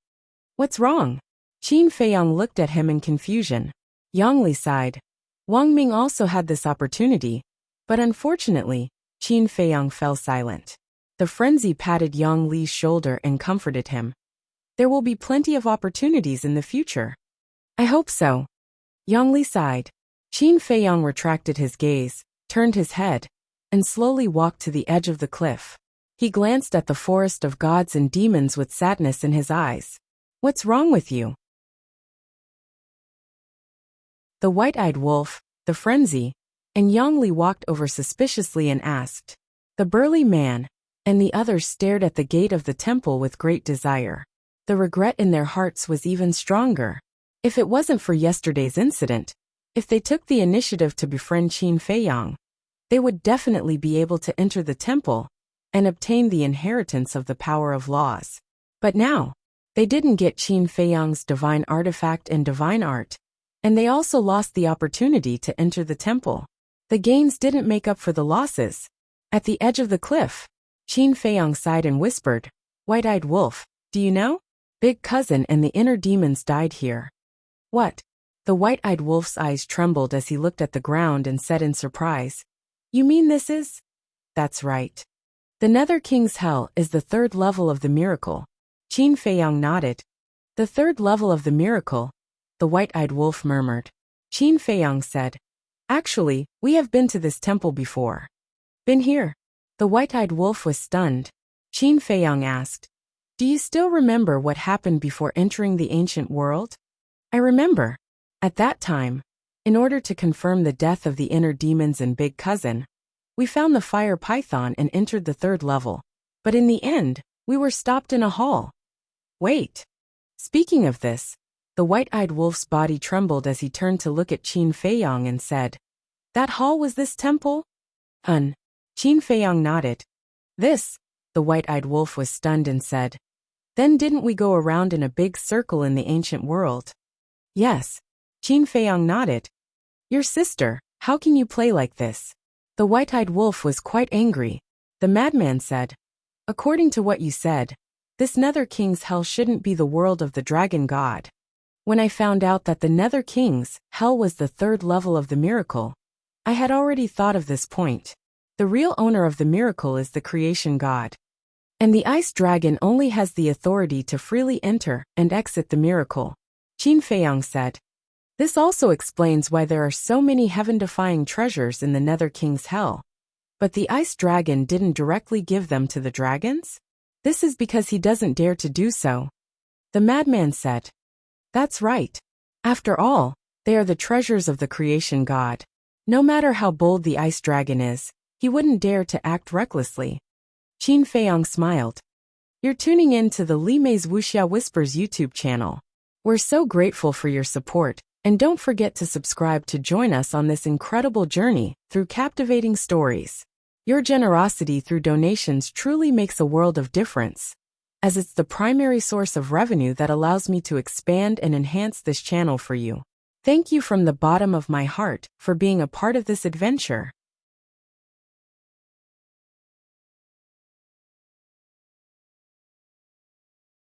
What's wrong? Qin Feiyang looked at him in confusion. Yang Li sighed. Wang Ming also had this opportunity, but unfortunately, Qin Feiyang fell silent. The frenzy patted Yang Li's shoulder and comforted him. There will be plenty of opportunities in the future. I hope so. Yang Li sighed. Qin Feiyang retracted his gaze, turned his head, and slowly walked to the edge of the cliff. He glanced at the forest of gods and demons with sadness in his eyes. What's wrong with you? The white-eyed wolf, the frenzy, and Yang Li walked over suspiciously and asked. The burly man and the others stared at the gate of the temple with great desire. The regret in their hearts was even stronger. If it wasn't for yesterday's incident, if they took the initiative to befriend Qin Feiyang, they would definitely be able to enter the temple and obtain the inheritance of the power of laws. But now, they didn't get Qin Feiyang's divine artifact and divine art, and they also lost the opportunity to enter the temple. The gains didn't make up for the losses. At the edge of the cliff, Qin Feiyang sighed and whispered, White-eyed wolf, do you know? Big cousin and the inner demons died here. What? The white-eyed wolf's eyes trembled as he looked at the ground and said in surprise, You mean this is? That's right. The Nether King's Hell is the third level of the miracle. Qin Feiyang nodded. The third level of the miracle, the white-eyed wolf murmured. Qin Feiyang said, Actually, we have been to this temple before. Been here? The white-eyed wolf was stunned. Qin Feiyang asked, Do you still remember what happened before entering the ancient world? I remember. At that time, in order to confirm the death of the inner demons and big cousin, we found the fire python and entered the third level. But in the end, we were stopped in a hall. Wait. Speaking of this, the white-eyed wolf's body trembled as he turned to look at Qin Feiyang and said, That hall was this temple? Qin Feiyang nodded. This, the white-eyed wolf was stunned and said, Then didn't we go around in a big circle in the ancient world? Yes. Qin Feiyang nodded. Your sister, how can you play like this? The white-eyed wolf was quite angry. The madman said, According to what you said, this Nether King's Hell shouldn't be the world of the dragon god. When I found out that the Nether King's Hell was the third level of the miracle, I had already thought of this point. The real owner of the miracle is the creation god. And the ice dragon only has the authority to freely enter and exit the miracle. Qin Feiyang said. This also explains why there are so many heaven-defying treasures in the Nether King's Hell. But the ice dragon didn't directly give them to the dragons? This is because he doesn't dare to do so. The madman said. That's right. After all, they are the treasures of the creation god. No matter how bold the ice dragon is, he wouldn't dare to act recklessly. Qin Feiyong smiled. You're tuning in to the Li Mei's Wuxia Whispers YouTube channel. We're so grateful for your support, and don't forget to subscribe to join us on this incredible journey through captivating stories. Your generosity through donations truly makes a world of difference, as it's the primary source of revenue that allows me to expand and enhance this channel for you. Thank you from the bottom of my heart for being a part of this adventure.